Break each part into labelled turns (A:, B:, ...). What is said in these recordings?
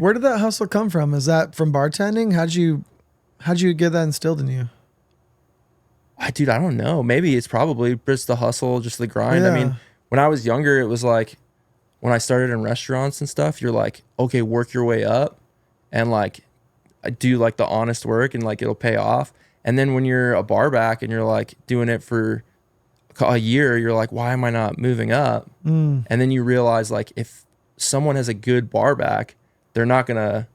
A: Where did that hustle come from? Is that from bartending? How'd you get that instilled in you?
B: Dude, I don't know. Maybe it's probably just the hustle, just the grind. I
A: Yeah.
B: mean, when I was younger, it was like when I started in restaurants and stuff, you're like, okay, work your way up and like do like the honest work and like it'll pay off. And then when you're a bar back and you're like doing it for a year, you're like, why am I not moving up?
A: Mm.
B: And then you realize like if someone has a good bar back, they're not gonna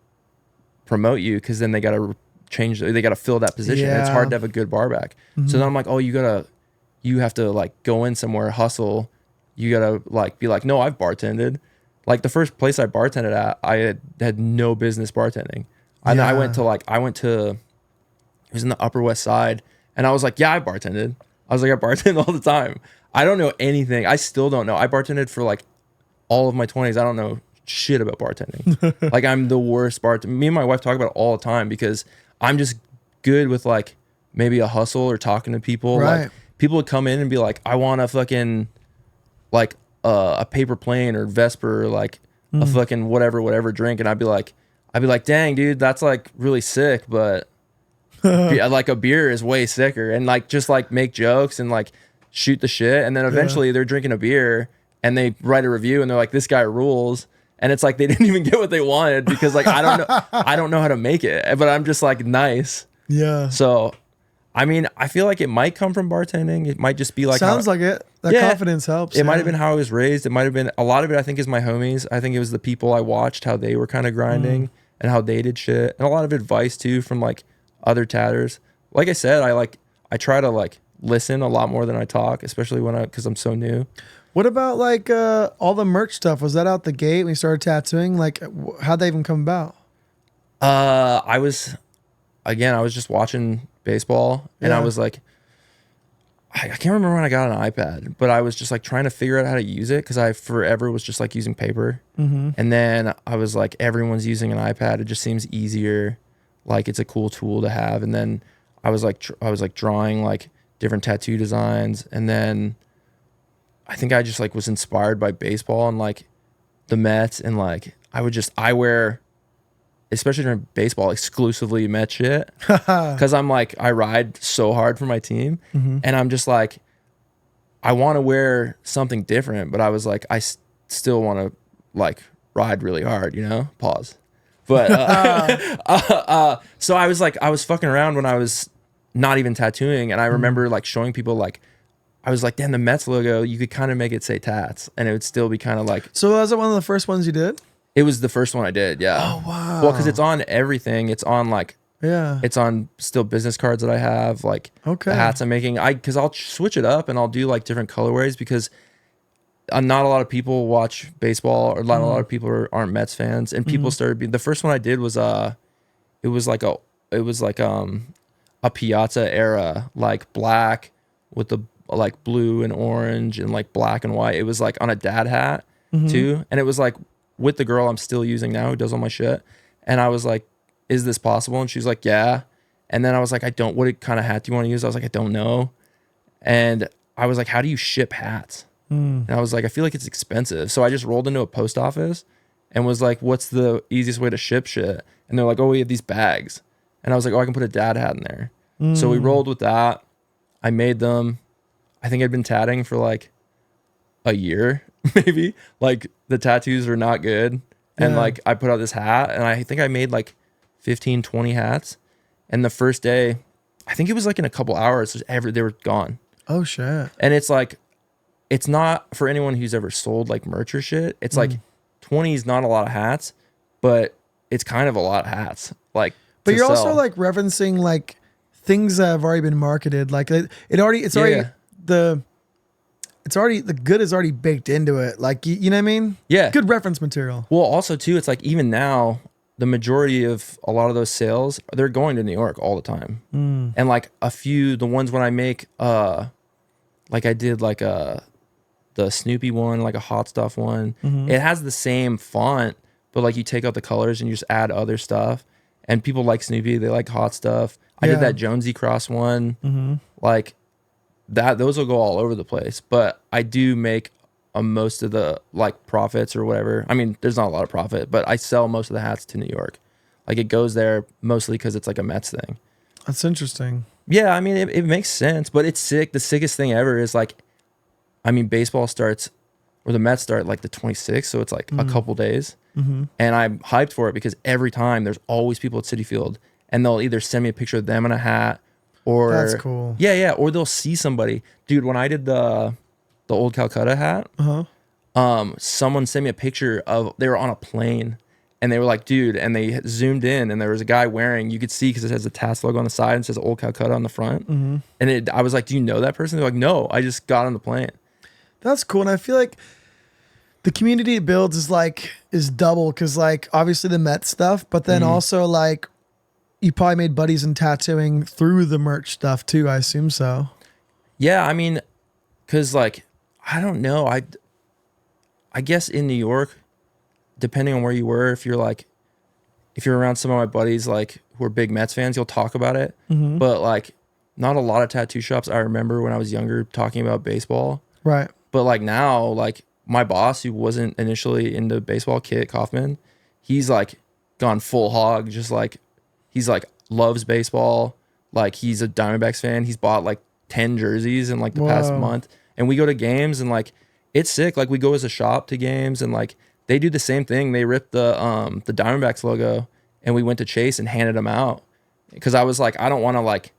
B: promote you because then they gotta they gotta fill that position. And it's
A: Yeah.
B: hard to have a good bar back. So then I'm like, oh, you have to like go in somewhere, hustle. You gotta like be like, no, I've bartended. Like the first place I bartended at, I had no business bartending. And I went to it was in the Upper West Side, and I was like, yeah, I bartended. I was like, I bartend all the time. I don't know anything. I still don't know. I bartended for like all of my 20s. I don't know shit about bartending. Like I'm the worst bartender. Me and my wife talk about it all the time because I'm just good with like maybe a hustle or talking to people.
A: Right.
B: Like people would come in and be like, I want a fucking like a paper plane or Vesper or like a fucking whatever drink, and I'd be like, dang dude, that's like really sick, but like a beer is way sicker, and like just like make jokes and like shoot the shit, and then eventually they're drinking a beer and they write a review and they're like, this guy rules, and it's like they didn't even get what they wanted because like I don't know how to make it, but I'm just like nice.
A: Yeah.
B: So I mean, I feel like it might come from bartending. It might just be like
A: Sounds like it. That confidence helps.
B: It might have been how I was raised. It might have been a lot of it. I think is my homies. I think it was the people I watched, how they were kind of grinding and how they did shit, and a lot of advice too from like other tatters. Like I said, I try to like listen a lot more than I talk, especially because I'm so new.
A: What about like all the merch stuff? Was that out the gate when you started tattooing? Like, how'd that even come about?
B: I was just watching baseball, and I was like, I can't remember when I got an iPad, but I was just like trying to figure out how to use it because I forever was just like using paper. And then I was like, everyone's using an iPad. It just seems easier. Like it's a cool tool to have. And then I was like drawing like different tattoo designs. And then I think I just like was inspired by baseball and like the Mets, and like I wear, especially during baseball, exclusively Met shit because I'm like, I ride so hard for my team, and I'm just like, I want to wear something different, but I was like, still want to like ride really hard, you know? Pause. But so I was fucking around when I was not even tattooing, and I remember like showing people like, I was like, damn, the Mets logo, you could kind of make it say Tats, and it would still be kind of like.
A: So was it one of the first ones you did?
B: It was the first one I did, yeah.
A: Oh, wow.
B: Well, because it's on everything. It's on like,
A: Yeah.
B: it's on still business cards that I have, like
A: Okay.
B: the hats I'm making. Because I'll switch it up and I'll do like different colorways because not a lot of people watch baseball, or not a lot of people aren't Mets fans. And people started being, the first one I did was a Piazza era, like black with the like blue and orange and like black and white. It was like on a dad hat too. And it was like with the girl I'm still using now who does all my shit. And I was like, is this possible? And she's like, yeah. And then I was like, what kind of hat do you want to use? I was like, I don't know. And I was like, how do you ship hats? And I was like, I feel like it's expensive. So I just rolled into a post office and was like, what's the easiest way to ship shit? And they're like, oh, we have these bags. And I was like, oh, I can put a dad hat in there. So we rolled with that. I made them. I think I'd been tatting for like a year, maybe. Like the tattoos are not good. And like I put out this hat, and I think I made like 15, 20 hats. And the first day, I think it was like in a couple hours, they were gone.
A: Oh, shit.
B: And it's like, it's not for anyone who's ever sold like merch or shit. It's like 20 is not a lot of hats, but it's kind of a lot of hats. Like,
A: But you're
B: sell.
A: also like referencing like things that have already been marketed. Like the good is already baked into it. Like, you know what I mean?
B: Yeah.
A: Good reference material.
B: Well, also too, it's like even now, the majority of a lot of those sales, they're going to New York all the time. And like the ones when I make, like I did like the Snoopy one, like a Hot Stuff one, it has the same font, but like you take out the colors and you just add other stuff. And people like Snoopy, they like Hot Stuff. I did that Jonesy Cross one, like that. Those will go all over the place. But I do make most of the like profits or whatever. I mean, there's not a lot of profit, but I sell most of the hats to New York. Like it goes there mostly because it's like a Mets thing.
A: That's interesting.
B: Yeah, I mean, it makes sense, but it's sick. The sickest thing ever is like, I mean, baseball starts, or the Mets start like the 26th, so it's like a couple days. And I'm hyped for it because every time there's always people at Citi Field, and they'll either send me a picture of them in a hat, or
A: That's cool.
B: Yeah, or they'll see somebody. Dude, when I did the old Calcutta hat, someone sent me a picture of, they were on a plane. And they were like, dude, and they zoomed in, and there was a guy wearing, you could see because it has the Tats logo on the side and it says Old Calcutta on the front. And I was like, do you know that person? They're like, no, I just got on the plane.
A: That's cool. And I feel like the community it builds is double because like obviously the Met stuff, but then also like you probably made buddies in tattooing through the merch stuff too. I assume so.
B: Yeah, I mean, because like, I don't know. I guess in New York, depending on where you were, if you're around some of my buddies like who are big Mets fans, you'll talk about it. But like not a lot of tattoo shops I remember when I was younger talking about baseball.
A: Right.
B: But like now, like my boss who wasn't initially into baseball, Kit Kaufman, he's like gone full hog, just like he's like loves baseball. Like he's a Diamondbacks fan. He's bought like 10 jerseys in like the past month. And we go to games and like it's sick. Like we go as a shop to games and like they do the same thing. They ripped the Diamondbacks logo and we went to Chase and handed them out. Because I was like, I don't want to like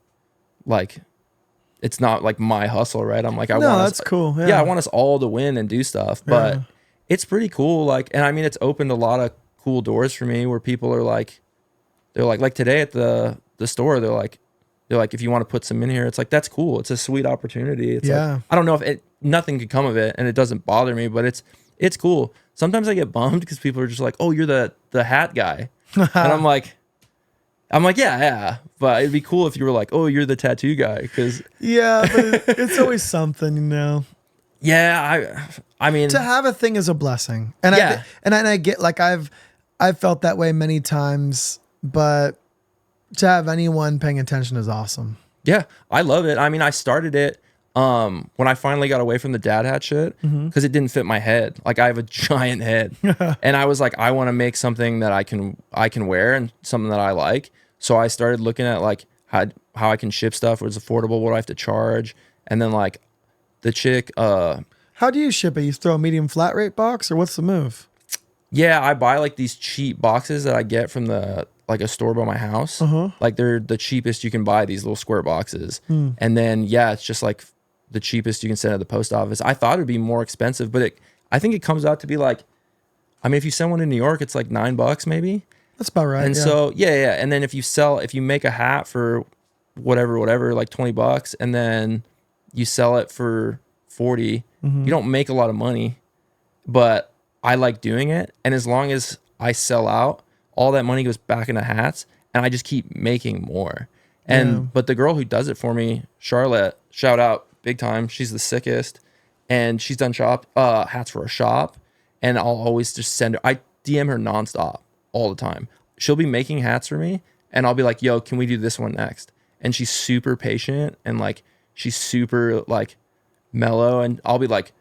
B: it's not like my hustle, right? I'm like, I want
A: that's cool.
B: Yeah, I want us all to win and do stuff. But it's pretty cool. Like, and I mean, it's opened a lot of cool doors for me where people are like, they're like today at the store, they're like, if you want to put some in here, it's like, that's cool. It's a sweet opportunity. It's like, I don't know if nothing could come of it and it doesn't bother me, but it's cool. Sometimes I get bummed because people are just like, oh, you're the hat guy. And I'm like, yeah, but it'd be cool if you were like, oh, you're the tattoo guy. Because
A: but it's always something, you know.
B: Yeah, I mean,
A: to have a thing is a blessing, and I get like I've felt that way many times, but to have anyone paying attention is awesome.
B: Yeah, I love it. I mean, I started it when I finally got away from the dad hat shit because it didn't fit my head. Like I have a giant head, and I was like, I want to make something that I can wear and something that I like. So I started looking at like how I can ship stuff, what's affordable, what do I have to charge, and then like the chick.
A: How do you ship it? You throw a medium flat rate box, or what's the move?
B: Yeah, I buy like these cheap boxes that I get from like a store by my house. Like they're the cheapest you can buy, these little square boxes. And then it's just like the cheapest you can send at the post office. I thought it'd be more expensive, but I think it comes out to be like, I mean, if you send one in New York, it's like $9 maybe.
A: That's about right.
B: And so and then if you make a hat for whatever, like $20, and then you sell it for 40, you don't make a lot of money, but I like doing it. And as long as I sell out, all that money goes back into hats, and I just keep making more. And but the girl who does it for me, Charlotte, shout out big time. She's the sickest, and she's done hats for a shop, and I'll always just send her. I DM her nonstop all the time. She'll be making hats for me, and I'll be like, "Yo, can we do this one next?" And she's super patient, and like she's super like mellow, and I'll be like,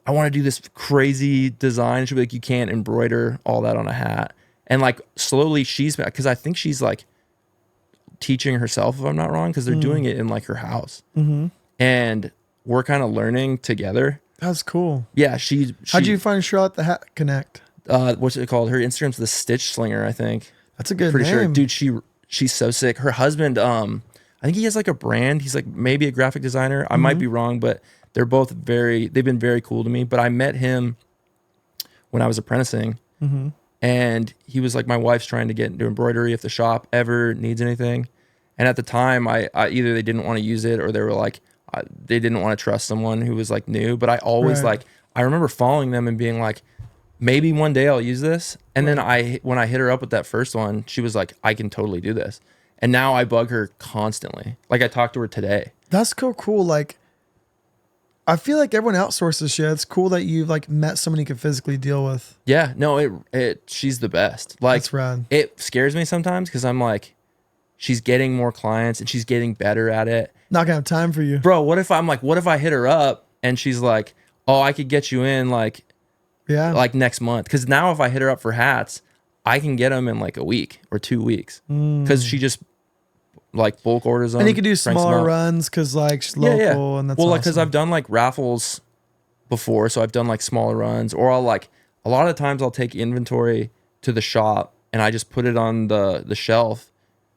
B: "I want to do this crazy design." She'll be like, "You can't embroider all that on a hat." And like slowly because I think she's like teaching herself, if I'm not wrong, because they're doing it in like her house. And we're kind of learning together.
A: That's cool.
B: Yeah,
A: how'd you find Charlotte the Hat Connect?
B: What's it called? Her Instagram's the Stitch Slinger, I think.
A: That's a good
B: Pretty
A: name.
B: sure. Dude, she's so sick. Her husband, I think he has like a brand. He's like maybe a graphic designer. I might be wrong, but they've been very cool to me. But I met him when I was apprenticing. And he was like, my wife's trying to get into embroidery if the shop ever needs anything. And at the time, I either they didn't want to use it, or they were like, they didn't want to trust someone who was like new. But I always I remember following them and being like, maybe one day I'll use this. And then when I hit her up with that first one, she was like, I can totally do this. And now I bug her constantly. Like I talked to her today.
A: That's cool. Like, I feel like everyone outsources shit. It's cool that you've like met someone you can physically deal with. Yeah,
B: no, she's the best. Like,
A: that's rad.
B: It scares me sometimes because I'm like, she's getting more clients and she's getting better at it.
A: Not gonna have time for you,
B: bro. What if I hit her up and she's like, oh, I could get you in like next month. Because now if I hit her up for hats, I can get them in like a week or 2 weeks. Because she just like bulk orders them.
A: And you can do
B: cranks them
A: smaller
B: out.
A: runs because like she's local and that's
B: well,
A: awesome.
B: like because I've done like raffles before, so I've done like smaller runs, or I'll like a lot of times I'll take inventory to the shop and I just put it on the shelf,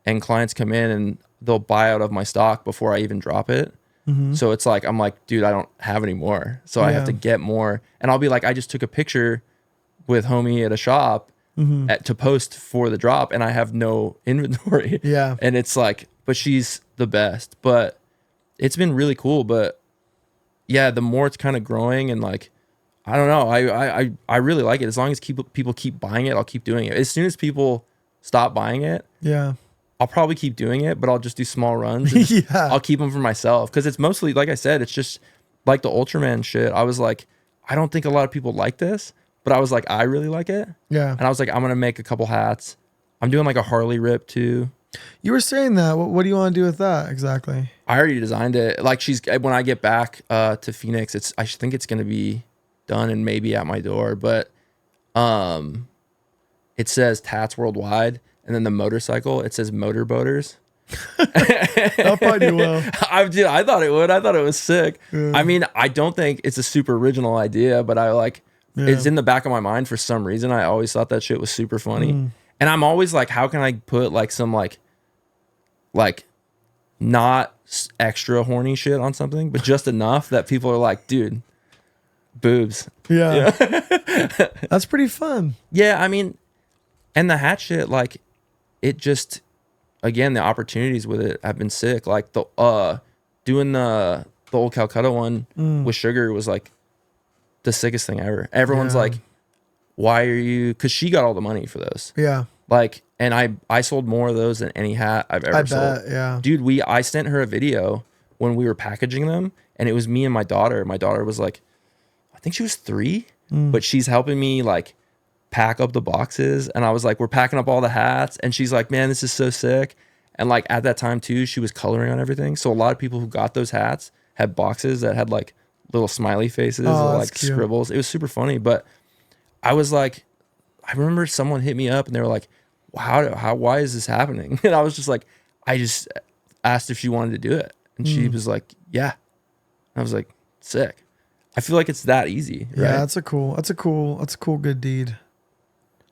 B: and clients come in and they'll buy out of my stock before I even drop it. So it's like I'm like, dude, I don't have any more, so I have to get more, and I'll be like, I just took a picture with homie at a shop to post for the drop, and I have no inventory. And it's like, but she's the best. But it's been really cool. But yeah, the more it's kind of growing, and like, I don't know, I really like it. As long as people keep buying it, I'll keep doing it. As soon as people stop buying it, I'll probably keep doing it, but I'll just do small runs. And I'll keep them for myself, because it's mostly, like I said, it's just like the Ultraman shit. I was like, I don't think a lot of people like this, but I was like, I really like it. And I was like, I'm going to make a couple hats. I'm doing like a Harley rip too.
A: You were saying that. What do you want to do with that exactly?
B: I already designed it. Like when I get back to Phoenix, I think it's going to be done and maybe at my door, but it says Tats Worldwide, and then the motorcycle, it says Motor Boaters.
A: I'll probably do well.
B: I thought it would. I thought it was sick. I mean, I don't think it's a super original idea, but I like it's in the back of my mind for some reason. I always thought that shit was super funny. And I'm always like, how can I put like some like not extra horny shit on something, but just enough that people are like, dude, boobs.
A: That's pretty fun.
B: Yeah, I mean, and the hat shit, like, it just, again, the opportunities with it have been sick. Like doing the old Calcutta one with Sugar was like the sickest thing ever. Everyone's like, why are you? Because she got all the money for those. Like, and I sold more of those than any hat I've ever sold. Dude, I sent her a video when we were packaging them, and it was me and my daughter. My daughter was like, I think she was 3, but she's helping me like pack up the boxes, and I was like, we're packing up all the hats, and she's like, man, this is so sick. And like at that time too, she was coloring on everything, so a lot of people who got those hats had boxes that had like little smiley faces or like scribbles. It was super funny. But I was like, I remember someone hit me up and they were like, why is this happening? And I was just like, I just asked if she wanted to do it, and she was like, yeah. And I was like, sick. I feel like it's that easy, right?
A: Yeah, that's a cool good deed.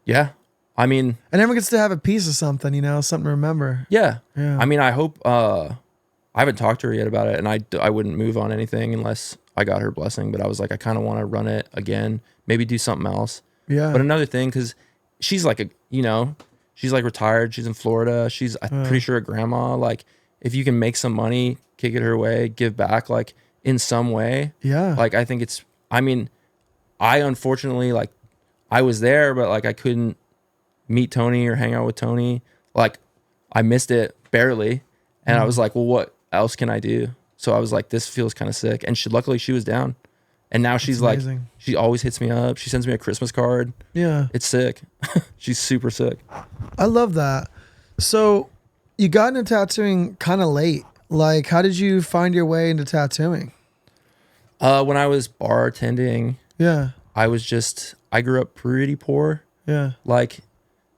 B: Yeah. I mean,
A: and everyone gets to have a piece of something, something to remember.
B: Yeah. I mean, I hope, I haven't talked to her yet about it, and I wouldn't move on anything unless I got her blessing, but I was like, I kind of want to run it again, maybe do something else.
A: Yeah.
B: But another thing, because she's like she's like retired. She's in Florida. She's, I'm pretty sure, a grandma. Like, if you can make some money, kick it her way, give back, like, in some way.
A: Yeah.
B: Like, I think it's, I mean, I unfortunately, like, I was there, but like, I couldn't meet Tony or hang out with Tony. Like, I missed it barely. And I was like, well, what else can I do? So I was like, this feels kind of sick. And luckily she was down. And now she's like, she always hits me up. She sends me a Christmas card.
A: Yeah.
B: It's sick. She's super sick.
A: I love that. So you got into tattooing kind of late. Like, how did you find your way into tattooing?
B: When I was bartending, I grew up pretty poor.
A: Yeah.
B: Like,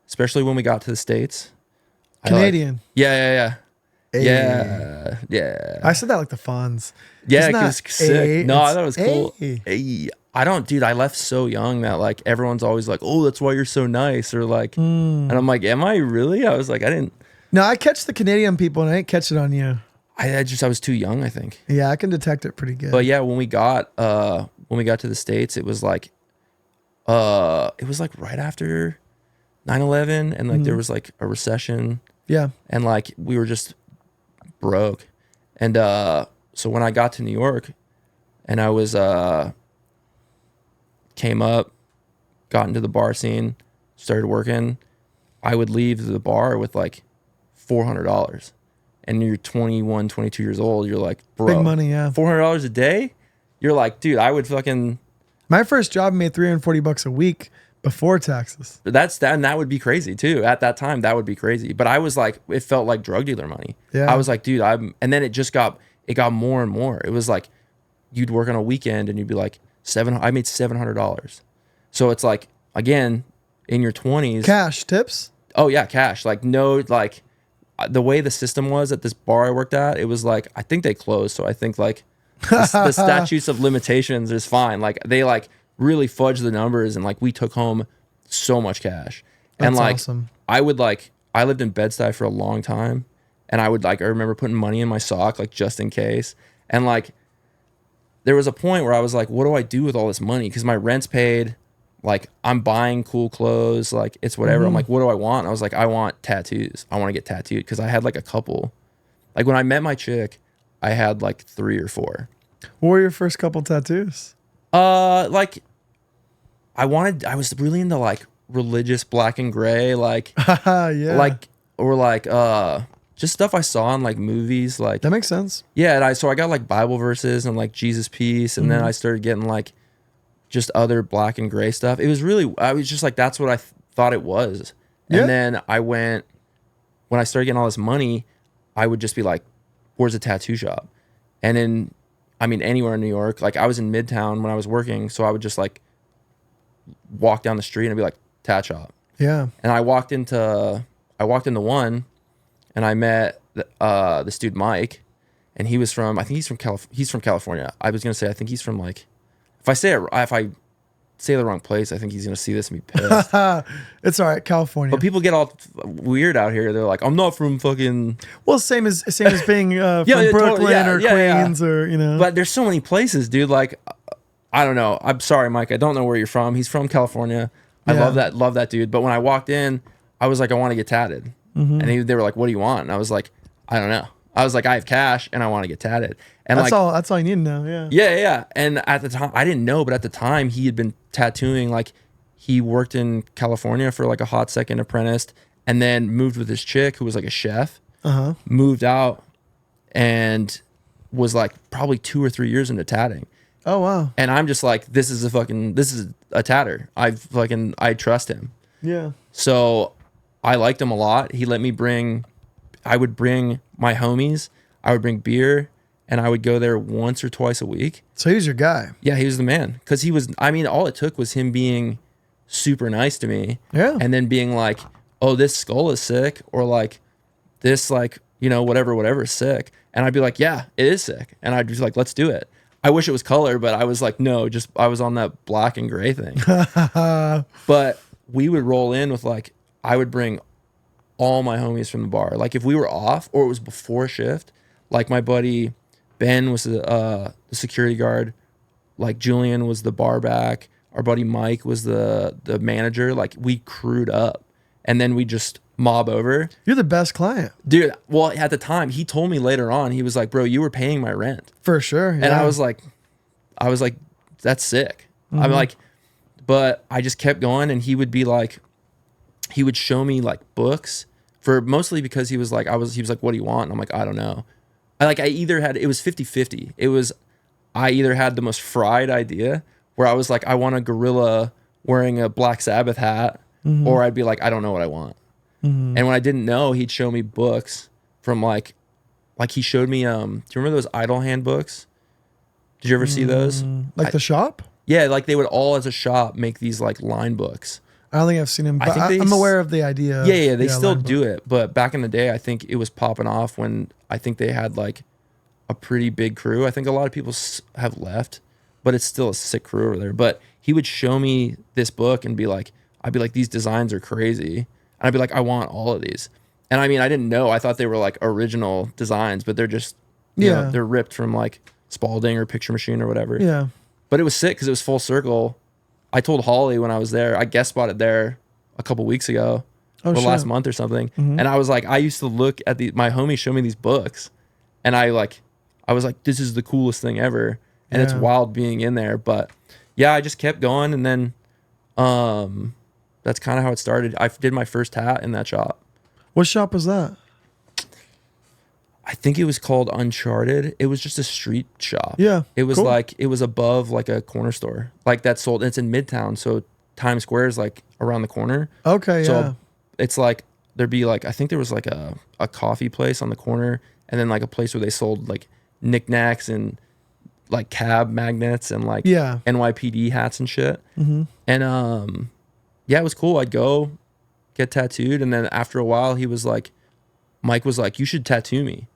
B: especially when we got to the States.
A: Canadian.
B: Yeah.
A: Hey.
B: Yeah.
A: I said that like the Fonz.
B: Yeah, because sick. No, I thought it was cool.
A: Hey.
B: I don't, dude, I left so young that like everyone's always like, oh, that's why you're so nice, or like, and I'm like, am I really? I was like, I didn't.
A: No, I catch the Canadian people and I didn't catch it on you.
B: I was too young, I think.
A: Yeah, I can detect it pretty good.
B: But yeah, when we got to the States, it was like right after 9/11, and like there was like a recession.
A: Yeah.
B: And like we were just broke. And so when I got to New York and I was came up, got into the bar scene, started working, I would leave the bar with like $400. And you're 21, 22 years old, you're like, bro,
A: big money, yeah.
B: $400 a day? You're like, dude, I would fucking.
A: My first job made $340 a week before taxes.
B: And that would be crazy too. At that time, that would be crazy. But I was like, it felt like drug dealer money.
A: Yeah.
B: I was like, dude, and then it got more and more. It was like, you'd work on a weekend and you'd be like, I made $700. So it's like, again, in your 20s.
A: Cash tips?
B: Oh yeah, cash. Like no, like the way the system was at this bar I worked at, it was like, I think they closed. So I think like the statutes of limitations is fine. Like they like really fudged the numbers, and like we took home so much cash.
A: That's
B: and like
A: awesome.
B: I lived in Bed-Stuy for a long time, and I remember putting money in my sock like just in case. And like there was a point where I was like, what do I do with all this money? Because my rent's paid, like I'm buying cool clothes, like it's whatever. I'm like, what do I want? And I was like, I want tattoos. I want to get tattooed, because I had like a couple. Like when I met my chick, I had like 3 or 4.
A: What were your first couple tattoos?
B: Like I was really into like religious black and gray, like
A: Yeah.
B: like or like just stuff I saw in like movies, like
A: That makes sense.
B: yeah. And I got like Bible verses and like Jesus piece, and then I started getting like just other black and gray stuff. It was really, I was just like, that's what I thought it was. And
A: Yeah.
B: then when I started getting all this money, I would just be like, where's a tattoo shop? And anywhere in New York, like I was in Midtown when I was working. So I would just like walk down the street and be like, tat shop.
A: Yeah.
B: And I walked into one, and I met this dude, Mike, and I think he's from California. I was going to say, I think he's from like, if I say the wrong place, I think he's going to see this and be pissed.
A: It's all right, California.
B: But people get all weird out here. They're like, I'm not from fucking.
A: Well, same as being from
B: Yeah,
A: Brooklyn
B: totally, yeah,
A: or
B: yeah,
A: Queens or, you know.
B: But there's so many places, dude. Like, I don't know. I'm sorry, Mike. I don't know where you're from. He's from California. I
A: Yeah.
B: love that dude. But when I walked in, I was like, I want to get tatted. And they were like, what do you want? And I was like, I don't know. I was like, I have cash and I want to get tatted. And
A: that's
B: like,
A: all you need to know. Yeah.
B: yeah. And at the time, I didn't know, but at the time he had been tattooing. Like he worked in California for like a hot second, apprenticed, and then moved with his chick who was like a chef, moved out, and was like probably 2 or 3 years into tatting.
A: Oh wow.
B: And I'm just like, this is a tatter. I trust him.
A: Yeah.
B: So I liked him a lot. He let me I would bring my homies, I would bring beer, and I would go there once or twice a week.
A: So he was your guy.
B: Yeah, he was the man. Because all it took was him being super nice to me.
A: Yeah.
B: And then being like, oh, this skull is sick. Or like, this, like, whatever is sick. And I'd be like, yeah, it is sick. And I'd be like, let's do it. I wish it was color, but I was like, no, I was on that black and gray thing. But we would roll in with like, I would bring all my homies from the bar. Like if we were off or it was before shift, like my buddy Ben was the security guard, like Julian was the bar back, our buddy Mike was the manager. Like we crewed up, and then we just mob over.
A: You're the best client.
B: Dude, well, at the time, he told me later on, he was like, bro, you were paying my rent.
A: For sure. Yeah.
B: And I was like, that's sick. I'm like, but I just kept going, and he would show me like books mostly because he was like, what do you want? And I'm like, I don't know. It was 50-50. I either had the most fried idea where I was like, I want a gorilla wearing a Black Sabbath hat, or I'd be like, I don't know what I want. And when I didn't know, he'd show me books from like he showed me, do you remember those idol handbooks? Did you ever see those?
A: Like the shop?
B: Yeah, like they would all as a shop make these like line books.
A: I don't think I've seen him, but
B: I think
A: I'm aware of the idea.
B: Yeah, they still
A: line
B: do
A: book.
B: it. But back in the day, I think it was popping off when I think they had like a pretty big crew. I think a lot of people have left, but it's still a sick crew over there. But he would show me this book and I'd be like, these designs are crazy. And I'd be like, I want all of these. And I mean, I didn't know. I thought they were like original designs, but they're just, you know, they're ripped from like Spalding or Picture Machine or whatever.
A: Yeah.
B: But it was sick because it was full circle. I told Holly when I was there, I guest spotted there a couple weeks ago, or last month or something. And I was like, I used to look at my homies show me these books, and I was like, this is the coolest thing ever. And it's wild being in there. But yeah, I just kept going, and then that's kind of how it started. I did my first tat in that shop.
A: What shop was that?
B: I think it was called Uncharted. It was just a street shop.
A: Yeah.
B: It was
A: cool.
B: like, it was above like a corner store. Like that sold, it's in Midtown. So Times Square is like around the corner.
A: Okay,
B: so
A: yeah.
B: it's like, there'd be like, I think there was like a coffee place on the corner, and then like a place where they sold like knickknacks and like cab magnets and like
A: Yeah.
B: NYPD hats and shit.
A: Mm-hmm.
B: And yeah, it was cool. I'd go get tattooed, and then after a while, Mike was like, "You should tattoo me."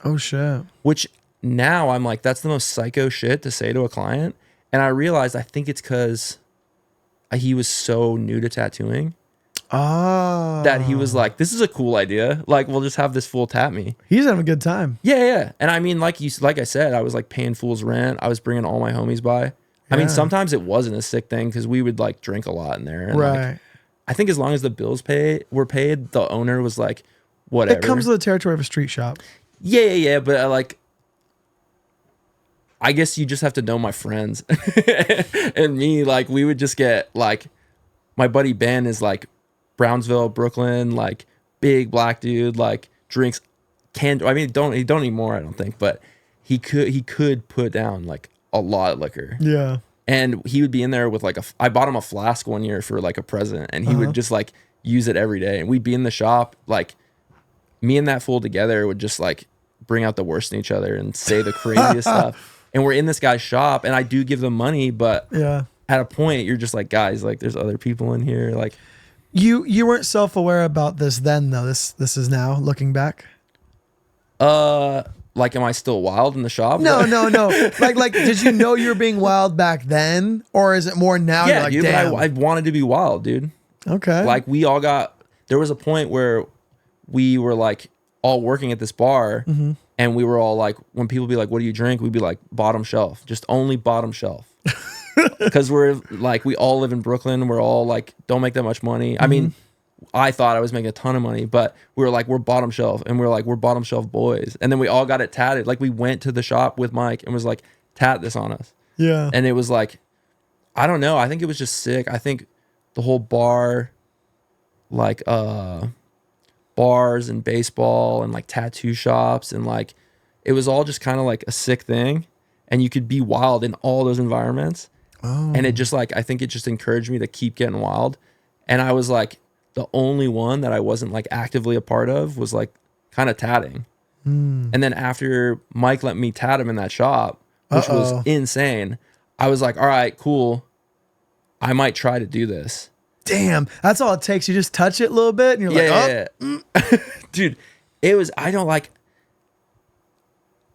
A: Oh shit.
B: Which now I'm like, that's the most psycho shit to say to a client. And I realized I think it's because he was so new to tattooing that he was like, "This is a cool idea. Like, we'll just have this fool tat me."
A: He's having a good time.
B: Yeah. And I mean, like I said, I was like paying fool's rent. I was bringing all my homies by. I mean, sometimes it wasn't a sick thing because we would like drink a lot in there. And
A: Right.
B: Like, I think as long as the bills were paid, the owner was like, whatever.
A: It comes with the territory of a street shop.
B: Yeah. But I guess you just have to know my friends. And me, like, we would just get like, my buddy Ben is like Brownsville, Brooklyn, like big black dude, like drinks he don't anymore, I don't think, but he could put down like a lot of liquor.
A: Yeah.
B: And he would be in there with like I bought him a flask one year for like a present, and he would just like use it every day. And we'd be in the shop, like me and that fool together would just like bring out the worst in each other and say the craziest stuff. And we're in this guy's shop, and I do give them money, but
A: yeah,
B: at a point you're just like, guys, like there's other people in here. Like
A: you weren't self-aware about this then though. This is now looking back.
B: Like, am I still wild in the shop?
A: No. Like, did you know you were being wild back then, or is it more now?
B: Yeah,
A: you're like,
B: dude,
A: damn.
B: but I wanted to be wild, dude.
A: Okay.
B: Like there was a point where we were like all working at this bar, and we were all like, when people be like, "What do you drink?" We'd be like, "Bottom shelf, just only bottom shelf." Because we're like, we all live in Brooklyn. We're all like, don't make that much money. I mean, I thought I was making a ton of money, but we were like, we're bottom shelf, and we were like, we're bottom shelf boys. And then we all got it tatted. Like, we went to the shop with Mike and was like, tat this on us.
A: Yeah.
B: And it was like, I don't know. I think it was just sick. I think the whole bar, like bars and baseball and like tattoo shops, and like it was all just kind of like a sick thing, and you could be wild in all those environments. And it just like, I think it just encouraged me to keep getting wild. And I was like, the only one that I wasn't like actively a part of was like kind of tatting. And then after Mike let me tat him in that shop, which was insane, I was like, all right, cool, I might try to do this.
A: Damn, that's all it takes. You just touch it a little bit, and you're
B: Yeah. Dude, it was, I don't like,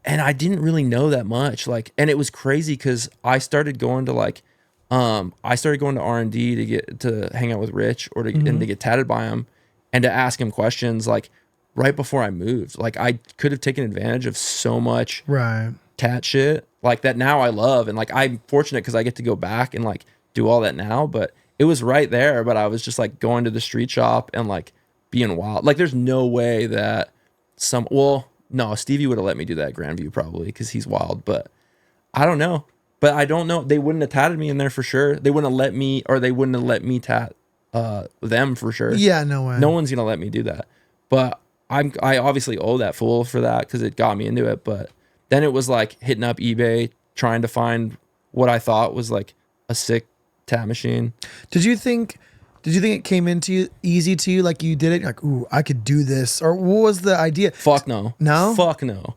B: and I didn't really know that much. Like, and it was crazy because I started going to like, R&D to get to hang out with Rich or to, and to get tatted by him and to ask him questions like right before I moved. Like, I could have taken advantage of so much tat shit like that now I love. And like, I'm fortunate because I get to go back and like do all that now, but it was right there. But I was just like going to the street shop and like being wild. Like, there's no way that no, Stevie would have let me do that at Grandview probably because he's wild, but I don't know. But I don't know. They wouldn't have tatted me in there for sure. They wouldn't have let me, or they wouldn't have let me tat them for sure.
A: Yeah, no way.
B: No one's gonna let me do that. But I obviously owe that fool for that because it got me into it. But then it was like hitting up eBay trying to find what I thought was like a sick tat machine.
A: Did you think it came into you easy to you? Like, you did it, you're like, ooh, I could do this, or what was the idea?
B: Fuck no.
A: No?
B: Fuck no.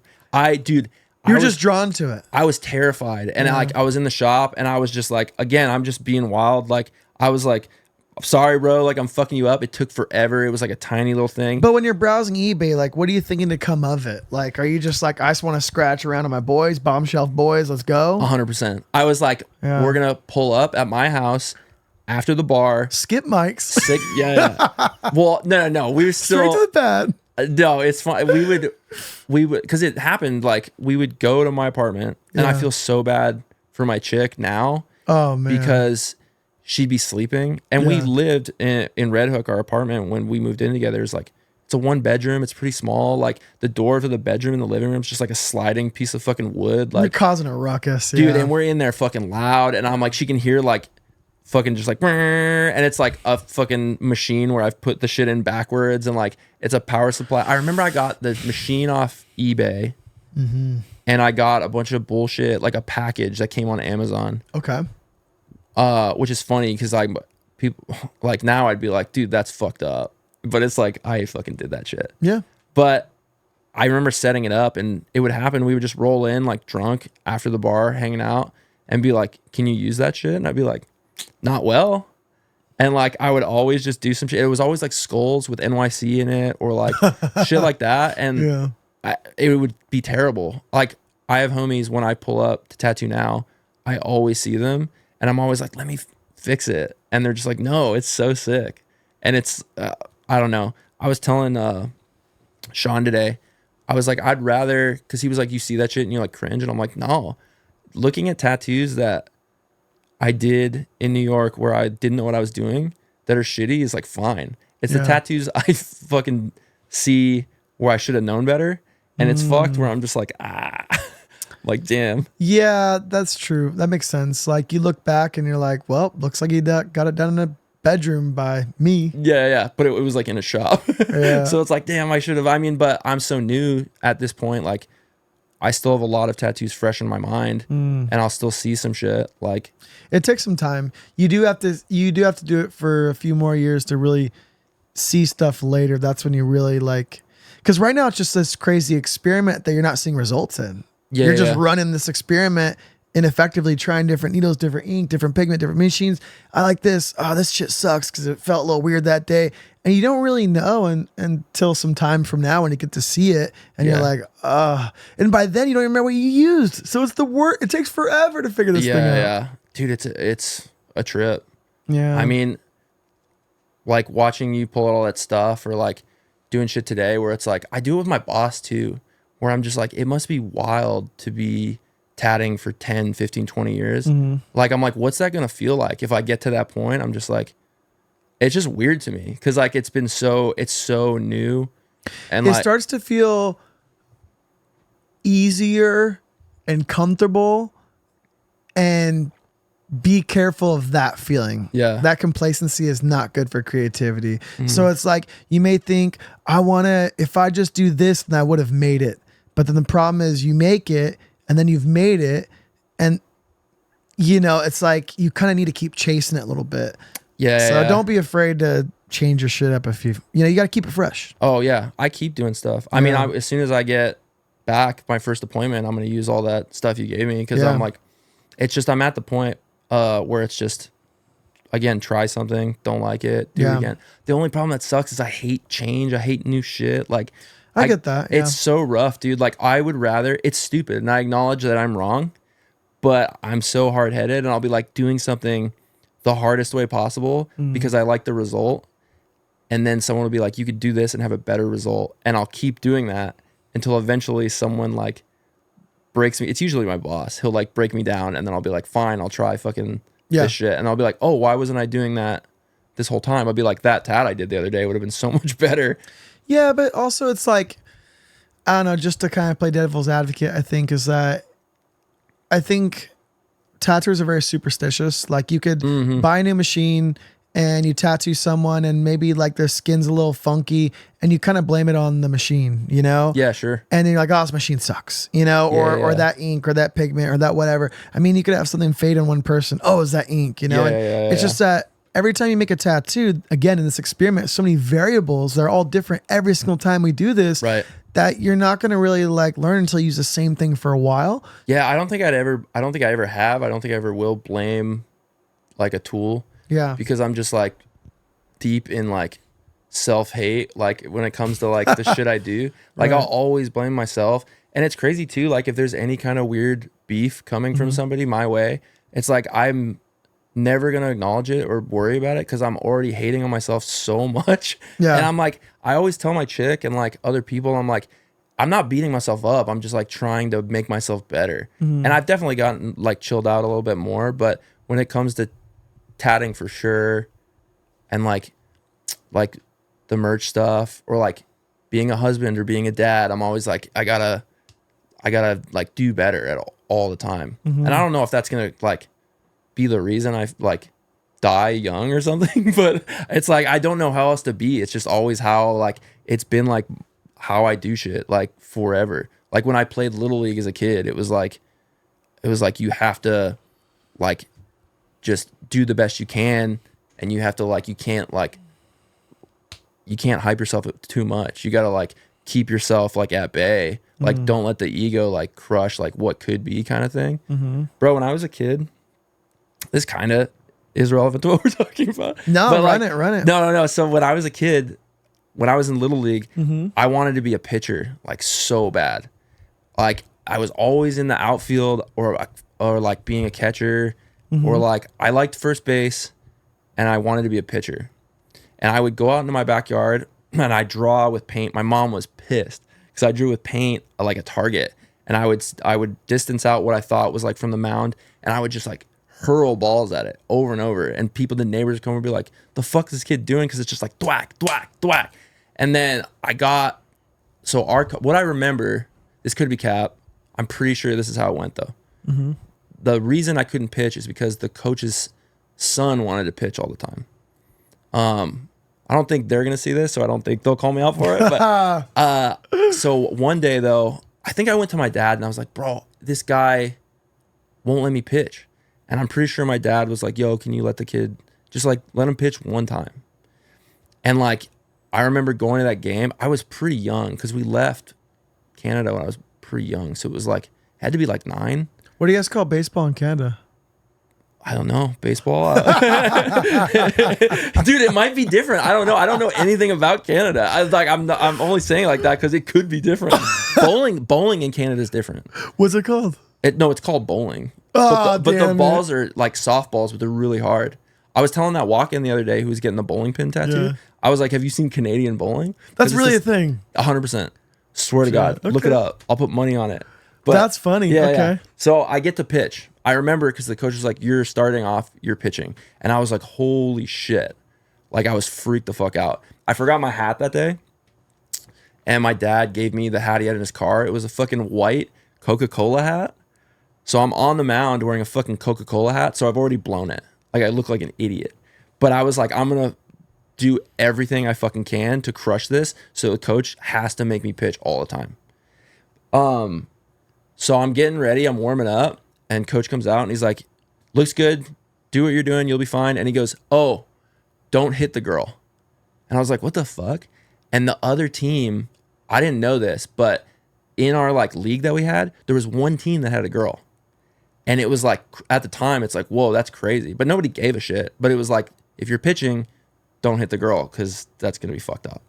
A: You were just drawn to it.
B: I was terrified, and like I was in the shop, and I was just like, again, I'm just being wild. Like, I was like, sorry, bro, like I'm fucking you up. It took forever. It was like a tiny little thing.
A: But when you're browsing eBay, like, what are you thinking to come of it? Like, are you just like, I just want to scratch around on my boys, bomb shelf boys, let's go?
B: 100%. I was like, we're gonna pull up at my house after the bar.
A: Skip mics.
B: Sick, yeah. Well, no, we were still
A: straight to the pad.
B: No, it's fine. We would, because it happened. Like, we would go to my apartment, and I feel so bad for my chick now.
A: Oh man,
B: because she'd be sleeping, and we lived in Red Hook. Our apartment when we moved in together is like, it's a 1-bedroom. It's pretty small. Like, the door to the bedroom and the living room is just like a sliding piece of fucking wood. Like,
A: you're causing a ruckus,
B: dude. And we're in there fucking loud, and I'm like, she can hear like fucking just like, and it's like a fucking machine where I've put the shit in backwards, and like it's a power supply. I remember I got the machine off eBay, and I got a bunch of bullshit, like a package that came on Amazon.
A: Okay.
B: Which is funny because people like now I'd be like, dude, that's fucked up, but it's like I fucking did that shit.
A: Yeah.
B: But I remember setting it up, and it would happen. We would just roll in like drunk after the bar, hanging out, and be like, "Can you use that shit?" And I'd be like, "Not well." And like I would always just do some shit. It was always like skulls with NYC in it, or like shit like that. And it would be terrible. Like I have homies, when I pull up to tattoo now, I always see them, and I'm always like, "Let me fix it," and they're just like, "No, it's so sick." And it's I don't know. I was telling Sean today, I was like, I'd rather, because he was like, "You see that shit and you like cringe," and I'm like, no. Looking at tattoos that I did in New York where I didn't know what I was doing that are shitty is like fine. It's the tattoos I fucking see where I should have known better, and it's fucked where I'm just like, like damn.
A: Yeah, that's true. That makes sense. Like you look back and you're like, well, looks like he got it done in a bedroom by me.
B: Yeah, but it was like in a shop.
A: Yeah.
B: So it's like, damn, I should have. I mean, but I'm so new at this point. Like, I still have a lot of tattoos fresh in my mind, and I'll still see some shit. Like,
A: it takes some time. You do have to do it for a few more years to really see stuff later. That's when you really like, because right now it's just this crazy experiment that you're not seeing results in.
B: Yeah,
A: you're just running this experiment ineffectively, trying different needles, different ink, different pigment, different machines. I like this. Oh, this shit sucks because it felt a little weird that day. And you don't really know until some time from now when you get to see it. And you're like, and by then you don't even remember what you used. So it's the work. It takes forever to figure this thing out.
B: Yeah. Dude, it's a trip.
A: Yeah.
B: I mean, like watching you pull out all that stuff, or like doing shit today where it's like, I do it with my boss too, where I'm just like, it must be wild to be tatting for 10, 15, 20 years. Like, I'm like, what's that going to feel like? If I get to that point, I'm just like, it's just weird to me. Cause like, it's so new. And
A: it
B: like,
A: starts to feel easier and comfortable, and be careful of that feeling.
B: Yeah.
A: That complacency is not good for creativity. So it's like, you may think, if I just do this, then I would have made it. But then the problem is you make it, and then you've made it, and it's like you kind of need to keep chasing it a little bit. So don't be afraid to change your shit up if you got to keep it fresh.
B: Oh yeah, I keep doing stuff. I mean, as soon as I get back my first appointment, I'm going to use all that stuff you gave me, because I'm like, it's just, I'm at the point where it's just, again, try something, don't like it, do it again. The only problem that sucks is I hate change. I hate new shit. Like,
A: I get that. Yeah.
B: It's so rough, dude. Like, I would rather, it's stupid, and I acknowledge that I'm wrong, but I'm so hard-headed, and I'll be like doing something the hardest way possible because I like the result. And then someone will be like, you could do this and have a better result. And I'll keep doing that until eventually someone like breaks me. It's usually my boss. He'll like break me down, and then I'll be like, fine, I'll try fucking this shit. And I'll be like, oh, why wasn't I doing that this whole time? I'll be like, that tat I did the other day would have been so much better.
A: Yeah, but also it's like, I don't know, just to kind of play devil's advocate, I think tattooers are very superstitious. Like, you could buy a new machine and you tattoo someone, and maybe like their skin's a little funky, and you kind of blame it on the machine,
B: Yeah, sure.
A: And then you're like, oh, this machine sucks, or that ink or that pigment or that whatever. I mean, you could have something fade on one person. Oh, is that ink? It's just that every time you make a tattoo, again, in this experiment, so many variables, they're all different every single time we do this.
B: Right.
A: That you're not going to really like learn until you use the same thing for a while.
B: Yeah, I don't think I ever have. I don't think I ever will blame like a tool.
A: Yeah.
B: Because I'm just like deep in like self-hate. Like, when it comes to like the shit I do, like I'll always blame myself. And it's crazy too. Like, if there's any kind of weird beef coming from somebody my way, it's like, I'm never going to acknowledge it or worry about it, because I'm already hating on myself so much. Yeah. And I'm like, I always tell my chick and like other people, I'm like, I'm not beating myself up. I'm just like trying to make myself better. And I've definitely gotten like chilled out a little bit more. But when it comes to tatting, for sure, and like the merch stuff, or like being a husband or being a dad, I'm always like, I gotta like do better at all the time. And I don't know if that's gonna like be the reason I like die young or something, but it's like, I don't know how else to be. It's just always how like it's been like how I do shit like forever. Like, when I played Little League as a kid, it was like you have to like just do the best you can, and you have to like, you can't hype yourself up too much. You got to like keep yourself like at bay. Like don't let the ego like crush like what could be kind of thing. Bro, when I was a kid, this kind of is relevant to what we're talking about.
A: No,
B: but
A: run
B: like,
A: it, run it.
B: No. So when I was a kid, when I was in Little League, I wanted to be a pitcher like so bad. Like I was always in the outfield or like being a catcher or like I liked first base and I wanted to be a pitcher. And I would go out into my backyard and I draw with paint. My mom was pissed because I drew with paint like a target, and I would distance out what I thought was like from the mound, and I would just like hurl balls at it over and over. And the neighbors come and be like, "The fuck is this kid doing?" Because it's just like thwack, thwack, thwack. And then what I remember, this could be cap. I'm pretty sure this is how it went though. The reason I couldn't pitch is because the coach's son wanted to pitch all the time. I don't think they're gonna see this, so I don't think they'll call me out for it. But so one day though, I think I went to my dad and I was like, "Bro, this guy won't let me pitch." And I'm pretty sure my dad was like, "Yo, can you let the kid just like let him pitch one time?" And like I remember going to that game. I was pretty young because we left Canada when I was pretty young, so it was like had to be like 9.
A: What do you guys call baseball in Canada?
B: I don't know. Baseball? Dude, it might be different. I don't know. I don't know anything about Canada. I'm only saying like that because it could be different. Bowling in Canada is different.
A: What's it called?
B: No, it's called bowling.
A: Oh,
B: but the balls are like softballs, but they're really hard. I was telling that walk-in the other day who was getting the bowling pin tattoo. Yeah. I was like, "Have you seen Canadian bowling?"
A: That's really a thing.
B: 100%. Swear to God. Okay. Look it up. I'll put money on it. But
A: that's funny.
B: Yeah,
A: okay.
B: Yeah. So I get to pitch. I remember because the coach was like, "You're starting off, you're pitching." And I was like, holy shit. Like I was freaked the fuck out. I forgot my hat that day. And my dad gave me the hat he had in his car. It was a fucking white Coca-Cola hat. So I'm on the mound wearing a fucking Coca-Cola hat. So I've already blown it. Like I look like an idiot. But I was like, I'm going to do everything I fucking can to crush this. So the coach has to make me pitch all the time. So I'm getting ready. I'm warming up. And coach comes out and he's like, "Looks good. Do what you're doing. You'll be fine." And he goes, "Oh, don't hit the girl." And I was like, "What the fuck?" And the other team, I didn't know this, but in our like league that we had, there was one team that had a girl. And it was like, at the time, it's like, whoa, that's crazy. But nobody gave a shit. But it was like, if you're pitching, don't hit the girl because that's going to be fucked up.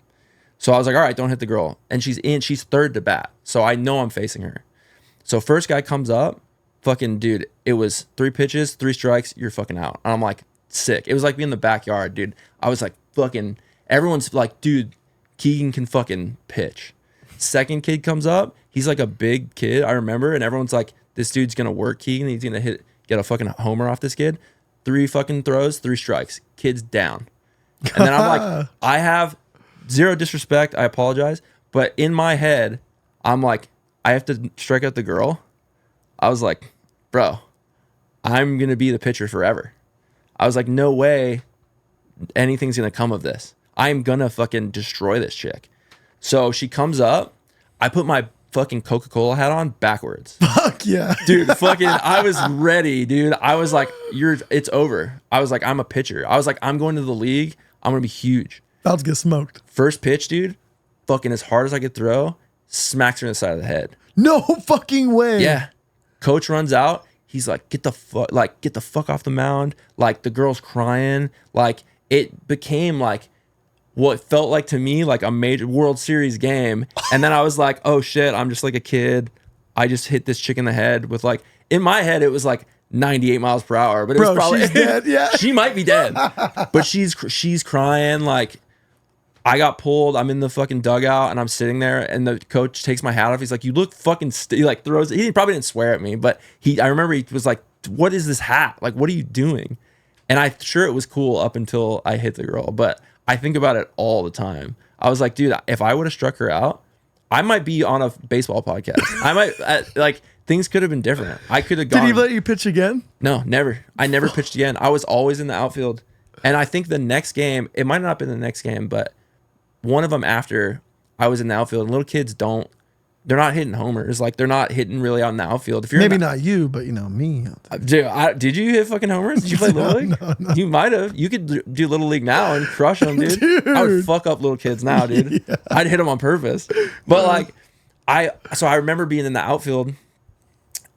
B: So I was like, all right, don't hit the girl. And she's third to bat. So I know I'm facing her. So first guy comes up. Fucking dude, it was 3 pitches, 3 strikes, you're fucking out. And I'm like, sick. It was like being in the backyard, dude. I was like, fucking, everyone's like, dude, Keegan can fucking pitch. Second kid comes up, he's like a big kid, I remember, and everyone's like, this dude's gonna work Keegan, he's gonna get a fucking homer off this kid. 3 fucking throws, 3 strikes, kid's down. And then I'm like, I have zero disrespect, I apologize, but in my head, I'm like, I have to strike out the girl. I was like, bro, I'm going to be the pitcher forever. I was like, no way anything's going to come of this. I'm going to fucking destroy this chick. So she comes up. I put my fucking Coca-Cola hat on backwards.
A: Fuck yeah.
B: Dude, fucking, I was ready, dude. I was like, it's over. I was like, I'm a pitcher. I was like, I'm going to the league. I'm going to be huge.
A: About to get smoked.
B: First pitch, dude, fucking as hard as I could throw, smacks her in the side of the head.
A: No fucking way.
B: Yeah. Coach runs out. He's like, get the fuck off the mound. Like the girl's crying. Like it became like what felt like to me like a major World Series game. And then I was like, oh shit, I'm just like a kid. I just hit this chick in the head with like, in my head, it was like 98 miles per hour, but it was probably
A: she's dead. Yeah.
B: She might be dead, but she's crying. Like I got pulled. I'm in the fucking dugout and I'm sitting there and the coach takes my hat off. He's like, "You look fucking," he like throws, he probably didn't swear at me, but I remember he was like, "What is this hat? Like, what are you doing?" And I'm sure it was cool up until I hit the girl, but I think about it all the time. I was like, dude, if I would have struck her out, I might be on a baseball podcast. I might like things could have been different. I could have gone.
A: Did he let you pitch again?
B: No, never. I never pitched again. I was always in the outfield. And I think the next game, it might not have been the next game, but one of them after I was in the outfield, and little kids don't they're not hitting homers. Like they're not hitting really out in the outfield. If you're
A: maybe not you, but me.
B: Dude, did you hit fucking homers? Did you play Little League? No. You might have. You could do Little League now and crush them, dude. I would fuck up little kids now, dude. Yeah. I'd hit them on purpose. But like, I remember being in the outfield,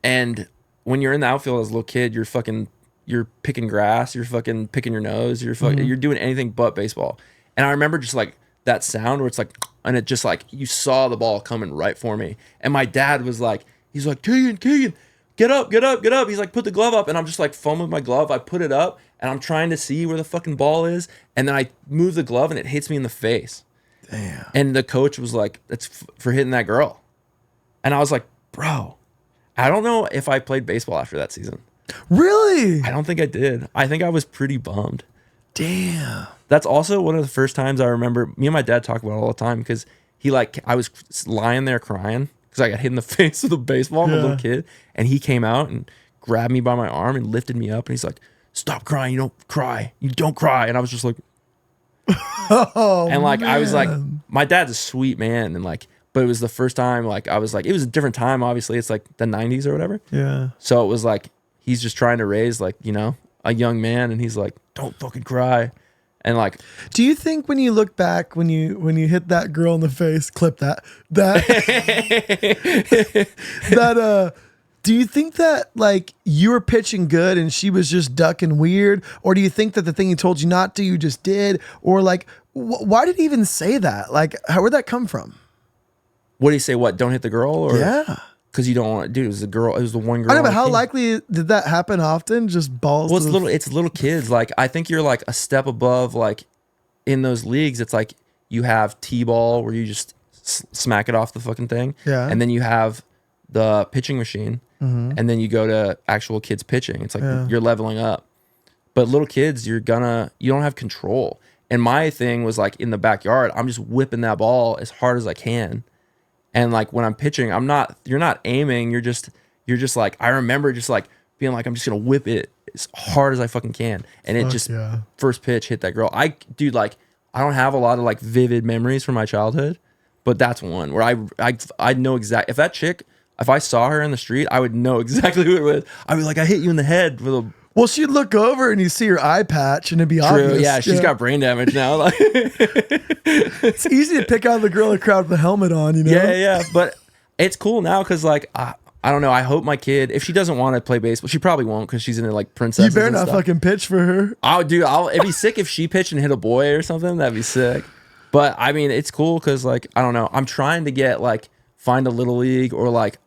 B: and when you're in the outfield as a little kid, you're picking grass, you're fucking picking your nose, you're doing anything but baseball. And I remember just like that sound where it's like, and it just like, you saw the ball coming right for me. And my dad was like, he's like, Keegan, get up. He's like, put the glove up. And I'm just like fumbling with my glove. I put it up and I'm trying to see where the fucking ball is. And then I move the glove and it hits me in the face.
A: Damn.
B: And the coach was like, that's for hitting that girl. And I was like, bro, I don't know if I played baseball after that season.
A: Really?
B: I don't think I did. I think I was pretty bummed.
A: Damn.
B: That's also one of the first times I remember me and my dad talk about it all the time, because I was lying there crying because I got hit in the face with a baseball. I'm a little kid. And he came out and grabbed me by my arm and lifted me up. And he's like, stop crying. You don't cry. You don't cry. And I was just like,
A: oh,
B: and like,
A: man.
B: I was like, my dad's a sweet man. And like, but it was the first time, like, I was like, it was a different time. Obviously it's like the 90s or whatever.
A: Yeah.
B: So it was like, he's just trying to raise like, a young man. And he's like, don't fucking cry. And like,
A: do you think when you look back, when you hit that girl in the face, clip that do you think that like you were pitching good and she was just ducking weird, or do you think that the thing he told you not to, you just did, or like why did he even say that? Like, where'd that come from?
B: What did he say? What? Don't hit the girl? Or
A: yeah.
B: Because you don't want to, dude. It was the girl. It was the one girl.
A: I know, but how likely did that happen often? Just balls.
B: Well, it's little kids. Like, I think you're like a step above. Like, in those leagues, it's like you have t-ball where you just smack it off the fucking thing.
A: Yeah.
B: And then you have the pitching machine, and then you go to actual kids pitching. It's like you're leveling up. But little kids, you don't have control. And my thing was like in the backyard, I'm just whipping that ball as hard as I can. And like when I'm pitching, you're not aiming. You're just like, I remember just like being like, I'm just going to whip it as hard as I fucking can. And it just first pitch hit that girl. I don't have a lot of like vivid memories from my childhood, but that's one where I know exactly, if I saw her in the street, I would know exactly who it was. I'd be like, I hit you in the head with a.
A: Well, she'd look over and you see her eye patch and it'd be obvious.
B: Yeah, she's got brain damage now. Like,
A: it's easy to pick out the girl in the crowd with the helmet on,
B: Yeah. But it's cool now because, like, I don't know. I hope my kid, if she doesn't want to play baseball, she probably won't because she's into like princesses.
A: You better not fucking pitch for her.
B: It'd be sick if she pitched and hit a boy or something. That'd be sick. But I mean, it's cool because, like, I don't know. I'm trying to get find a little league or like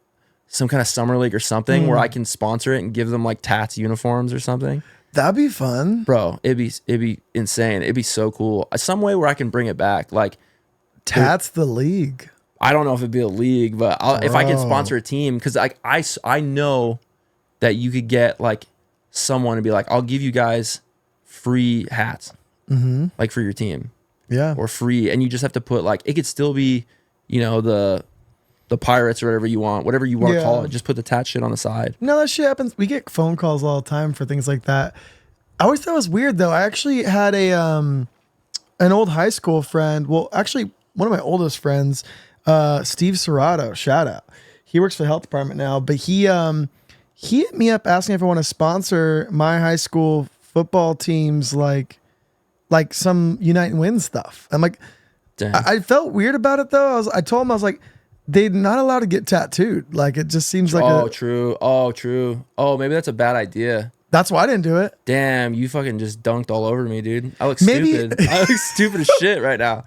B: some kind of summer league or something where I can sponsor it and give them like Tats uniforms or something.
A: That'd be fun,
B: bro. It'd be insane. It'd be so cool. Some way where I can bring it back, like
A: Tats the league.
B: I don't know if it'd be a league, but if I can sponsor a team, because like I know that you could get like someone to be like, I'll give you guys free hats, like for your team, or free, and you just have to put like, it could still be, the Pirates or whatever you want to call it. Just put the Tat shit on the side.
A: No, that shit happens. We get phone calls all the time for things like that. I always thought it was weird though. I actually had an old high school friend. Well, actually one of my oldest friends, Steve Serrato, shout out. He works for the health department now, but he hit me up asking if I want to sponsor my high school football teams, like some Unite and Win stuff. I'm like, I felt weird about it though. I told him, I was like, they're not allowed to get tattooed. Like, it just seems like
B: true. Oh, maybe that's a bad idea.
A: That's why I didn't do it.
B: Damn, you fucking just dunked all over me, dude. I look stupid. I look stupid as shit right now.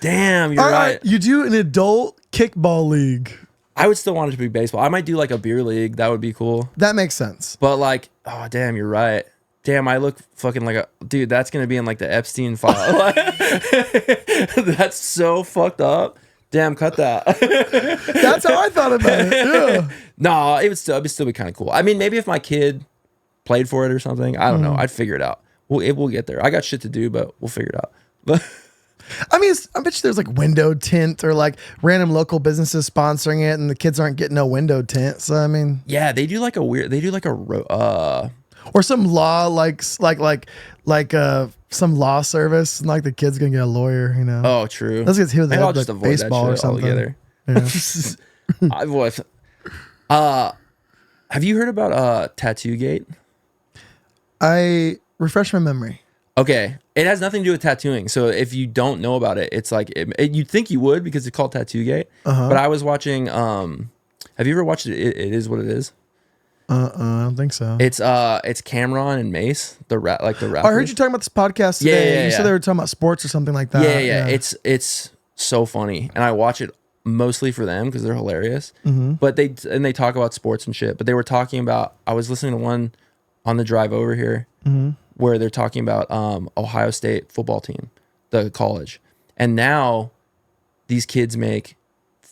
B: Damn, you're right.
A: You do an adult kickball league.
B: I would still want it to be baseball. I might do like a beer league. That would be cool.
A: That makes sense.
B: But like, oh, damn, you're right. Damn, I look fucking like a dude. That's going to be in like the Epstein file. That's so fucked up. Damn, cut that.
A: That's how I thought about it. Yeah.
B: No, it'd still be kind of cool. I mean, maybe if my kid played for it or something, I don't know. I'd figure it out. We'll get there. I got shit to do, but we'll figure it out. But
A: I mean, I bet you there's like window tint or like random local businesses sponsoring it, and the kids aren't getting no window tint. So I mean,
B: yeah, they do like
A: or some law like some law service, and like the kid's gonna get a lawyer,
B: Oh, true.
A: Let's get here with
B: I'll just avoid
A: baseball
B: that
A: or
B: shit
A: something.
B: altogether.
A: Yeah.
B: I was. Have you heard about Tattoo Gate?
A: I refresh my memory.
B: Okay, it has nothing to do with tattooing. So if you don't know about it, it's like you'd think you would because it's called Tattoo Gate. But I was watching. Have you ever watched it? It Is What It Is.
A: I don't think so.
B: It's Cameron and Mace, the rappers.
A: I heard you talking about this podcast today. You said they were talking about sports or something like that.
B: Yeah. It's so funny, and I watch it mostly for them because they're hilarious. But they talk about sports and shit. But they were talking about. I was listening to one on the drive over here where they're talking about Ohio State football team, the college, and now these kids make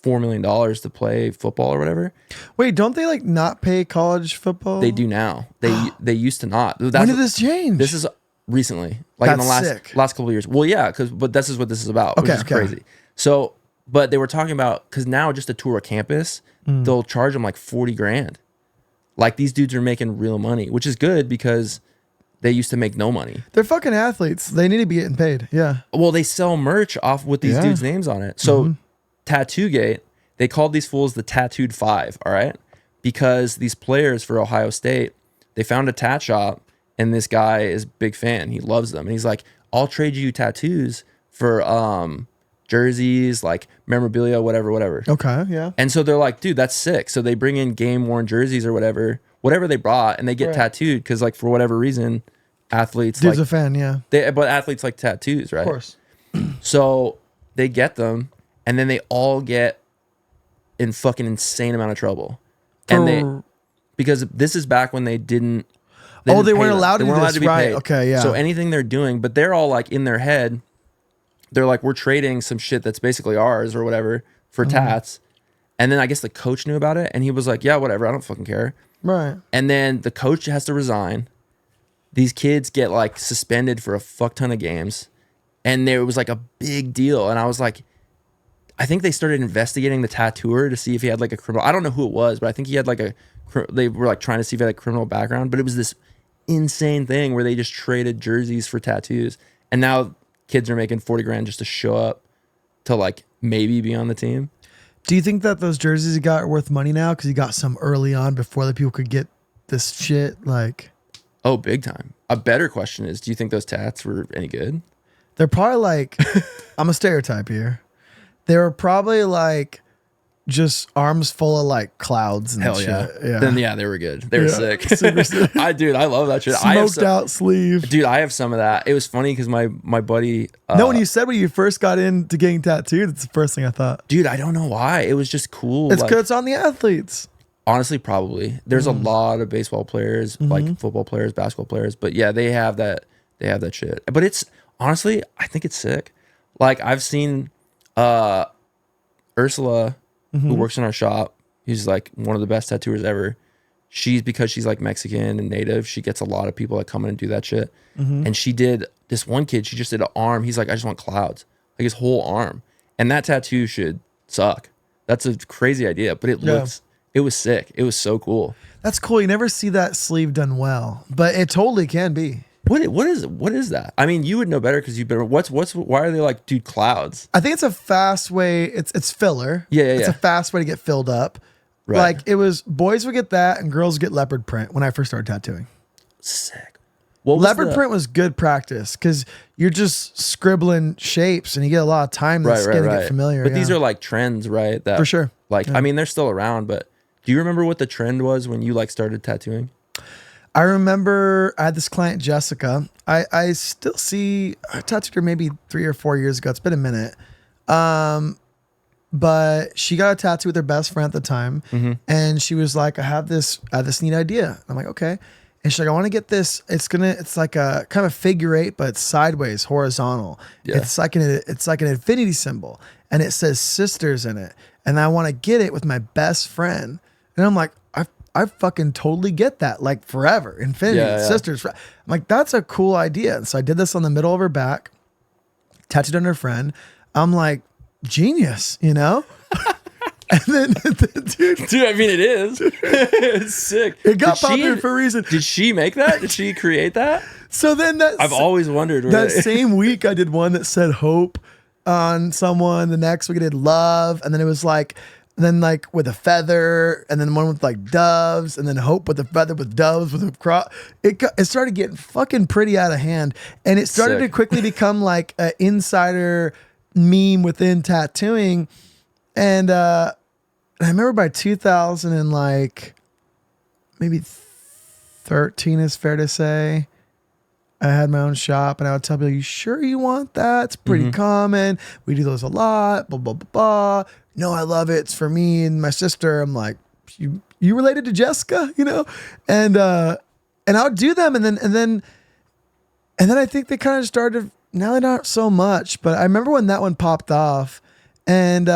B: $4 million to play football or whatever.
A: Wait, don't they like not pay college football?
B: They do now. They used to not.
A: When did this change?
B: This is recently, like in the last couple of years. Well, yeah, but this is what this is about, which is crazy. So, but they were talking about because now just to tour a campus, they'll charge them like 40 grand. Like these dudes are making real money, which is good because they used to make no money.
A: They're fucking athletes. They need to be getting paid. Yeah.
B: Well, they sell merch off with these dudes' names on it. So Tattoo Gate, they called these fools the Tattooed Five, all right? Because these players for Ohio State, they found a tat shop and this guy is a big fan. He loves them. And he's like, I'll trade you tattoos for jerseys, like memorabilia, whatever.
A: Okay, yeah.
B: And so they're like, dude, that's sick. So they bring in game-worn jerseys or whatever they brought, and they get tattooed because, like, for whatever reason, athletes
A: dude's a fan, yeah.
B: But athletes like tattoos, right?
A: Of course.
B: So they get them, and then they all get in fucking insane amount of trouble. Because this is back when they didn't.
A: They weren't allowed to do this, right? Paid. Okay, yeah.
B: So anything they're doing, but they're all like in their head, they're like, we're trading some shit that's basically ours or whatever for tats. And then I guess the coach knew about it, and he was like, yeah, whatever, I don't fucking care.
A: Right.
B: And then the coach has to resign. These kids get like suspended for a fuck ton of games. And there was like a big deal. And I was like, I think they started investigating the tattooer to see if he had like a criminal. I don't know who it was, but I think he had like they were like trying to see if he had a criminal background. But it was this insane thing where they just traded jerseys for tattoos. And now kids are making 40 grand just to show up to like maybe be on the team.
A: Do you think that those jerseys he got are worth money now because he got some early on before the people could get this shit? Like,
B: oh, big time. A better question is, do you think those tats were any good?
A: They're probably like, I'm a stereotype here. They were probably like just arms full of like clouds and
B: hell
A: shit.
B: Yeah. Then they were good. They were sick.
A: Super sick.
B: I love that shit.
A: Smoked out sleeve.
B: Dude, I have some of that. It was funny because my buddy.
A: No, when you said when you first got into getting tattooed, that's the first thing I thought.
B: Dude, I don't know why. It was just cool.
A: It's because it's on the athletes.
B: Honestly, probably. There's a lot of baseball players, like football players, basketball players, but yeah, they have that. They have that shit. But it's honestly, I think it's sick. Like I've seen Ursula, who works in our shop, who's like one of the best tattooers ever. Because she's like Mexican and native, she gets a lot of people that come in and do that shit. And she did this one kid, she just did an arm. He's like, I just want clouds, like his whole arm. And that tattoo should suck. That's a crazy idea, but it was sick. It was so cool.
A: That's cool. You never see that sleeve done well, but it totally can be.
B: What is that? I mean, you would know better because you've been. Why are they like, dude, clouds?
A: I think it's a fast way. It's filler.
B: Yeah.
A: It's a fast way to get filled up. Right. Like it was, boys would get that and girls would get leopard print when I first started tattooing.
B: Sick.
A: Leopard print was good practice because you're just scribbling shapes and you get a lot of time to get familiar.
B: But these are like trends, right? That
A: for sure.
B: Like, I mean, they're still around, but do you remember what the trend was when you like started tattooing?
A: I remember I had this client, Jessica. I still see, I tattooed her maybe 3 or 4 years ago. It's been a minute. But she got a tattoo with her best friend at the time. And she was like, I have this neat idea. I'm like, okay. And she's like, I want to get this. It's like a kind of figure eight, but it's sideways, horizontal. Yeah. It's like an infinity symbol. And it says sisters in it. And I want to get it with my best friend. And I'm like, I fucking totally get that. Like forever. Infinity, sisters. I'm like, that's a cool idea. And so I did this on the middle of her back, tattooed on her friend. I'm like, genius, you know? And then, dude,
B: I mean, it is. It's sick.
A: It got popular for a reason.
B: Did she make that? Did she create that?
A: So then
B: I've always wondered.
A: That same week, I did one that said hope on someone. The next week, I did love. And then it was like then like with a feather, and then one with like doves, and then hope with a feather with doves with a cross. It started getting fucking pretty out of hand, and it started to quickly become like an insider meme within tattooing. And I remember by 2000 and like maybe 13 is fair to say, I had my own shop, and I would tell people, "You sure you want that? It's pretty common. We do those a lot." Blah blah blah blah. No, I love it. It's for me and my sister. I'm like, you related to Jessica, you know? And I would do them, and then I think they kind of started. Now they're not so much, but I remember when that one popped off, and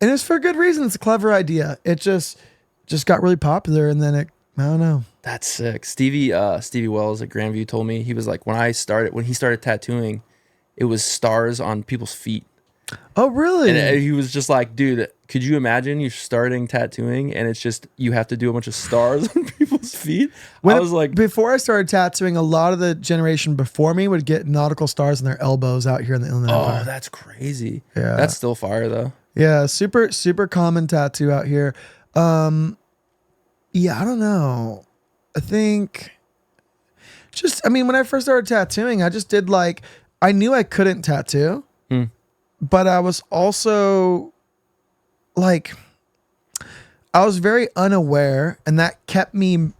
A: it's for a good reason. It's a clever idea. It just got really popular, and then I don't know.
B: That's sick. Stevie Wells at Grandview told me, he was like, when he started tattooing, it was stars on people's feet.
A: Oh, really?
B: And he was just like, dude, could you imagine you starting tattooing and it's just you have to do a bunch of stars on people's feet? I was like,
A: before I started tattooing, a lot of the generation before me would get nautical stars on their elbows out here in the Inland Empire.
B: Oh, that's crazy.
A: Yeah,
B: that's still fire though.
A: Yeah, super super common tattoo out here. Yeah, I don't know. I think when I first started tattooing, I just did like, I knew I couldn't tattoo, but I was also like, I was very unaware, and that kept me.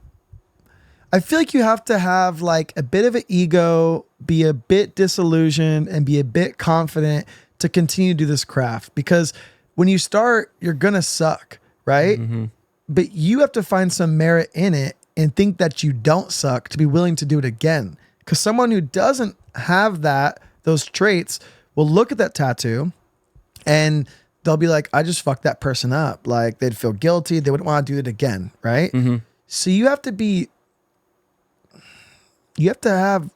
A: I feel like you have to have like a bit of an ego, be a bit disillusioned, and be a bit confident to continue to do this craft, because when you start, you're gonna suck, right? Mm-hmm. But you have to find some merit in it and think that you don't suck to be willing to do it again. Because someone who doesn't have those traits will look at that tattoo and they'll be like, I just fucked that person up. Like, they'd feel guilty. They wouldn't want to do it again, right? Mm-hmm. So you have to have,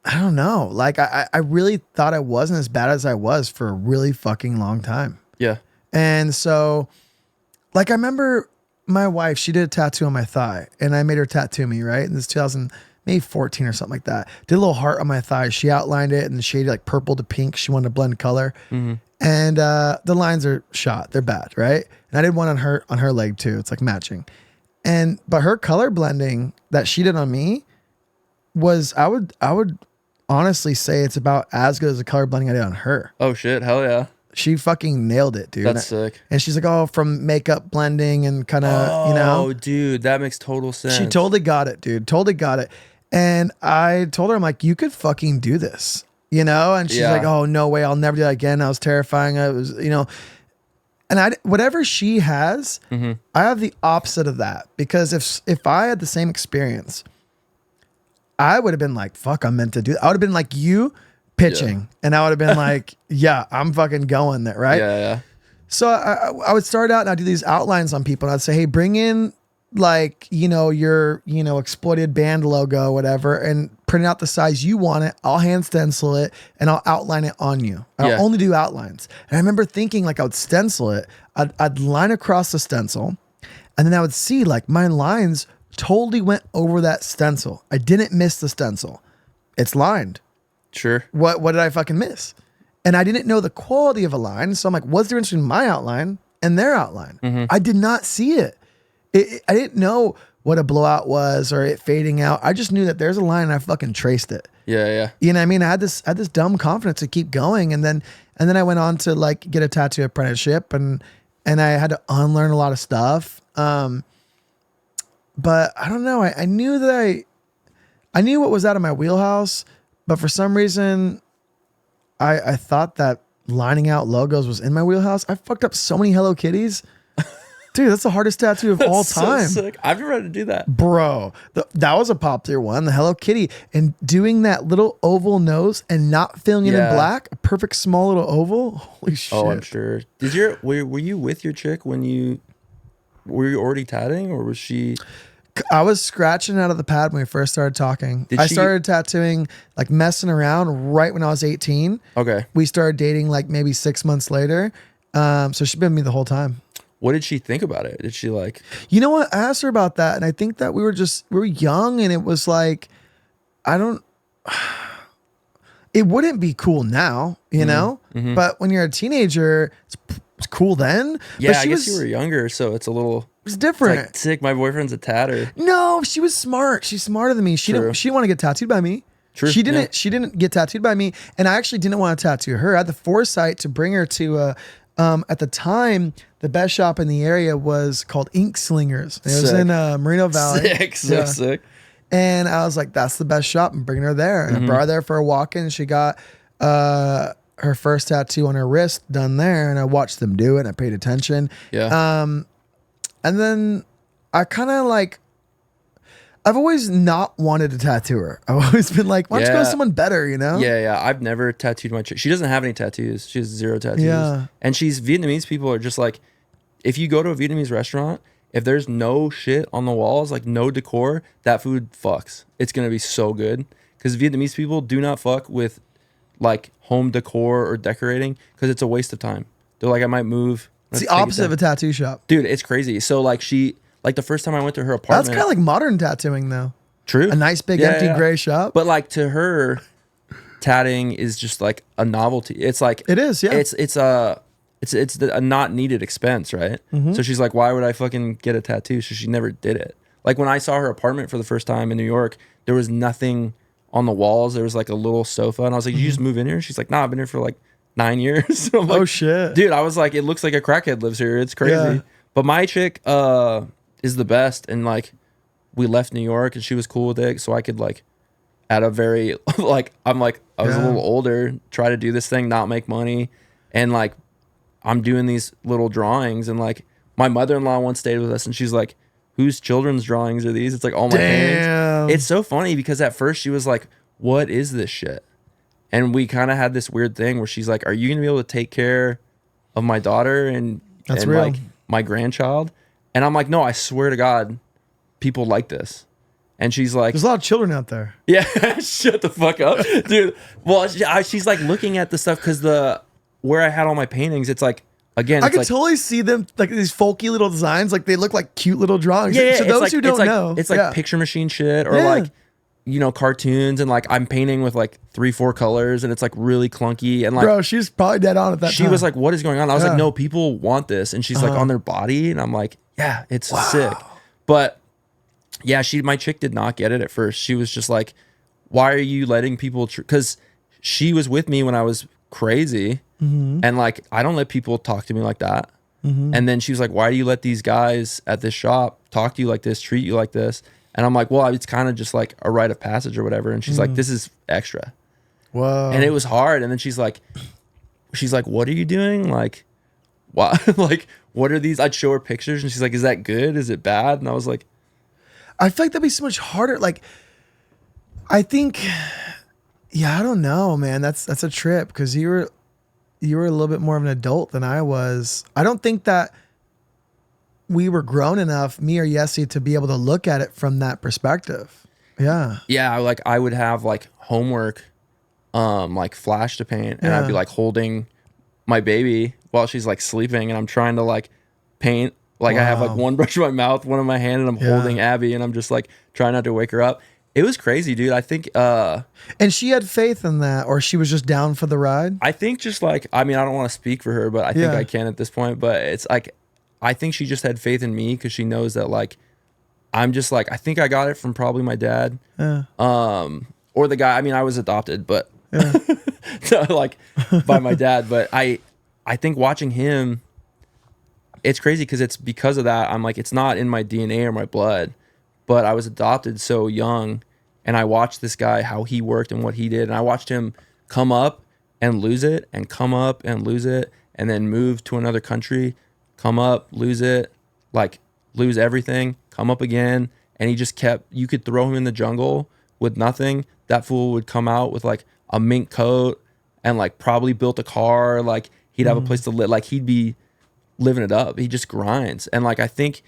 A: I don't know. Like, I really thought I wasn't as bad as I was for a really fucking long time.
B: Yeah.
A: And so, like, I remember my wife, she did a tattoo on my thigh, and I made her tattoo me, right? And this 2014 or something like that. Did a little heart on my thigh. She outlined it in the shade like purple to pink. She wanted to blend color. Mm-hmm. And the lines are shot. They're bad, right? And I did one on her leg too. It's like matching. But her color blending that she did on me was, I would honestly say it's about as good as the color blending I did on her.
B: Oh shit, hell yeah.
A: She fucking nailed it, dude.
B: That's sick.
A: And she's like, oh, from makeup blending and kind of, you know.
B: Oh, dude, that makes total sense.
A: She totally got it, dude. Totally got it. And I told her, I'm like, you could fucking do this, you know? And she's like, oh, no way. I'll never do that again. I was terrifying. I was, you know. And whatever she has, I have the opposite of that. Because if I had the same experience, I would have been like, fuck, I'm meant to do that. I would have been like you pitching, and I would have been like, yeah, I'm fucking going there, right?
B: Yeah.
A: So I would start out and I'd do these outlines on people, and I'd say, hey, bring in like, you know, your, you know, exploited band logo, whatever, and print out the size you want it. I'll hand stencil it and I'll outline it on you. I'll only do outlines. And I remember thinking like I would stencil it. I'd line across the stencil, and then I would see like my lines totally went over that stencil. I didn't miss the stencil. It's lined.
B: Sure.
A: What did I fucking miss? And I didn't know the quality of a line. So I'm like, what's the difference between my outline and their outline? Mm-hmm. I did not see it. I didn't know what a blowout was or it fading out. I just knew that there's a line and I fucking traced it.
B: Yeah.
A: You know what I mean? I had this dumb confidence to keep going. And then I went on to like get a tattoo apprenticeship, and I had to unlearn a lot of stuff. But I don't know. I knew that I knew what was out of my wheelhouse. But for some reason, I thought that lining out logos was in my wheelhouse. I fucked up so many Hello Kitties. Dude, that's the hardest tattoo of all time.
B: So sick. I've never had to do that.
A: Bro, that was a popular one, the Hello Kitty. And doing that little oval nose and not filling it in black, a perfect small little oval. Holy shit.
B: Oh, I'm sure. Were you with your chick when were you already tatting, or was she...
A: I was scratching out of the pad when we first started talking. I started tattooing, like messing around right when I was 18.
B: Okay.
A: We started dating like maybe 6 months later. So she's been with me the whole time.
B: What did she think about it? Did she like...
A: You know what? I asked her about that, and I think that we were young, and it was like, it wouldn't be cool now, you know? Mm-hmm. But when you're a teenager, it's was cool then.
B: Yeah,
A: but
B: I guess you were younger, so it's a little.
A: It was different.
B: It's like, sick. My boyfriend's a tatter.
A: No, she was smart. She's smarter than me. She didn't want to get tattooed by me.
B: True.
A: She didn't get tattooed by me, and I actually didn't want to tattoo her. I had the foresight to bring her to at the time, the best shop in the area was called Ink Slingers. It was in Merino Valley.
B: Sick.
A: And I was like, that's the best shop. I'm bringing her there. And I brought her there for a walk-in. She got her first tattoo on her wrist done there, and I watched them do it, and I paid attention.
B: Yeah.
A: And then I kind of like, I've always not wanted to tattoo her. I've always been like, why don't you go to someone better, you know?
B: Yeah. I've never tattooed my chick. She doesn't have any tattoos. She has 0 tattoos.
A: Yeah.
B: And Vietnamese people are just like, if you go to a Vietnamese restaurant, if there's no shit on the walls, like no decor, that food fucks. It's going to be so good. Because Vietnamese people do not fuck with like home decor or decorating because it's a waste of time. They're like, I might move.
A: It's the opposite of a tattoo shop.
B: Dude, it's crazy. So like the first time I went to her apartment.
A: That's kind of like modern tattooing though.
B: True.
A: A nice big empty gray shop.
B: But like to her, tatting is just like a novelty. It's like.
A: It is, yeah.
B: It's a not needed expense, right? So she's like, why would I fucking get a tattoo? So she never did it. Like when I saw her apartment for the first time in New York, there was nothing on the walls. There was like a little sofa, and I was like, you just move in here? She's like, nah, I've been here for like 9 years. So I'm like,
A: oh shit,
B: dude. I was like, it looks like a crackhead lives here. It's crazy.
A: Yeah.
B: But my chick is the best, and like we left New York, and she was cool with it, so I could like at a very like I was a little older, try to do this thing, not make money, and like I'm doing these little drawings, and like my mother-in-law once stayed with us, and she's like, whose children's drawings are these? It's like all my paintings. It's so funny because at first she was like, what is this shit? And we kind of had this weird thing where she's like, are you gonna be able to take care of my daughter and
A: real.
B: like my grandchild? And I'm like, no, I swear to God, people like this. And she's like,
A: there's a lot of children out there.
B: Yeah, shut the fuck up, dude. Well, she's like looking at the stuff because where I had all my paintings, it's like, again,
A: I can totally see them like these folky little designs. Like they look like cute little drawings.
B: Yeah,
A: to those who don't know,
B: it's like picture machine shit or like, you know, cartoons, and like I'm painting with like 3-4 colors, and it's like really clunky. And like,
A: bro, she's probably dead on at that time.
B: She was like, what is going on? I was like, no, people want this. And she's like, on their body. And I'm like, yeah, it's sick. But yeah, my chick did not get it at first. She was just like, why are you letting people, because she was with me when I was crazy. And like, I don't let people talk to me like that. And then she was like, why do you let these guys at this shop talk to you like this, treat you like this? And I'm like, well, it's kind of just like a rite of passage or whatever. And she's like, this is extra.
A: Whoa.
B: And it was hard. And then she's like, what are you doing? Like, why? Like, what are these? I'd show her pictures, and she's like, is that good? Is it bad? And I was like,
A: I feel like that'd be so much harder. Like, I think, I don't know, man. That's a trip because you were a little bit more of an adult than I was. I don't think that we were grown enough, me or Yessie, to be able to look at it from that perspective. Yeah.
B: Yeah, like I would have like homework, like flash to paint, and I'd be like holding my baby while she's like sleeping, and I'm trying to like paint. Like I have like one brush in my mouth, one in my hand, and I'm holding Abby, and I'm just like trying not to wake her up. It was crazy, dude. I think
A: and she had faith in that, or she was just down for the ride.
B: I think just like, I mean, I don't want to speak for her, but I think I can at this point. But it's like, I think she just had faith in me because she knows that like I'm just like, I think I got it from probably my dad, or the guy. I mean, I was adopted, but like by my dad. But I think watching him, it's crazy because it's because of that. I'm like, it's not in my DNA or my blood, but I was adopted so young, and I watched this guy, how he worked and what he did. And I watched him come up and lose it, and come up and lose it, and then move to another country, come up, lose it, like lose everything, come up again. And he just kept, you could throw him in the jungle with nothing. That fool would come out with like a mink coat and like probably built a car. Like he'd have a place to live. Like he'd be living it up. He just grinds. And like, I think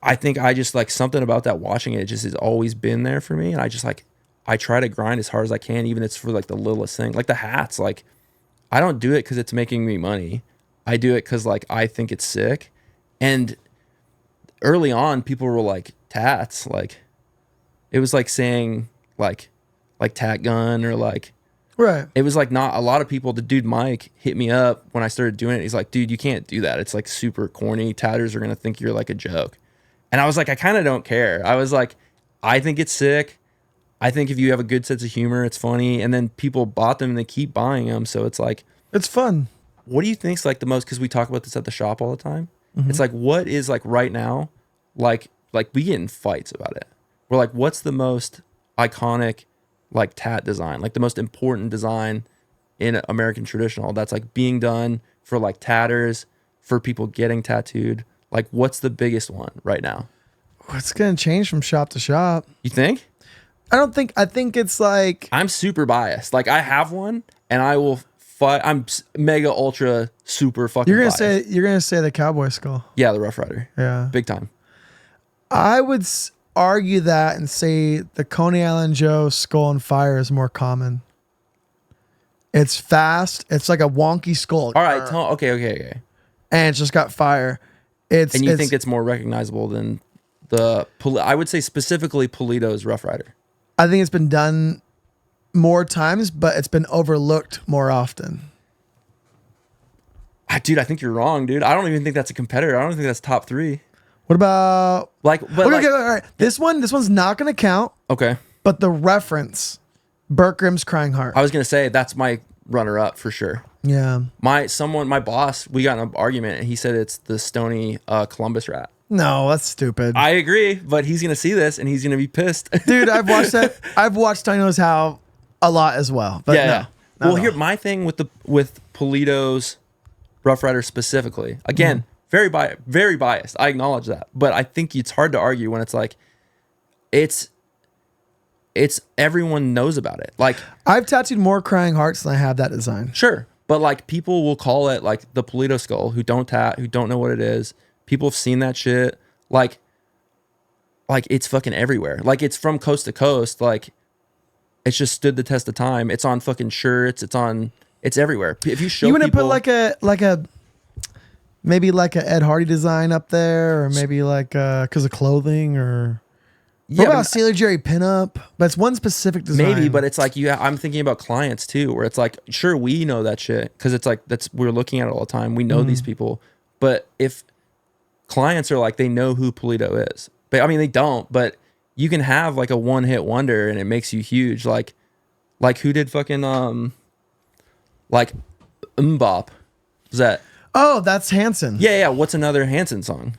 B: I just like something about that, watching it just has always been there for me. And I just like, I try to grind as hard as I can, even if it's for like the littlest thing, like the hats. Like I don't do it because it's making me money. I do it because like I think it's sick. And early on, people were like, Tats, like it was like saying like tat gun, or like
A: Right.
B: It was like not a lot of people. The dude Mike hit me up when I started doing it. He's like, dude, you can't do that. It's like super corny. Tatters are gonna think you're like a joke. And I was like, I kind of don't care. I was like, I think it's sick. I think if you have a good sense of humor, it's funny. And then people bought them and they keep buying them. So it's like,
A: it's fun.
B: what do you think's like the most? Because we talk about this at the shop all the time. It's like, what is like right now? Like we get in fights about it. We're like, what's the most iconic like tat design? Like the most important design in American traditional that's like being done for like tatters, for people getting tattooed. Like what's the biggest one right now?
A: It's going to change from shop to shop.
B: You think?
A: I think it's like,
B: I'm super biased. Like I have one and I will fight. I'm mega ultra super fucking
A: you're going
B: biased.
A: to say the cowboy skull.
B: Yeah, the Rough Rider.
A: Yeah.
B: Big time.
A: I would argue that and say the Coney Island Joe skull and fire is more common. It's fast. It's like a wonky skull.
B: All right. Okay.
A: And it's just got fire.
B: You think it's more recognizable than I would say specifically Polito's Rough Rider.
A: I think it's been done more times, but it's been overlooked more often.
B: Dude, I think you're wrong, dude. I don't even think that's a competitor. I don't think that's top 3.
A: What about
B: okay,
A: all right. This one's not going to count.
B: Okay.
A: But the reference, Bergrim's Crying Heart.
B: I was gonna say that's my runner-up for sure.
A: Yeah.
B: My boss, we got in an argument, and he said it's the Stony Columbus rat.
A: No, that's stupid.
B: I agree, but he's gonna see this and he's gonna be pissed.
A: Dude, I've watched that. I've watched I Knows How a lot as well. But
B: yeah.
A: No,
B: well, here my thing with Polito's Rough Rider specifically. Again, very biased. I acknowledge that, but I think it's hard to argue when it's like, it's everyone knows about it. Like
A: I've tattooed more Crying Hearts than I have that design.
B: Sure, but like people will call it like the Polito skull who don't know what it is. People have seen that shit. Like it's fucking everywhere. Like it's from coast to coast. Like it's just stood the test of time. It's on fucking shirts. It's everywhere. If you show,
A: you want to put like a maybe like a Ed Hardy design up there, or maybe like because of clothing, or what about Sailor Jerry pinup? But it's one specific design.
B: Maybe, but it's like I'm thinking about clients too, where it's like, sure, we know that shit because it's like we're looking at it all the time. We know these people, but if clients are like, they know who Polito is, but I mean they don't. But you can have like a one-hit wonder and it makes you huge. Like who did fucking like Mbop? Is that?
A: Oh, that's Hanson.
B: Yeah. What's another Hanson song?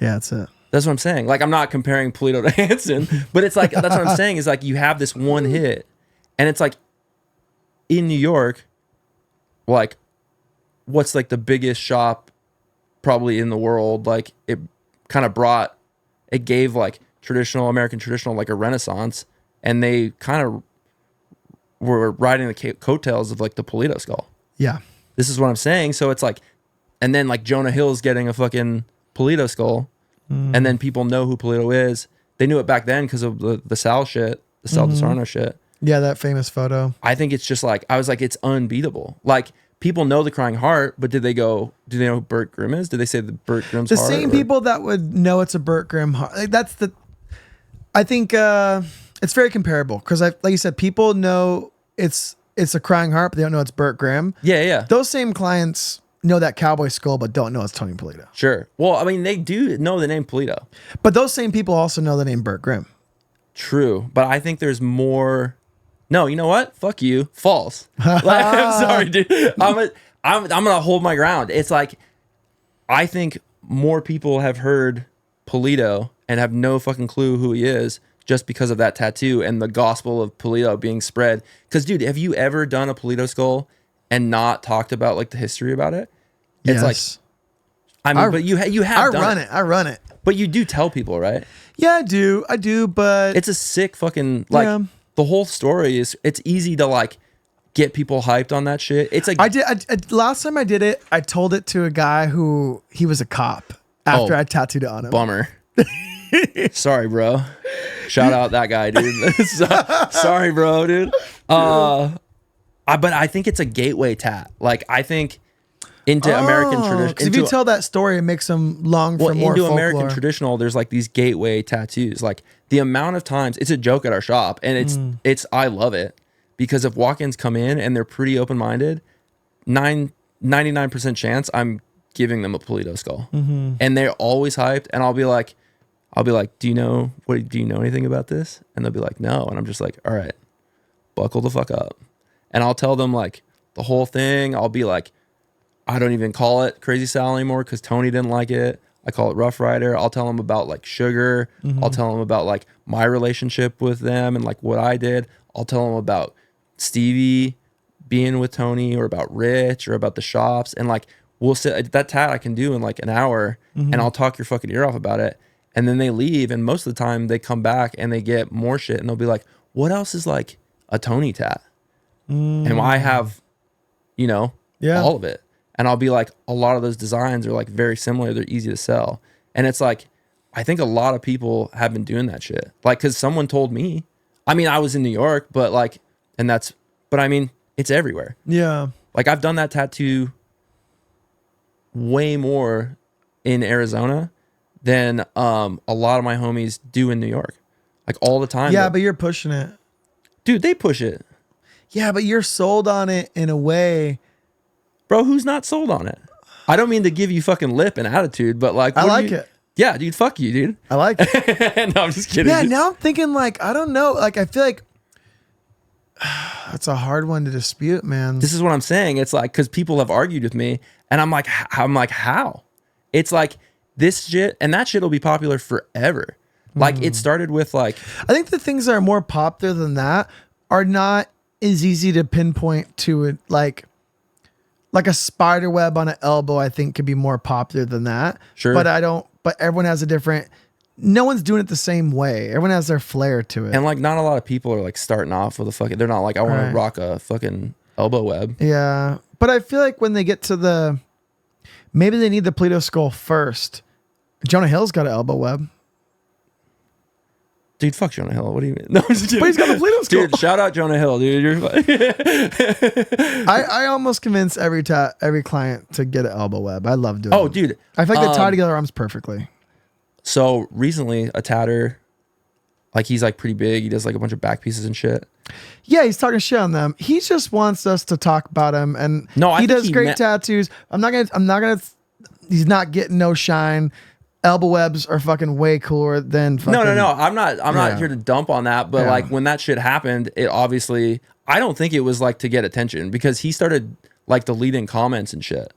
A: Yeah, that's it.
B: That's what I'm saying. Like, I'm not comparing Polito to Hanson, but it's like, that's what I'm saying is like, you have this one hit and it's like in New York, like what's like the biggest shop probably in the world. Like it gave like American traditional, like a renaissance, and they kind of were riding the coattails of like the Polito skull.
A: Yeah.
B: This is what I'm saying. So it's like, and then like Jonah Hill's getting a fucking Polito skull. And then people know who Polito is. They knew it back then because of the Sal shit, the Sal DiSarno shit.
A: Yeah, that famous photo.
B: I think it's just like, I was like, it's unbeatable. Like, people know the Crying Heart, but do they know who Burt Grimm is? Did they say the Burt Grimm's
A: the
B: heart?
A: Same people that would know it's a Burt Grimm heart. Like, I think it's very comparable because like you said, people know it's a Crying Heart, but they don't know it's Burt Grimm.
B: Yeah.
A: Those same clients know that cowboy skull, but don't know it's Tony Polito.
B: Sure. Well, I mean, they do know the name Polito.
A: But those same people also know the name Burt Grimm.
B: True. But I think there's more. No, you know what? Fuck you. False. Like, I'm sorry, dude. I'm gonna hold my ground. It's like, I think more people have heard Polito and have no fucking clue who he is just because of that tattoo and the gospel of Polito being spread. Because, dude, have you ever done a Polito skull and not talked about like the history about it? It's
A: yes.
B: Like, I mean, but you have done it.
A: I run it.
B: But you do tell people, right?
A: Yeah, I do, but
B: it's a sick fucking, like, the whole story is, it's easy to like get people hyped on that shit. It's like,
A: last time I did it, I told it to a guy who, he was a cop after I tattooed it on him.
B: Bummer. Sorry, bro. Shout out that guy, dude. Sorry, bro, dude. But I think it's a gateway tat. Like, I think into American tradition.
A: If you tell that story, it makes them long for more
B: into
A: folklore.
B: American traditional, there's like these gateway tattoos. Like the amount of times, it's a joke at our shop, and it's I love it. because if walk-ins come in and they're pretty open-minded, 99% chance I'm giving them a Polito skull. And they're always hyped, and I'll be like, do you know anything about this? And they'll be like, no. And I'm just like, all right, buckle the fuck up. And I'll tell them like the whole thing. I'll be like, I don't even call it Crazy Sal anymore because Tony didn't like it. I call it Rough Rider. I'll tell them about like Sugar. I'll tell them about like my relationship with them and like what I did. I'll tell them about Stevie being with Tony, or about Rich, or about the shops. And like, we'll sit, that tat I can do in like an hour, and I'll talk your fucking ear off about it. And then they leave, and most of the time they come back and they get more shit, and they'll be like, what else is like a Tony tat? And I have, all of it. And I'll be like, a lot of those designs are like very similar. They're easy to sell. And it's like, I think a lot of people have been doing that shit. Like, cause someone told me, I mean, I was in New York, but like, but I mean, it's everywhere.
A: Yeah.
B: Like, I've done that tattoo way more in Arizona than a lot of my homies do in New York. Like, all the time.
A: Yeah, but you're pushing it.
B: Dude, they push it.
A: Yeah, but you're sold on it in a way.
B: Bro, who's not sold on it? I don't mean to give you fucking lip and attitude, but like,
A: I like it.
B: Yeah, dude, fuck you, dude.
A: I like it.
B: No, I'm just kidding.
A: Yeah, now I'm thinking like, I don't know. Like, I feel like that's a hard one to dispute, man.
B: This is what I'm saying. It's like, because people have argued with me, and I'm like, how? It's like, this shit, and that shit will be popular forever. Like, it started with like,
A: I think the things that are more popular than that are not as easy to pinpoint to it. Like a spider web on an elbow, I think could be more popular than that.
B: Sure.
A: But everyone has a different, no one's doing it the same way. Everyone has their flair to it.
B: And like, not a lot of people are like starting off with a fucking, they're not like, I want to rock a fucking elbow web.
A: Yeah. But I feel like when they get to maybe they need the Polito skull first. Jonah Hill's got an elbow web.
B: Dude, fuck Jonah Hill. What do you mean? No, I'm just kidding.
A: But he's got the Polito skull.
B: Dude, shout out Jonah Hill, dude. You're
A: I almost convince every client to get an elbow web. I love doing it.
B: Oh, dude.
A: I feel like they tie together arms perfectly.
B: So recently, a tatter, like, he's like pretty big. He does like a bunch of back pieces and shit.
A: Yeah, he's talking shit on them. He just wants us to talk about him, and
B: he
A: does great tattoos. He's not getting no shine. Elbow webs are fucking way cooler than fucking...
B: No. I'm not here to dump on that, but like, when that shit happened, it obviously, I don't think it was like to get attention, because he started like deleting comments and shit.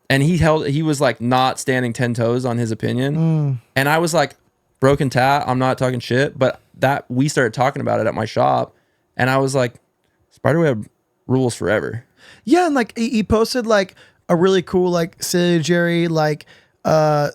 B: And he was like not standing 10 toes on his opinion. And I was like, broken tat, I'm not talking shit, but that we started talking about it at my shop, and I was like, spiderweb rules forever. Yeah,
A: and like he posted like a really cool like Silly Jerry like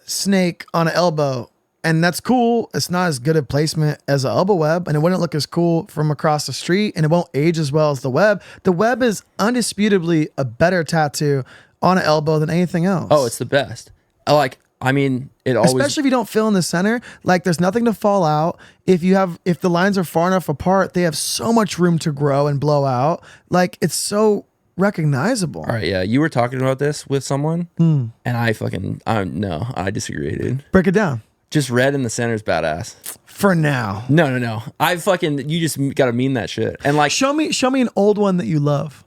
A: snake on an elbow, and that's cool. It's not as good a placement as an elbow web, and it wouldn't look as cool from across the street, and it won't age as well as the web. The web is undisputably a better tattoo on an elbow than anything else.
B: Oh, it's the best. Like, I mean, it always,
A: especially if you don't fill in the center, like there's nothing to fall out. If the lines are far enough apart, they have so much room to grow and blow out. Like, it's so recognizable.
B: All right, yeah. You were talking about this with someone, and I disagree, dude.
A: Break it down.
B: Just red in the center is badass.
A: For now.
B: No. You just gotta mean that shit. And like,
A: show me an old one that you love.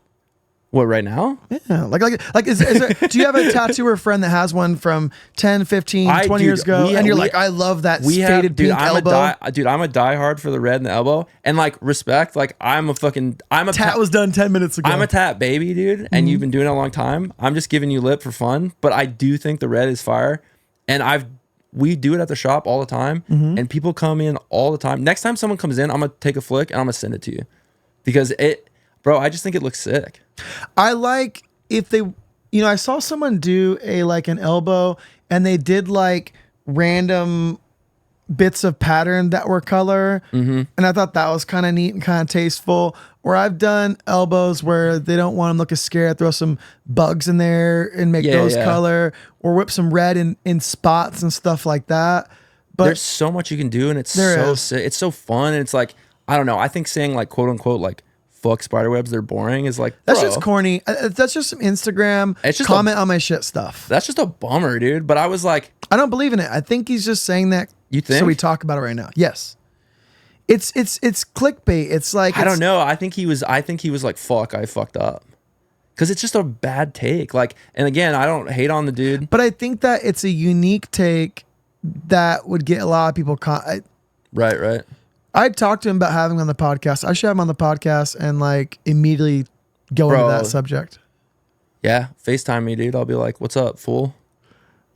B: What, right now?
A: Yeah. Like is there, do you have a tattooer friend that has one from 10, 15, 20 years ago? And you're like, I love that faded pink elbow.
B: I'm a diehard for the red in the elbow. And like, respect, like I'm a
A: tat was done 10 minutes ago.
B: I'm a tat baby, dude. And you've been doing it a long time. I'm just giving you lip for fun. But I do think the red is fire. And we do it at the shop all the time. And people come in all the time. Next time someone comes in, I'm going to take a flick and I'm going to send it to you. Because I just think it looks sick.
A: I like if they, I saw someone do an elbow, and they did like random bits of pattern that were color. And I thought that was kind of neat and kind of tasteful. Or I've done elbows where they don't want them to look as scared, throw some bugs in there and make those color, or whip some red in spots and stuff like that. But
B: there's so much you can do, and it's so fun. And it's like, I don't know. I think saying like, quote unquote, like, fuck spiderwebs, they're boring, is like,
A: that's just corny. That's just some Instagram comment on my shit stuff.
B: That's just a bummer, dude. But I was like,
A: I don't believe in it. I think he's just saying that.
B: You think?
A: So we talk about it right now. Yes. It's clickbait. It's like
B: I don't know. I think he was like, fuck, I fucked up. Because it's just a bad take. Like, and again, I don't hate on the dude.
A: But I think that it's a unique take that would get a lot of people
B: Right.
A: I talked to him about having him on the podcast. I should have him on the podcast and like immediately go into that subject.
B: Yeah. FaceTime me, dude. I'll be like, what's up, fool?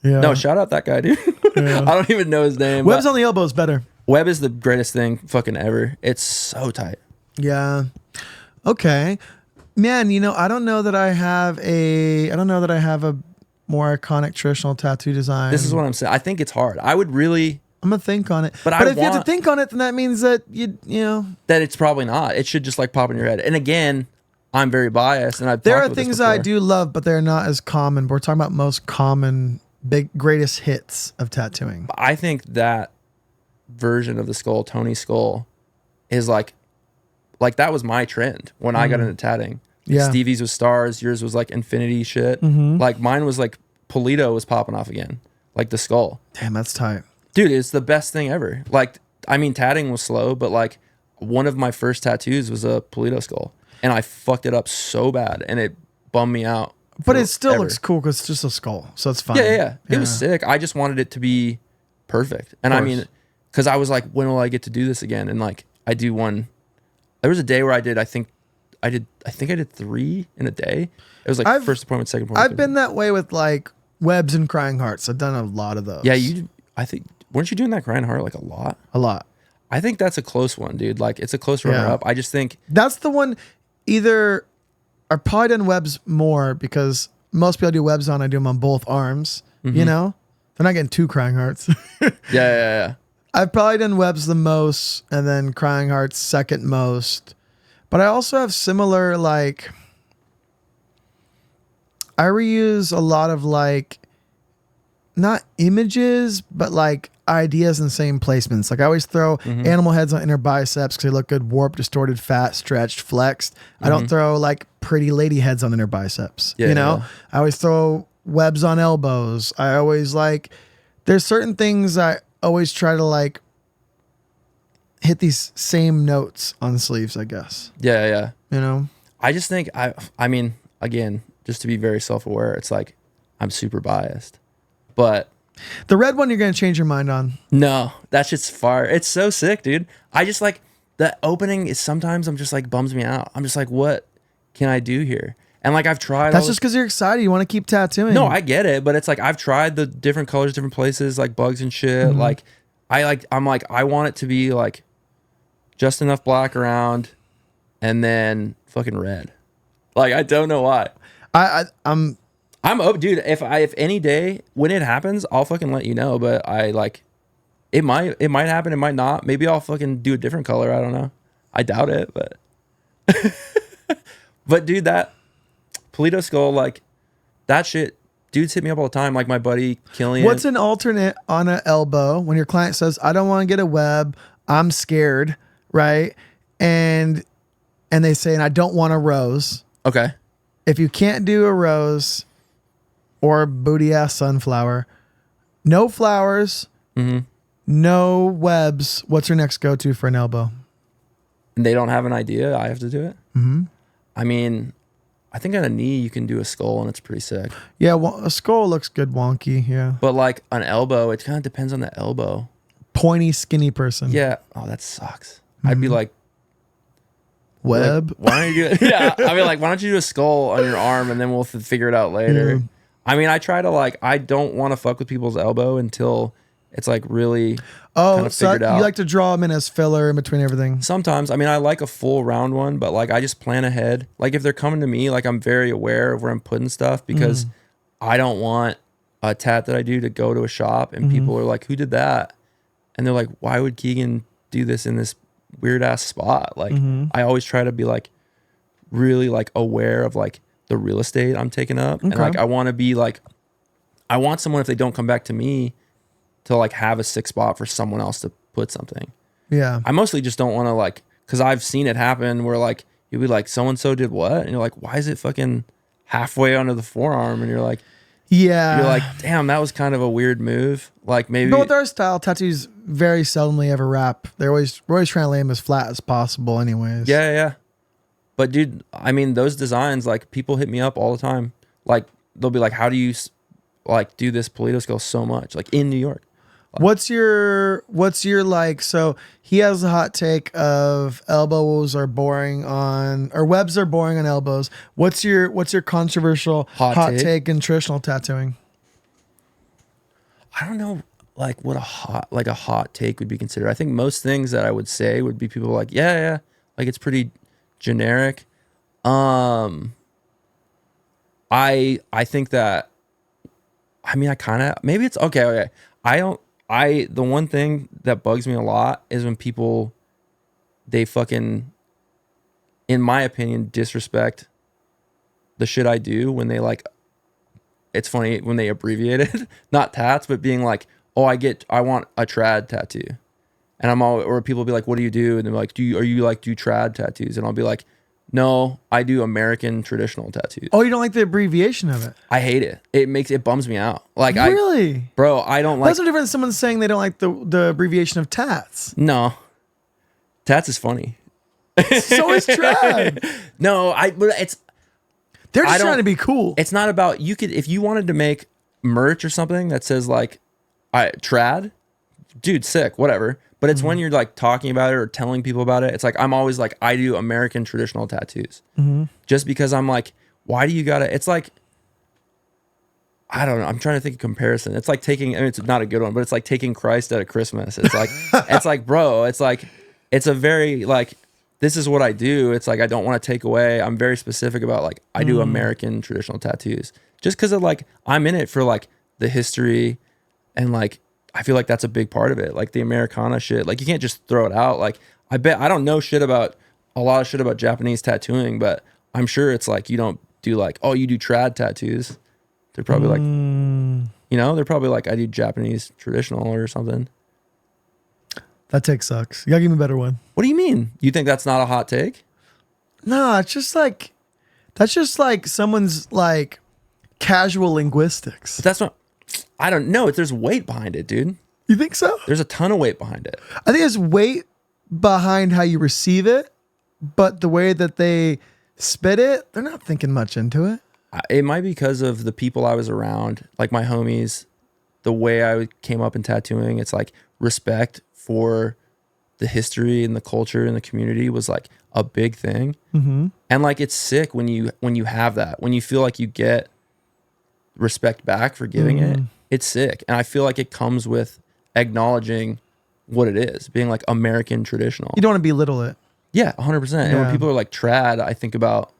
A: Yeah.
B: No, shout out that guy, dude.
A: Yeah.
B: I don't even know his name.
A: Web's on the elbow is better.
B: Web is the greatest thing fucking ever. It's so tight.
A: Yeah. Okay. Man, you know, I don't know that I have a more iconic traditional tattoo design.
B: This is what I'm saying. I think it's hard. I'm
A: gonna think on it. But if you have to think on it, then that means that you know
B: that it's probably not. It should just like pop in your head. And again, I'm very biased, and
A: there are things that I do love, but they're not as common. We're talking about most common, greatest hits of tattooing.
B: I think that version of the skull, Tony's skull, is like that was my trend when I got into tatting.
A: Yeah.
B: Stevie's was stars, yours was like infinity shit. Like mine was like Polito was popping off again, like the skull.
A: Damn, that's tight.
B: Dude, it's the best thing ever. Like, I mean, tatting was slow, but like one of my first tattoos was a Polito skull, and I fucked it up so bad, and it bummed me out.
A: But it still looks cool because it's just a skull, so it's fine.
B: Yeah. It was sick. I just wanted it to be perfect, and I mean, because I was like, when will I get to do this again? And like, I do one. There was a day where I think I did 3 in a day. It was like first appointment, second appointment.
A: I've been that way with like webs and crying hearts. I've done a lot of those.
B: Yeah, I think, weren't you doing that crying heart like a lot?
A: A lot.
B: I think that's a close one, dude. Like, it's a close runner up. I just think
A: that's the one. Either I've probably done webs more because most people I do webs on, I do them on both arms. You know, they're not getting 2 crying hearts.
B: Yeah.
A: I've probably done webs the most, and then crying hearts second most. But I also have similar, like, I reuse a lot of like, not images, but like ideas in the same placements. Like I always throw animal heads on inner biceps because they look good, warped, distorted, fat, stretched, flexed. I don't throw like pretty lady heads on inner biceps. You know, I always throw webs on elbows. I always there's certain things I always try to like hit these same notes on sleeves, I guess.
B: Yeah.
A: You know,
B: I just think I mean, again, just to be very self-aware, it's like I'm super biased, but
A: the red one you're gonna change your mind on.
B: No, that shit's fire. It's so sick, dude. I just like the opening is sometimes I'm just like bums me out. I'm just like, what can I do here? And like I've tried.
A: That's just because you're excited. You want to keep tattooing.
B: No, I get it, but it's like I've tried the different colors, different places, like bugs and shit. Like I'm like I want it to be like just enough black around, and then fucking red. Like I don't know why. I'm open, dude. If any day when it happens, I'll fucking let you know. But I like it might happen, it might not. Maybe I'll fucking do a different color. I don't know. I doubt it, but but dude, that Polito skull, like that shit, dudes hit me up all the time. Like my buddy Killian.
A: What's an alternate on an elbow when your client says, "I don't want to get a web, I'm scared," right? And they say, "And I don't want a rose."
B: Okay.
A: If you can't do a rose or booty ass sunflower, no flowers, no webs, what's your next go to for an elbow?
B: And they don't have an idea. I have to do it. I mean, I think on a knee you can do a skull and it's pretty sick.
A: Yeah, well, a skull looks good wonky. Yeah,
B: but like an elbow, it kind of depends on the elbow.
A: Pointy, skinny person.
B: Yeah. Oh, that sucks. I'd be like,
A: web.
B: Like, why don't you do it? Yeah. I mean, like, why don't you do a skull on your arm and then we'll figure it out later. I mean, I try to like, I don't want to fuck with people's elbow until it's like really kind of figured out.
A: You like to draw them in as filler in between everything?
B: Sometimes. I mean, I like a full round one, but like I just plan ahead. Like if they're coming to me, like I'm very aware of where I'm putting stuff because I don't want a tat that I do to go to a shop and people are like, who did that? And they're like, why would Keegan do this in this weird ass spot? Like I always try to be like really like aware of like the real estate I'm taking up. And like I want to be like, I want someone, if they don't come back to me, to like have a sick spot for someone else to put something.
A: Yeah.
B: I mostly just don't want to like, because I've seen it happen where like you'll be like, so and so did what? And you're like, why is it fucking halfway under the forearm? And you're like,
A: Yeah.
B: You're like, damn, that was kind of a weird move. Like maybe.
A: But with our style, tattoos very seldomly ever wrap. We're always trying to lay them as flat as possible, anyways.
B: Yeah. But dude, I mean, those designs, like people hit me up all the time. Like they'll be like, how do you like do this Polito scale so much? Like in New York.
A: What's your like? So he has a hot take of elbows are boring on, or webs are boring on elbows. What's your controversial hot take in traditional tattooing?
B: I don't know, like what a hot take would be considered. I think most things that I would say would be people like, yeah, like it's pretty generic. I think that, I mean, I kind of, maybe it's okay. The one thing that bugs me a lot is when people, they fucking, in my opinion, disrespect the shit I do when they like, it's funny when they abbreviate it, not tats, but being like, oh, I want a trad tattoo. And or people be like, what do you do? And they're like, do you trad tattoos? And I'll be like, no, I do American traditional tattoos.
A: Oh, you don't like the abbreviation of it?
B: I hate it. It bums me out. Like
A: really?
B: Bro, I don't like.
A: That's no different than someone saying they don't like the abbreviation of tats.
B: No. Tats is funny.
A: So is trad.
B: No, but it's.
A: They're just trying to be cool.
B: It's not about, if you wanted to make merch or something that says like, trad, dude, sick, whatever. But it's when you're like talking about it or telling people about it. It's like, I'm always like, I do American traditional tattoos. Just because I'm like, why do you gotta, it's like, I don't know. I'm trying to think of comparison. It's like taking, I mean, it's not a good one, but it's like taking Christ out of Christmas. It's like, it's like, bro, it's like, it's a very like, this is what I do. It's like, I don't want to take away. I'm very specific about like, I do American traditional tattoos just because of like, I'm in it for like the history and like, I feel like that's a big part of it. Like the Americana shit. Like you can't just throw it out. Like I don't know a lot of shit about Japanese tattooing, but I'm sure it's like, you don't do like, oh, you do trad tattoos. They're probably like, they're probably like, I do Japanese traditional or something.
A: That take sucks. You gotta give me a better one.
B: What do you mean? You think that's not a hot take?
A: No, it's just like, that's just like someone's like casual linguistics.
B: But that's not, I don't know. There's weight behind it, dude.
A: You think so?
B: There's a ton of weight behind it.
A: I think there's weight behind how you receive it, but the way that they spit it, they're not thinking much into it.
B: It might be because of the people I was around, like my homies, the way I came up in tattooing. It's like respect for the history and the culture and the community was like a big thing. And like, it's sick when you have that, when you feel like you get respect back for giving it. It's sick. And I feel like it comes with acknowledging what it is, being like American traditional.
A: You don't want to belittle it.
B: Yeah, 100%. And when people are like trad, I think about,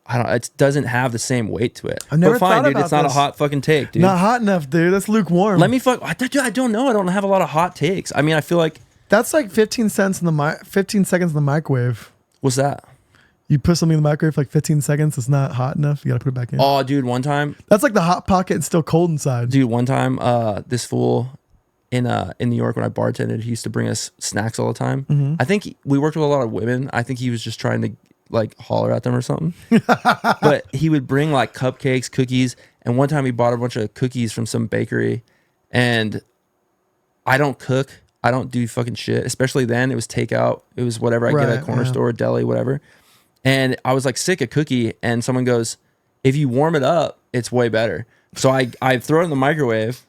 B: it doesn't have the same weight to it.
A: I've never
B: but fine,
A: thought
B: dude,
A: about
B: it's not
A: this.
B: a hot fucking take, dude.
A: Not hot enough, dude. That's lukewarm.
B: Let me I don't know. I don't have a lot of hot takes. I mean, I feel like
A: that's like 15 seconds in the microwave.
B: What's that?
A: You put something in the microwave for like 15 seconds. It's not hot enough. You got to put it back in.
B: Oh, dude, one time.
A: That's like the hot pocket and still cold inside.
B: Dude, one time, this fool in New York when I bartended, he used to bring us snacks all the time. I think we worked with a lot of women. I think he was just trying to like holler at them or something. But he would bring like cupcakes, cookies, and one time he bought a bunch of cookies from some bakery. And I don't cook. I don't do fucking shit. Especially then, it was takeout. It was whatever I get at a corner store, deli, whatever. And I was like sick of cookie, and someone goes, if you warm it up, it's way better. So I throw it in the microwave,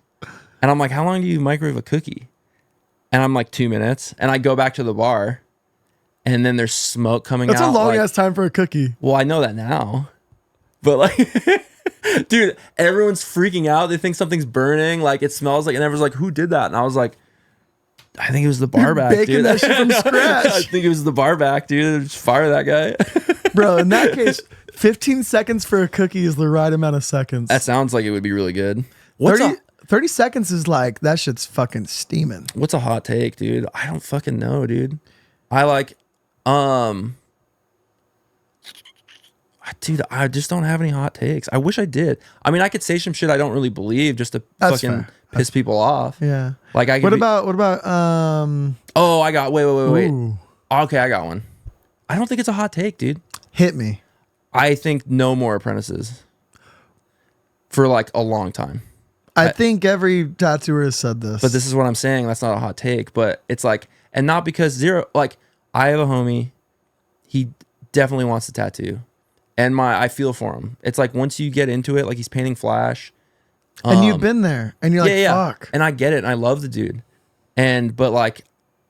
B: and I'm like, how long do you microwave a cookie? And I'm like 2 minutes, and I go back to the bar, and then there's smoke coming out.
A: That's a long ass time for a cookie.
B: Well, I know that now, but like, dude, everyone's freaking out. They think something's burning. Like it smells like, and everyone's like, who did that? And I was like, I think it was the bar back,
A: baking
B: dude.
A: that shit from scratch.
B: I think it was the bar back, dude. Just fire that guy.
A: Bro, in that case, 15 seconds for a cookie is the right amount of seconds.
B: That sounds like it would be really good.
A: 30 seconds is like, that shit's fucking steaming.
B: What's a hot take, dude? I don't fucking know, dude. I like, dude, I just don't have any hot takes. I wish I did. I mean, I could say some shit I don't really believe just to fucking piss people off.
A: Yeah.
B: Like I.
A: What about?
B: Oh, I got. Wait.
A: Ooh.
B: Okay, I got one. I don't think it's a hot take, dude.
A: Hit me.
B: I think no more apprentices. for like a long time.
A: I think every tattooer has said this.
B: But this is what I'm saying. That's not a hot take, but it's like, and not because like I have a homie, he definitely wants to tattoo. And I feel for him. It's like once you get into it, like he's painting Flash.
A: And you've been there and you're fuck.
B: And I get it. And I love the dude. But like,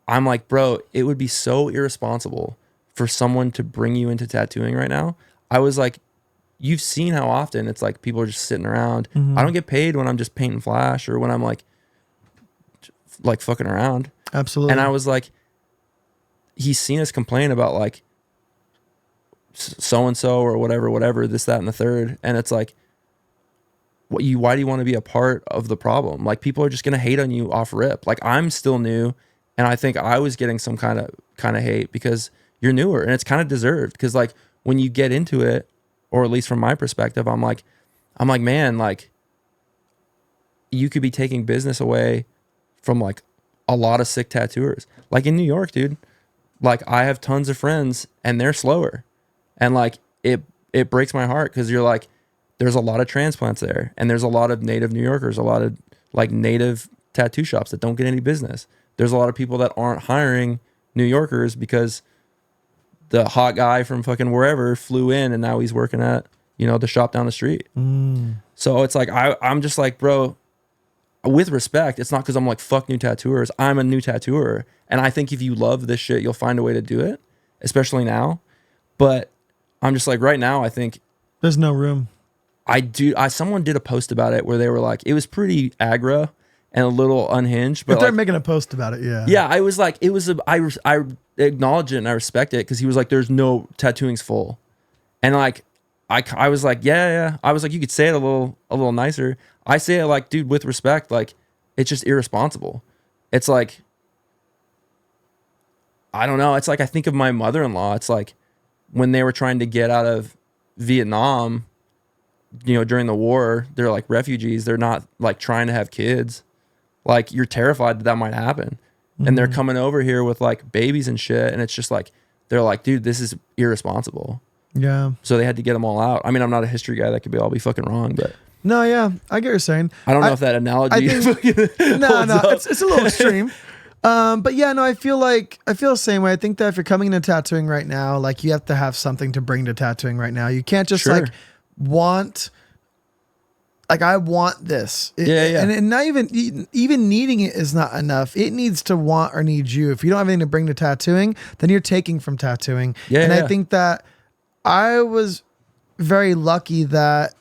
B: I'm like, bro, it would be so irresponsible for someone to bring you into tattooing right now. I was like, you've seen how often it's like people are just sitting around. I don't get paid when I'm just painting Flash or when I'm like fucking around.
A: Absolutely.
B: And I was like, he's seen us complain about like so-and-so or whatever, this, that, and the third. And it's like, why do you want to be a part of the problem? Like people are just going to hate on you off rip. Like I'm still new. And I think I was getting some kind of hate because you're newer and it's kind of deserved. Cause like when you get into it, or at least from my perspective, I'm like, man, like you could be taking business away from like a lot of sick tattooers. Like in New York, dude, like I have tons of friends and they're slower. And like it breaks my heart because you're like, there's a lot of transplants there and there's a lot of native New Yorkers, a lot of like native tattoo shops that don't get any business. There's a lot of people that aren't hiring New Yorkers because the hot guy from fucking wherever flew in and now he's working at, the shop down the street. So it's like, I'm just like, bro, with respect, it's not because I'm like, fuck new tattooers. I'm a new tattooer. And I think if you love this shit, you'll find a way to do it, especially now. But I'm just like, right now, I think
A: there's no room.
B: Someone did a post about it where they were like, it was pretty aggro and a little unhinged. But
A: if they're
B: like,
A: making a post about it, yeah.
B: Yeah, I was like, I acknowledge it and I respect it because he was like, there's no tattooing's full. And like, I was like, yeah. I was like, you could say it a little nicer. I say it like, dude, with respect, like, it's just irresponsible. It's like, I don't know. It's like, I think of my mother-in-law. It's like when they were trying to get out of Vietnam, during the war, they're like refugees. They're not like trying to have kids. Like you're terrified that might happen. And they're coming over here with like babies and shit. And it's just like, they're like, dude, this is irresponsible.
A: Yeah.
B: So they had to get them all out. I mean, I'm not a history guy. That could all be fucking wrong, but.
A: No, yeah. I get what you're saying.
B: I don't know if that analogy.
A: No, it's a little extreme. But yeah, no, I feel the same way. I think that if you're coming into tattooing right now, like you have to have something to bring to tattooing right now. You can't just like want, like I want this. And not even needing it is not enough. It needs to want or need you. If you don't have anything to bring to tattooing, then you're taking from tattooing. I think that I was very lucky that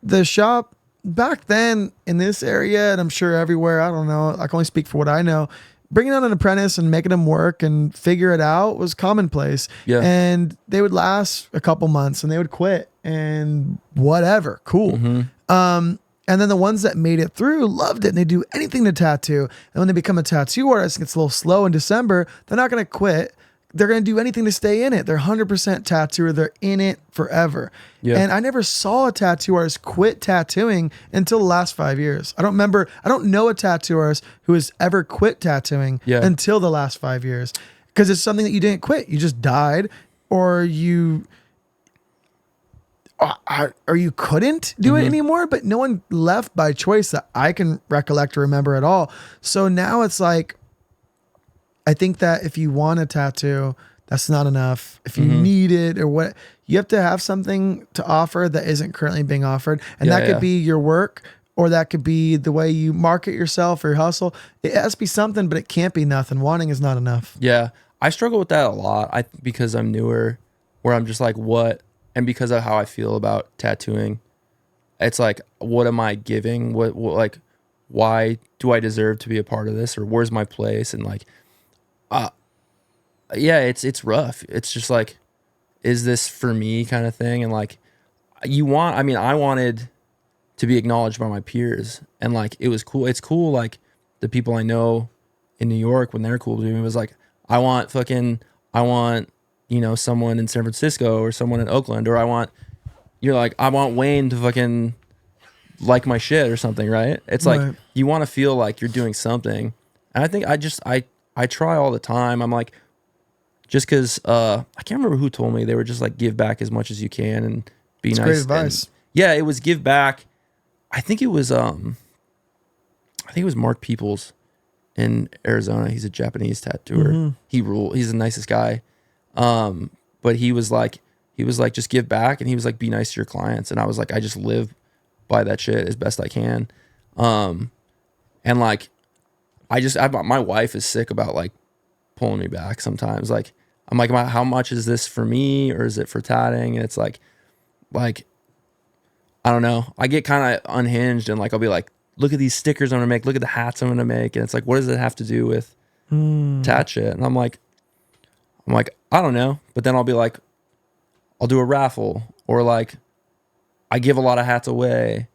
A: the shop back then in this area, and I'm sure everywhere, I don't know, I can only speak for what I know, bringing on an apprentice and making them work and figure it out was commonplace. Yeah. And they would last a couple months and they would quit and whatever. Cool. And then the ones that made it through loved it and they do anything to tattoo. And when they become a tattoo artist, it gets a little slow in December, they're not going to quit. They're going to do anything to stay in it. They're 100% tattooer. They're in it forever. Yeah. And I never saw a tattoo artist quit tattooing until the last 5 years. I don't know a tattoo artist who has ever quit tattooing until the last 5 years. Because it's something that you didn't quit. You just died or you couldn't do it anymore, but no one left by choice that I can recollect or remember at all. So now it's like, I think that if you want a tattoo, that's not enough. If you need it or what, you have to have something to offer that isn't currently being offered. And that could be your work or that could be the way you market yourself or your hustle. It has to be something, but it can't be nothing. Wanting is not enough.
B: Yeah. I struggle with that a lot. Because I'm newer, where I'm just like, what? And because of how I feel about tattooing, it's like, what am I giving? What like, why do I deserve to be a part of this? Or where's my place? And like, it's rough. It's just like, is this for me kind of thing? And like, I wanted to be acknowledged by my peers and like, it was cool. It's cool. Like the people I know in New York, when they're cool to me, it was like, I want, someone in San Francisco or someone in Oakland, or I want Wayne to fucking like my shit or something. Right. It's like, you want to feel like you're doing something. And I think I try all the time. I'm like, just because I can't remember who told me, they were just like, give back as much as you can and be nice.
A: Great advice.
B: And, it was give back I think it was Mark Peoples in Arizona. He's a Japanese tattooer. He he's the nicest guy. But he was like, just give back, and he was like, be nice to your clients. And I was like, I just live by that shit as best I can. And like, my wife is sick about like pulling me back sometimes. Like, I'm like, how much is this for me, or is it for tatting? And it's like, I don't know. I get kind of unhinged, and like, I'll be like, look at these stickers I'm gonna make. Look at the hats I'm gonna make. And it's like, what does it have to do with tat shit? And I'm like, I don't know. But then I'll be like, I'll do a raffle, or like, I give a lot of hats away,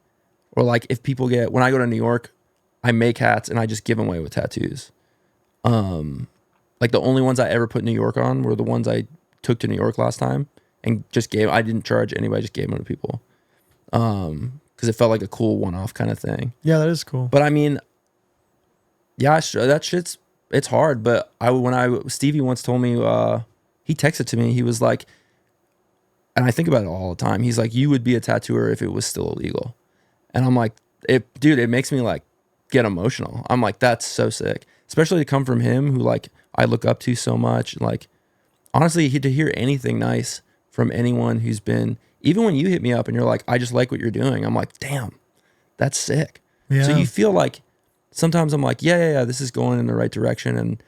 B: or like, if people when I go to New York, I make hats and I just give them away with tattoos. Like the only ones I ever put New York on were the ones I took to New York last time and just I didn't charge anybody, I just gave them to people. Because it felt like a cool one-off kind of thing.
A: Yeah, that is cool.
B: But I mean, yeah, that shit's, it's hard. But Stevie once told me, he texted to me, he was like, and I think about it all the time, he's like, you would be a tattooer if it was still illegal. And I'm like, dude, it makes me like get emotional. I'm like, that's so sick. Especially to come from him, who like I look up to so much. Like, honestly, to hear anything nice from anyone who's been, even when you hit me up and you're like, I just like what you're doing, I'm like, damn, that's sick. Yeah. So you feel like, sometimes I'm like, yeah, this is going in the right direction. And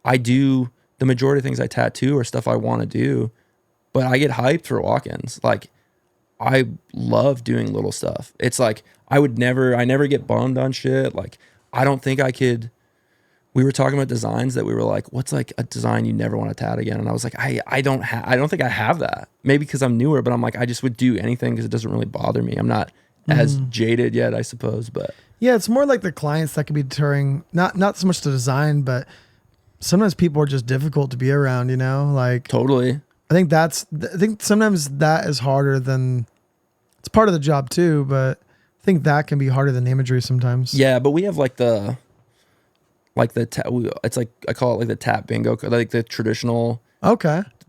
B: I do, the majority of things I tattoo are stuff I want to do, but I get hyped for walk-ins. Like, I love doing little stuff. It's like, I never get bummed on shit. Like, I don't think I could. We were talking about designs that we were like, what's like a design you never want to tat again? And I was like, I don't think I have that. Maybe because I'm newer, but I'm like, I just would do anything because it doesn't really bother me. I'm not as jaded yet, I suppose. But
A: yeah, it's more like the clients that can be deterring, not so much the design, but sometimes people are just difficult to be around, you know? Like,
B: totally.
A: I think sometimes that is harder than, it's part of the job too, but I think that can be harder than imagery sometimes.
B: Yeah, but we have it's like, I call it like the tap bingo, like the traditional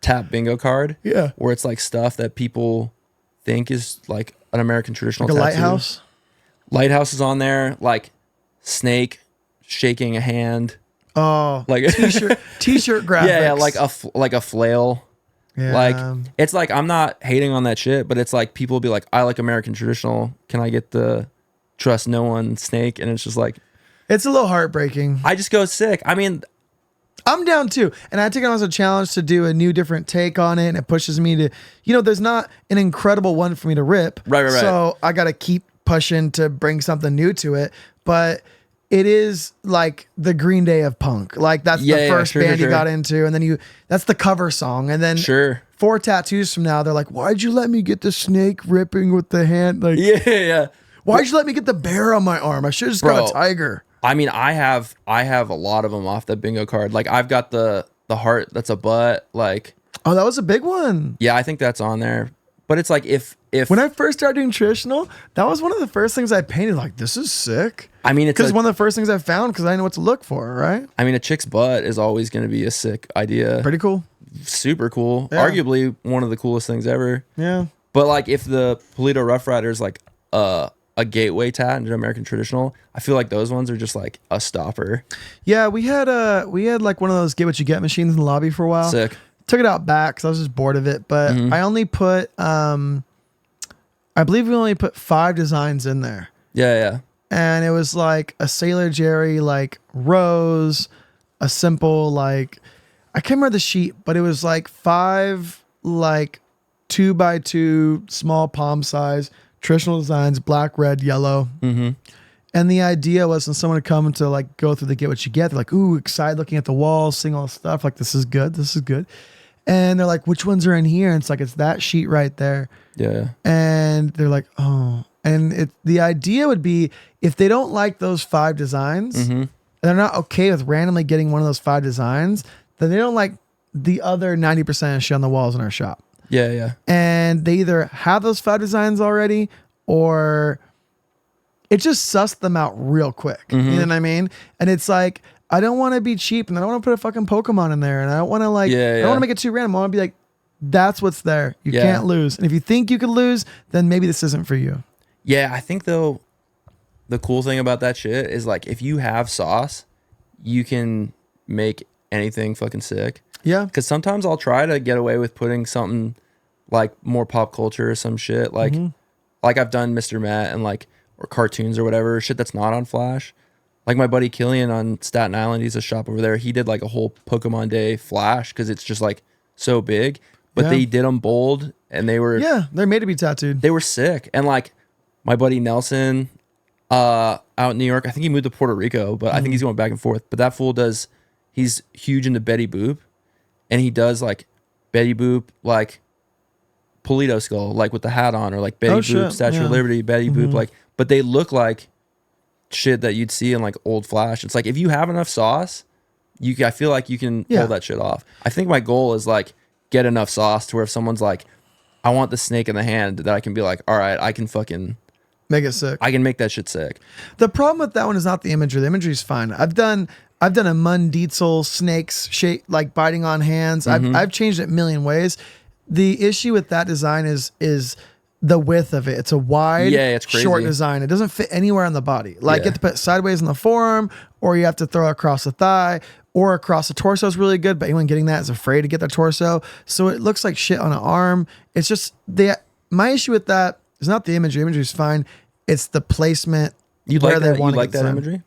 B: tap bingo card.
A: Yeah.
B: Where it's like stuff that people think is like an American traditional
A: like a
B: tattoo.
A: lighthouse.
B: Lighthouse is on there, like snake shaking a hand.
A: Oh,
B: like
A: t-shirt graphics.
B: Yeah, like a flail.
A: Yeah.
B: Like, it's like, I'm not hating on that shit, but it's like, people be like, I like American traditional. Can I get the trust no one snake? And it's just like,
A: it's a little heartbreaking.
B: I just go sick. I mean,
A: I'm down too. And I take it as a challenge to do a new, different take on it. And it pushes me to, there's not an incredible one for me to rip.
B: Right.
A: So I got to keep pushing to bring something new to it. But it is like the Green Day of punk. Like, that's the first band you got into. And then that's the cover song. And then 4 tattoos from now, they're like, why'd you let me get the snake ripping with the hand? Like,
B: yeah.
A: Why'd you let me get the bear on my arm? I should have just got a tiger.
B: I mean, I have a lot of them off the bingo card. Like, I've got the heart that's a butt. Like,
A: oh, that was a big one.
B: Yeah, I think that's on there. But it's like, if
A: when I first started doing traditional, that was one of the first things I painted. Like, this is sick.
B: I mean, it's
A: because one of the first things I found, because I know what to look for, right?
B: I mean, a chick's butt is always going to be a sick idea.
A: Pretty cool.
B: Super cool. Yeah. Arguably one of the coolest things ever.
A: Yeah.
B: But like, if the Polito Rough Rider is like a gateway tat into American traditional, I feel like those ones are just like a stopper.
A: Yeah, we had like one of those get what you get machines in the lobby for a while.
B: Sick.
A: Took it out back because I was just bored of it. But I only put I believe we only put 5 designs in there.
B: Yeah.
A: And it was like a Sailor Jerry like rose, a simple like, I can't remember the sheet, but it was like 5 like 2x2 small palm size traditional designs, black, red, yellow. And the idea was when someone would come to like go through the get what you get, they're like, ooh, excited looking at the walls, seeing all the stuff, like, this is good. And they're like, which ones are in here? And it's like, it's that sheet right there.
B: Yeah.
A: And they're like, oh. And the idea would be, if they don't like those 5 designs, and they're not okay with randomly getting one of those 5 designs, then they don't like the other 90% of shit on the walls in our shop.
B: Yeah.
A: And they either have those 5 designs already, or it just sussed them out real quick. You know what I mean? And it's like, I don't want to be cheap, and I don't want to put a fucking Pokemon in there, and I don't want to I don't want to make it too random. I want to be like, that's what's there. You can't lose. And if you think you could lose, then maybe this isn't for you.
B: Yeah, I think though, the cool thing about that shit is like if you have sauce, you can make anything fucking sick.
A: Yeah.
B: Because sometimes I'll try to get away with putting something like more pop culture or some shit. Like I've done Mr. Matt and like, or cartoons or whatever, shit that's not on Flash. Like my buddy Killian on Staten Island, he's a shop over there. He did like a whole Pokemon Day Flash because it's just like so big. But they did them bold and they were...
A: Yeah, they're made to be tattooed.
B: They were sick. And like my buddy Nelson out in New York, I think he moved to Puerto Rico, but I think he's going back and forth. But that fool does... He's huge into Betty Boop. And he does like Betty Boop, like Polito skull, like with the hat on, or like Betty Boop, Statue of Liberty, Betty Boop, like, but they look like shit that you'd see in like old Flash. It's like if you have enough sauce, I feel like you can pull that shit off. I think my goal is like get enough sauce to where if someone's like, I want the snake in the hand, that I can be like, all right, I can fucking
A: make it sick.
B: I can make that shit sick.
A: The problem with that one is not the imagery. The imagery is fine. I've done a Mundietzel snakes shape, like biting on hands. I've changed it a million ways. The issue with that design is the width of it. It's a wide,
B: it's crazy.
A: short design. It doesn't fit anywhere on the body. Like you have to put it sideways in the forearm, or you have to throw it across the thigh, or across the torso is really good. But anyone getting that is afraid to get their torso, so it looks like shit on an arm. It's just my issue with that is not the imagery. Imagery is fine. It's the placement.
B: You like that? You like that imagery?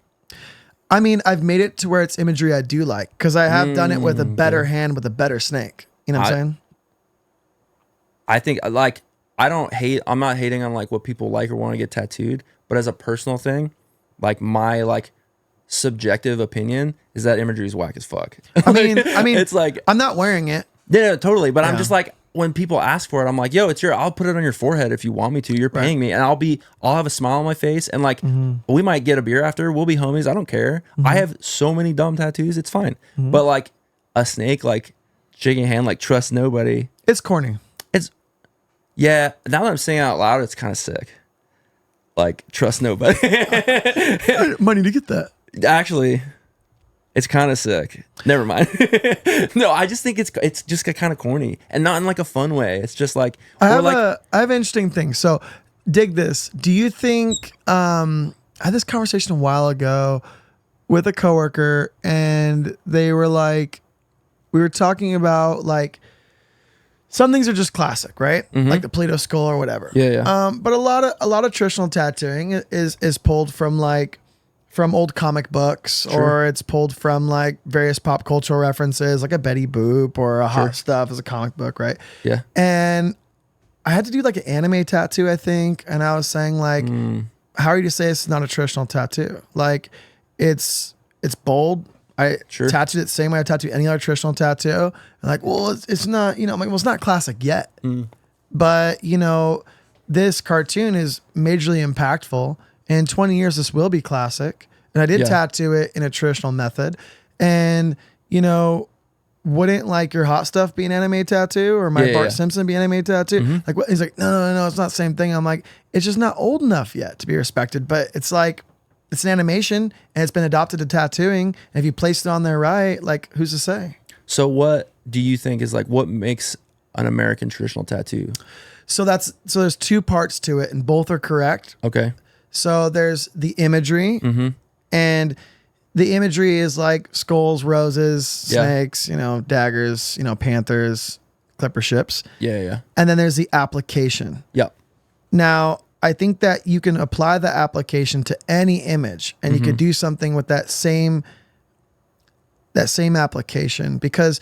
A: I mean, I've made it to where it's imagery I do like because I have done it with a better hand with a better snake. You know what I'm saying?
B: I think like I'm not hating on like what people like or want to get tattooed, but as a personal thing, like my like subjective opinion is that imagery is whack as fuck.
A: I mean,
B: it's like
A: I'm not wearing it.
B: Yeah, totally. But I'm just like, when people ask for it, I'm like, yo, I'll put it on your forehead if you want me to. You're paying me, and I'll have a smile on my face, and like, we might get a beer after. We'll be homies. I don't care. I have so many dumb tattoos. It's fine. But like a snake, like shaking a hand, like trust nobody.
A: It's corny.
B: Yeah. Now that I'm saying it out loud, it's kind of sick. Like trust nobody.
A: Money to get that.
B: Actually, it's kind of sick. Never mind. No, I just think it's just kind of corny and not in like a fun way. It's just like
A: I have an interesting thing. So dig this. Do you think I had this conversation a while ago with a coworker, and they were like, we were talking about like some things are just classic, right? Like the Play-Doh skull or whatever.
B: Yeah.
A: But a lot of traditional tattooing is pulled from old comic books, or it's pulled from like various pop cultural references, like a Betty Boop or a Hot Stuff as a comic book, right?
B: Yeah.
A: And I had to do like an anime tattoo, I think, and I was saying like, how are you to say it's not a traditional tattoo? Like, it's bold. I tattooed it the same way I tattoo any other traditional tattoo. And like, well, it's not, I'm like, well, it's not classic yet. But, this cartoon is majorly impactful. In 20 years, this will be classic. And I did tattoo it in a traditional method. And, wouldn't like your Hot Stuff be an anime tattoo, or my Bart Simpson be an anime tattoo? Like, what? He's like, no, it's not the same thing. I'm like, it's just not old enough yet to be respected. But it's like, it's an animation and it's been adopted to tattooing. And if you place it on there right, like, who's to say?
B: So what do you think is like, what makes an American traditional tattoo? So
A: there's two parts to it, and both are correct.
B: Okay.
A: So there's the imagery, and the imagery is like skulls, roses, snakes, daggers, panthers, clipper ships.
B: Yeah.
A: And then there's the application.
B: Yep.
A: Now, I think that you can apply the application to any image, and you could do something with that same application, because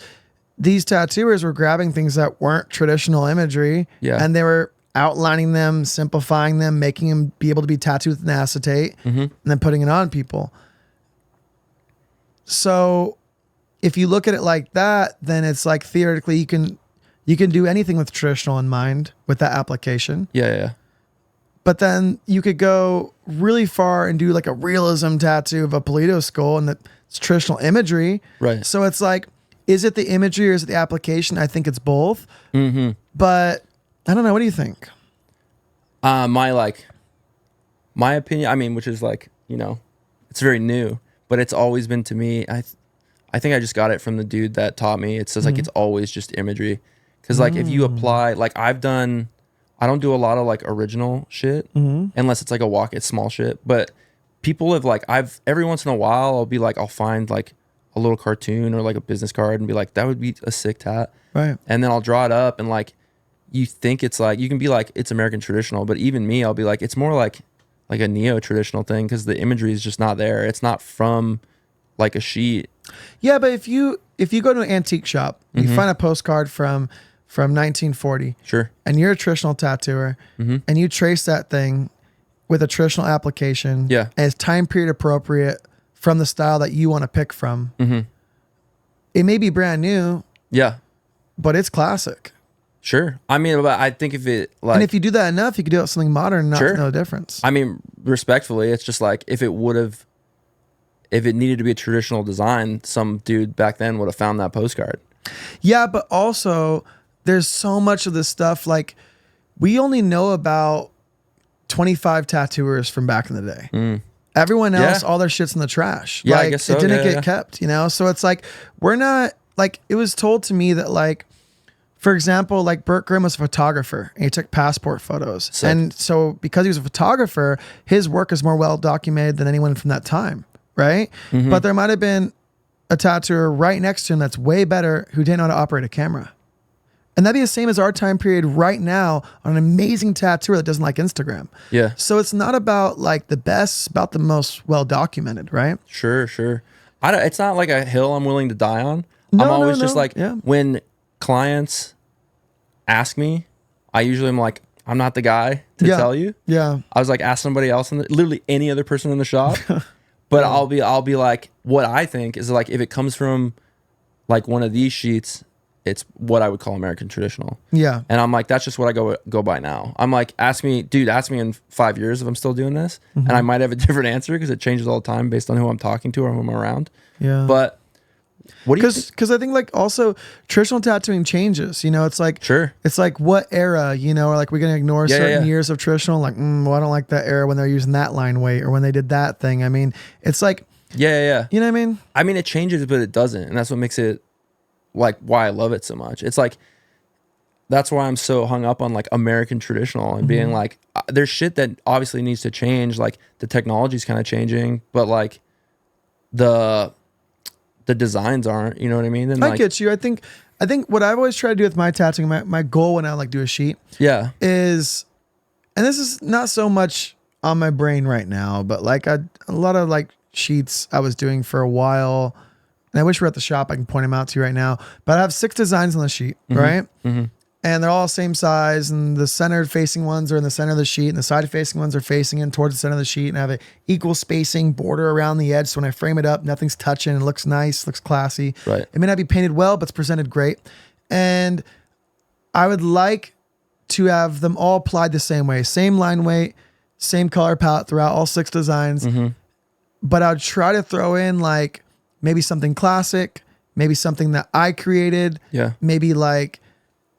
A: these tattooers were grabbing things that weren't traditional imagery, and they were outlining them, simplifying them, making them be able to be tattooed with an acetate, and then putting it on people. So if you look at it like that, then it's like theoretically you can do anything with traditional in mind with that application.
B: Yeah.
A: But then you could go really far and do like a realism tattoo of a Polito skull, and it's traditional imagery.
B: Right.
A: So it's like, is it the imagery or is it the application? I think it's both. But I don't know. What do you think?
B: My opinion, I mean, which is like, it's very new, but it's always been to me. I think I just got it from the dude that taught me. It says like, it's always just imagery. Cause like if you apply, like I don't do a lot of like original shit unless it's like it's small shit. But people have like, every once in a while I'll be like, I'll find like a little cartoon or like a business card and be like, that would be a sick tat.
A: Right.
B: And then I'll draw it up and like, you think it's like, you can be like, it's American traditional, but even me, I'll be like, it's more like a neo-traditional thing because the imagery is just not there. It's not from like a sheet.
A: Yeah, but if you go to an antique shop, you find a postcard from 1940.
B: Sure.
A: And you're a traditional tattooer, and you trace that thing with a traditional application.
B: Yeah.
A: And it's time period appropriate from the style that you want to pick from. It may be brand new.
B: Yeah.
A: But it's classic.
B: Sure. I mean, but I think if it like,
A: and if you do that enough, you could do it something modern and not know the difference.
B: I mean, respectfully, it's just like if it needed to be a traditional design, some dude back then would have found that postcard.
A: Yeah, but also there's so much of this stuff. Like we only know about 25 tattooers from back in the day. Everyone else, all their shit's in the trash.
B: Yeah,
A: like,
B: I guess so.
A: It didn't get kept, you know? So it's like, we're not, like, it was told to me that, like, for example, like Bergen was a photographer and he took passport photos.
B: Sick.
A: And so because he was a photographer, his work is more well documented than anyone from that time, right? But there might have been a tattooer right next to him that's way better who didn't know how to operate a camera. And that'd be the same as our time period right now on an amazing tattooer that doesn't like Instagram.
B: Yeah.
A: So it's not about like the best, it's about the most well documented, right?
B: Sure. It's not like a hill I'm willing to die on. I'm always just like, when clients ask me, I usually am like, I'm not the guy to tell you.
A: Yeah.
B: I was like, ask somebody else, literally any other person in the shop. But I'll be like, what I think is like, if it comes from like one of these sheets, it's what I would call American traditional. Yeah. And I'm like, that's just what I go by now. I'm like, ask me in 5 years if I'm still doing this. And I might have a different answer because it changes all the time based on who I'm talking to or who I'm around. Yeah. But what do you
A: because I think like also traditional tattooing changes, you know, it's like, it's like what era, you know, or like we're going to ignore certain years of traditional, like, well, I don't like that era when they're using that line weight or when they did that thing. I mean, it's like, you know what I mean?
B: I mean, it changes, but it doesn't. And that's what makes it like why I love it so much. It's like, that's why I'm so hung up on like American traditional and being like, there's shit that obviously needs to change. Like the technology's kind of changing, but like the designs aren't, you know what I mean? And
A: I get you. I think what I've always tried to do with my tattooing, my goal when I like do a sheet is, and this is not so much on my brain right now, but like a lot of like sheets I was doing for a while, and I wish we were at the shop. I can point them out to you right now, but I have 6 designs on the sheet, right? And they're all same size, and the center facing ones are in the center of the sheet, and the side facing ones are facing in towards the center of the sheet, and I have an equal spacing border around the edge. So when I frame it up, nothing's touching. It looks nice, looks classy. Right. It may not be painted well, but it's presented great. And I would like to have them all applied the same way, same line weight, same color palette throughout all 6 designs. But I'd try to throw in like maybe something classic, maybe something that I created, maybe like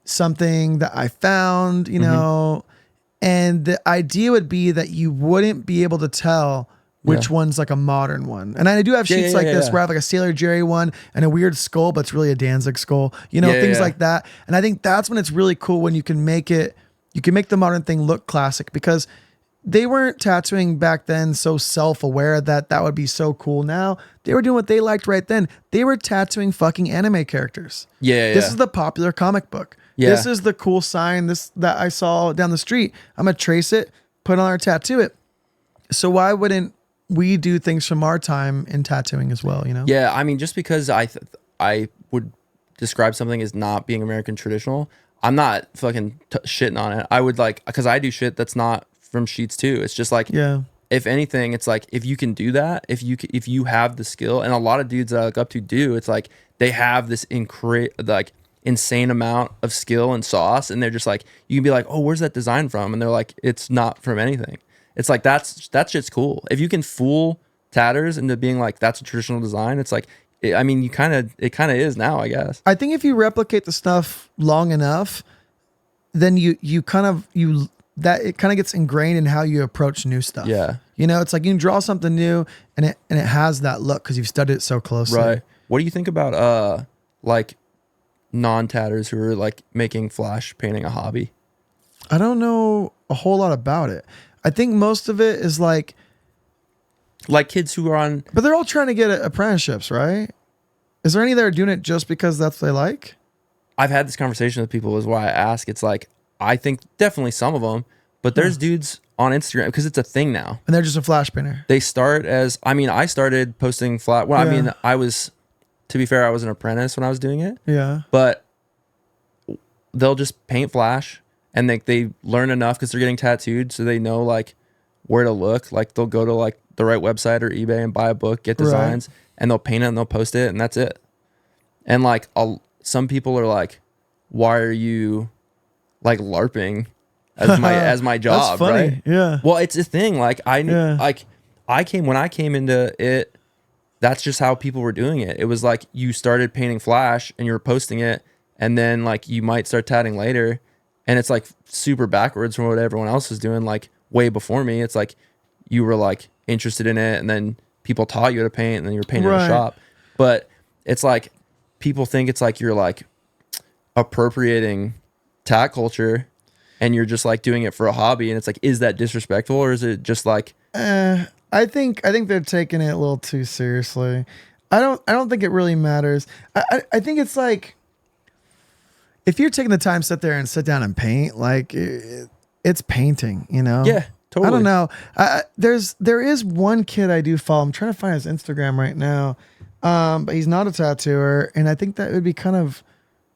A: something that I found, you know, and the idea would be that you wouldn't be able to tell which one's like a modern one. And I do have sheets like this where I have like a Sailor Jerry one and a weird skull, but it's really a Danzig skull, you know, things like that. And I think that's when it's really cool when you can make the modern thing look classic, because they weren't tattooing back then so self-aware that would be so cool now. They were doing what they liked right then. They were tattooing fucking anime characters. This is the popular comic book. This is the cool sign that I saw down the street. I'm going to trace it, put on or tattoo it. So why wouldn't we do things from our time in tattooing as well, you know?
B: Yeah, I mean, just because I would describe something as not being American traditional, I'm not fucking shitting on it. I would like, because I do shit that's not from sheets too. It's just like, if anything, it's like, if you can do that, if you have the skill, and a lot of dudes that I look up to do, it's like they have this insane amount of skill and sauce, and they're just like, you can be like, oh, where's that design from? And they're like, it's not from anything. It's like, that's shit's cool. If you can fool tatters into being like, that's a traditional design, it's like, I mean, it kind of is now, I guess.
A: I think if you replicate the stuff long enough, then it kind of gets ingrained in how you approach new stuff. Yeah. You know, it's like you can draw something new and it has that look because you've studied it so closely.
B: Right. What do you think about like non-tatters who are like making flash painting a hobby?
A: I don't know a whole lot about it. I think most of it is like,
B: Like kids who are on.
A: But they're all trying to get apprenticeships, right? Is there any that are doing it just because that's what they like?
B: I've had this conversation with people, is why I ask. It's like, I think definitely some of them, but there's dudes on Instagram, because it's a thing now.
A: And they're just a flash painter.
B: They start as, I mean, I started posting flat. Well, I mean, to be fair, I was an apprentice when I was doing it.
A: Yeah.
B: But they'll just paint flash, and they learn enough because they're getting tattooed, so they know like where to look. Like they'll go to like the right website or eBay and buy a book, get designs, and they'll paint it and they'll post it, and that's it. And like some people are like, why are you like LARPing as my job?
A: That's funny.
B: Right?
A: Yeah.
B: Well, it's a thing. Like when I came into it, that's just how people were doing it. It was like you started painting flash and you were posting it, and then like you might start tatting later, and it's like super backwards from what everyone else was doing like way before me. It's like you were like interested in it, and then people taught you how to paint, and then you were painting in a shop. But it's like people think it's like you're like appropriating tat culture, and you're just like doing it for a hobby, and it's like, is that disrespectful, or is it just like
A: I think they're taking it a little too seriously. I don't think it really matters. I think it's like, if you're taking the time to sit there and sit down and paint, like it's painting, you know?
B: Yeah, totally.
A: I don't know. There is one kid I do follow. I'm trying to find his Instagram right now. But he's not a tattooer, and I think that would be kind of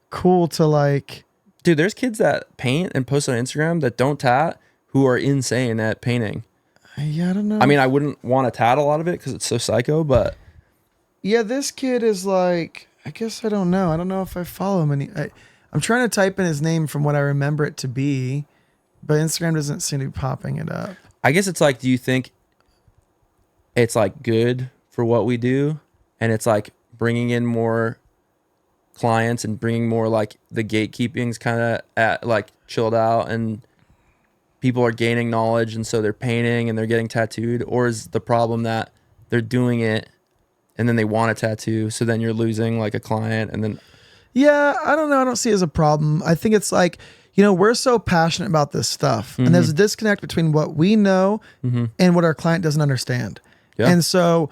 A: cool to like.
B: Dude, there's kids that paint and post on Instagram that don't tat, who are insane at painting.
A: Yeah, I don't know.
B: I mean, I wouldn't want to tat a lot of it because it's so psycho, but
A: yeah, this kid is like, I guess I don't know. I don't know if I follow him. I'm trying to type in his name from what I remember it to be, but Instagram doesn't seem to be popping it up.
B: I guess it's like, do you think it's like good for what we do, and it's like bringing in more clients and bringing more like the gatekeeping's kind of at like chilled out, and people are gaining knowledge, and so they're painting and they're getting tattooed? Or is the problem that they're doing it and then they want a tattoo, so then you're losing like a client? And then
A: yeah, I don't know. I don't see it as a problem. I think it's like, you know, we're so passionate about this stuff, and there's a disconnect between what we know and what our client doesn't understand. Yeah. And so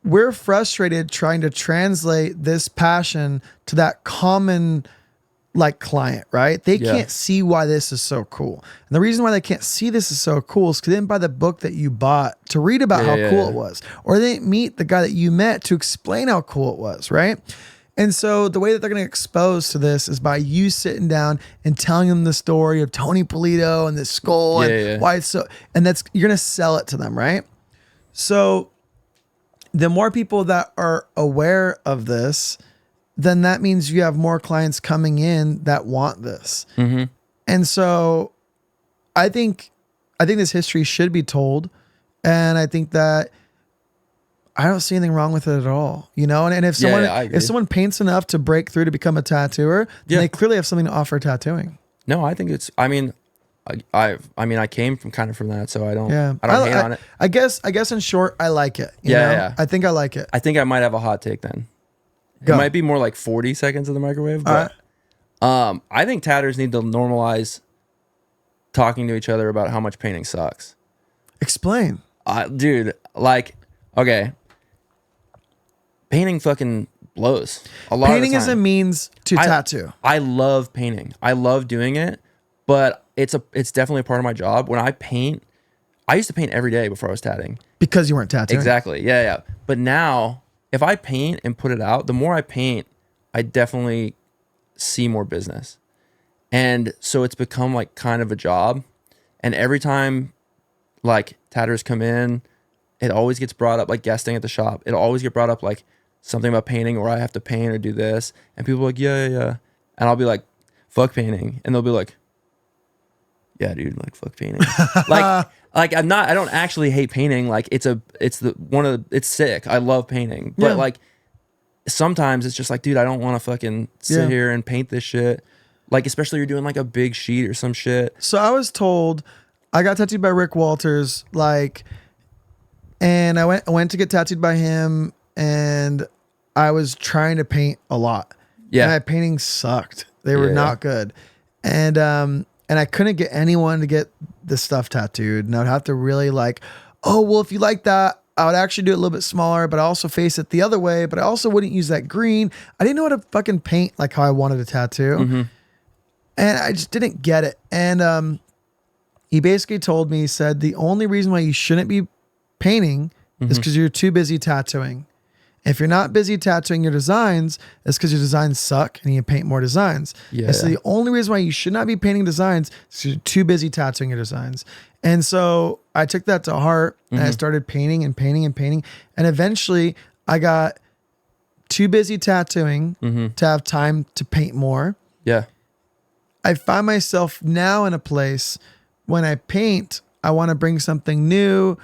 A: we're frustrated trying to translate this passion to that common like client, right? They can't see why this is so cool. And the reason why they can't see this is so cool is because they didn't buy the book that you bought to read about how cool it was, or they didn't meet the guy that you met to explain how cool it was, right? And so the way that they're going to expose to this is by you sitting down and telling them the story of Tony Polito and this skull and why it's so, and that's, you're going to sell it to them, right? So the more people that are aware of this, then that means you have more clients coming in that want this. And so I think this history should be told. And I think that I don't see anything wrong with it at all, you know? And if someone paints enough to break through to become a tattooer, then they clearly have something to offer tattooing.
B: No, I think it's, I mean, I came from that, so I don't hate on it.
A: I guess in short, I like it. You know? I think I like it.
B: I think I might have a hot take then. It might be more like 40 seconds of the microwave, but I think tatters need to normalize talking to each other about how much painting sucks.
A: Explain.
B: Dude, like, okay. Painting fucking blows a lot.
A: Painting
B: of the time.
A: is a means to tattoo.
B: I love painting. I love doing it, but it's definitely a part of my job. When I paint, I used to paint every day before I was tatting.
A: Because you weren't tattooing.
B: Exactly. Yeah. But now, if I paint and put it out, the more I paint, I definitely see more business. And so it's become like kind of a job. And every time like tatters come in, it always gets brought up, like guesting at the shop. It'll always get brought up like something about painting, or I have to paint or do this. And people are like, yeah. And I'll be like, fuck painting. And they'll be like, yeah, dude, like fuck painting. like I don't actually hate painting. Like it's sick. I love painting. But like sometimes it's just like, dude, I don't want to fucking sit here and paint this shit. Like, especially you're doing like a big sheet or some shit.
A: So I was told, I got tattooed by Rick Walters, like, and I went to get tattooed by him, and I was trying to paint a lot. Yeah. And my painting sucked. They were not good. And I couldn't get anyone to get the stuff tattooed. And I'd have to really like, oh, well, if you like that, I would actually do it a little bit smaller, but I also face it the other way, but I also wouldn't use that green. I didn't know how to fucking paint like how I wanted a tattoo.
B: Mm-hmm.
A: And I just didn't get it. And he basically told me, he said, the only reason why you shouldn't be painting is because you're too busy tattooing. If you're not busy tattooing your designs, it's because your designs suck and you paint more designs.
B: Yeah.
A: And so the only reason why you should not be painting designs is because you're too busy tattooing your designs. And so I took that to heart and I started painting and painting and painting. And eventually I got too busy tattooing to have time to paint more.
B: Yeah.
A: I find myself now in a place when I paint, I want to bring something new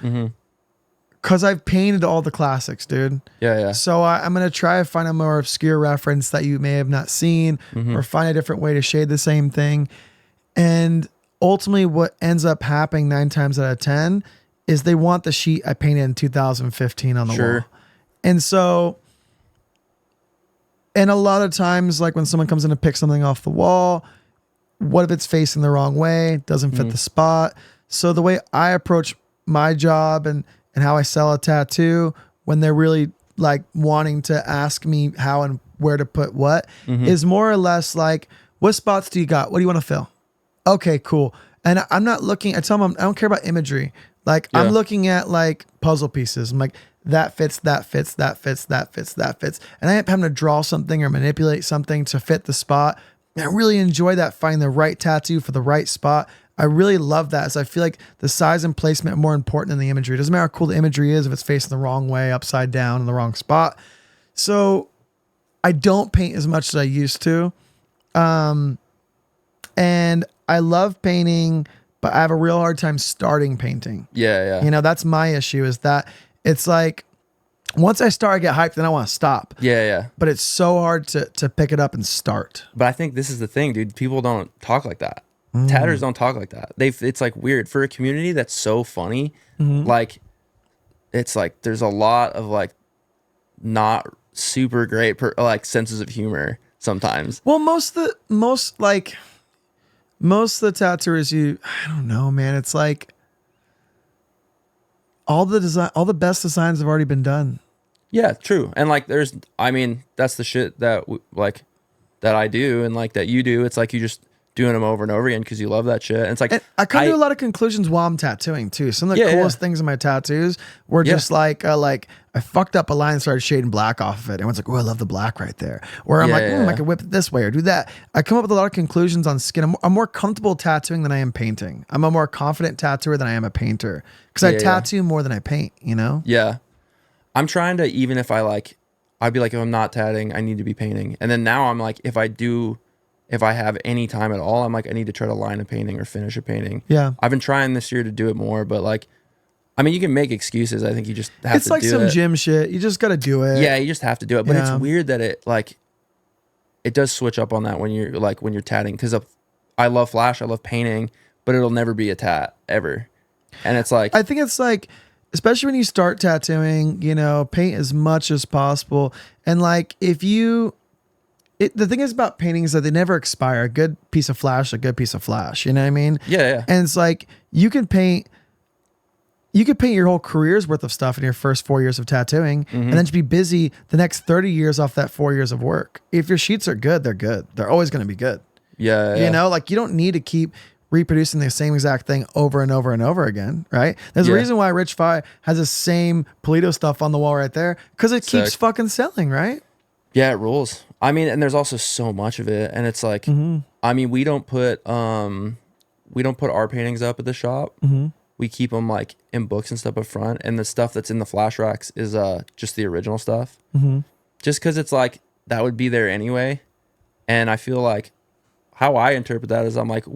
A: because I've painted all the classics, dude.
B: Yeah.
A: So I'm going to try to find a more obscure reference that you may have not seen or find a different way to shade the same thing. And ultimately what ends up happening 9 times out of 10 is they want the sheet I painted in 2015 on the wall. And so, and a lot of times, like when someone comes in to pick something off the wall, what if it's facing the wrong way? Doesn't fit the spot. So the way I approach my job and how I sell a tattoo when they're really like wanting to ask me how and where to put what is more or less like, what spots do you got? What do you want to fill? Okay, cool. And I'm not looking, I tell them I don't care about imagery. Like I'm looking at like puzzle pieces. I'm like, that fits, that fits, that fits, that fits, that fits. And I end up having to draw something or manipulate something to fit the spot. And I really enjoy that, finding the right tattoo for the right spot. I really love that. So I feel like the size and placement are more important than the imagery. It doesn't matter how cool the imagery is if it's facing the wrong way, upside down in the wrong spot. So I don't paint as much as I used to. And I love painting, but I have a real hard time starting painting.
B: Yeah.
A: You know, that's my issue, is that it's like once I start, I get hyped, then I want to stop.
B: Yeah.
A: But it's so hard to pick it up and start.
B: But I think this is the thing, dude. People don't talk like that. Tatters don't talk like that. It's like weird for a community that's so funny. Like, it's like there's a lot of like not super great like senses of humor sometimes.
A: Well, most of the tattooers, I don't know, man. It's like all the best designs have already been done.
B: Yeah, true. And like that's the shit that that I do and like that you do. It's like you just doing them over and over again because you love that shit. And it's like,
A: and I come to a lot of conclusions while I'm tattooing too. Some of the coolest things in my tattoos were just like I fucked up a line and started shading black off of it. And it's like, oh, I love the black right there. Or I'm I can whip it this way or do that. I come up with a lot of conclusions on skin. I'm more comfortable tattooing than I am painting. I'm a more confident tattooer than I am a painter because I tattoo more than I paint, you know?
B: Yeah. I'm trying to, even if I'd be like, if I'm not tatting, I need to be painting. And then now I'm like, if I have any time at all, I'm like, I need to try to line a painting or finish a painting.
A: Yeah.
B: I've been trying this year to do it more, but like, I mean, you can make excuses. I think you just have to do it.
A: It's like some gym shit. You just got to do it.
B: Yeah, you just have to do it. But it's weird that it does switch up on that when you're tatting. Because I love flash, I love painting, but it'll never be a tat ever. And it's like,
A: I think it's like, especially when you start tattooing, you know, paint as much as possible. And like, the thing is about painting is that they never expire. A good piece of flash, you know what I mean?
B: Yeah.
A: And it's like, you could paint your whole career's worth of stuff in your first 4 years of tattooing and then just be busy the next 30 years off that 4 years of work. If your sheets are good, they're good. They're always going to be good.
B: Yeah.
A: You know, like you don't need to keep reproducing the same exact thing over and over and over again, right? There's a reason why Rich Fi has the same Polito stuff on the wall right there because it keeps fucking selling, right?
B: Yeah, it rules. I mean, and there's also so much of it, and it's like, I mean, we don't put our paintings up at the shop. We keep them like in books and stuff up front, and the stuff that's in the flash racks is just the original stuff. Just because it's like that would be there anyway, and I feel like how I interpret that is I'm like,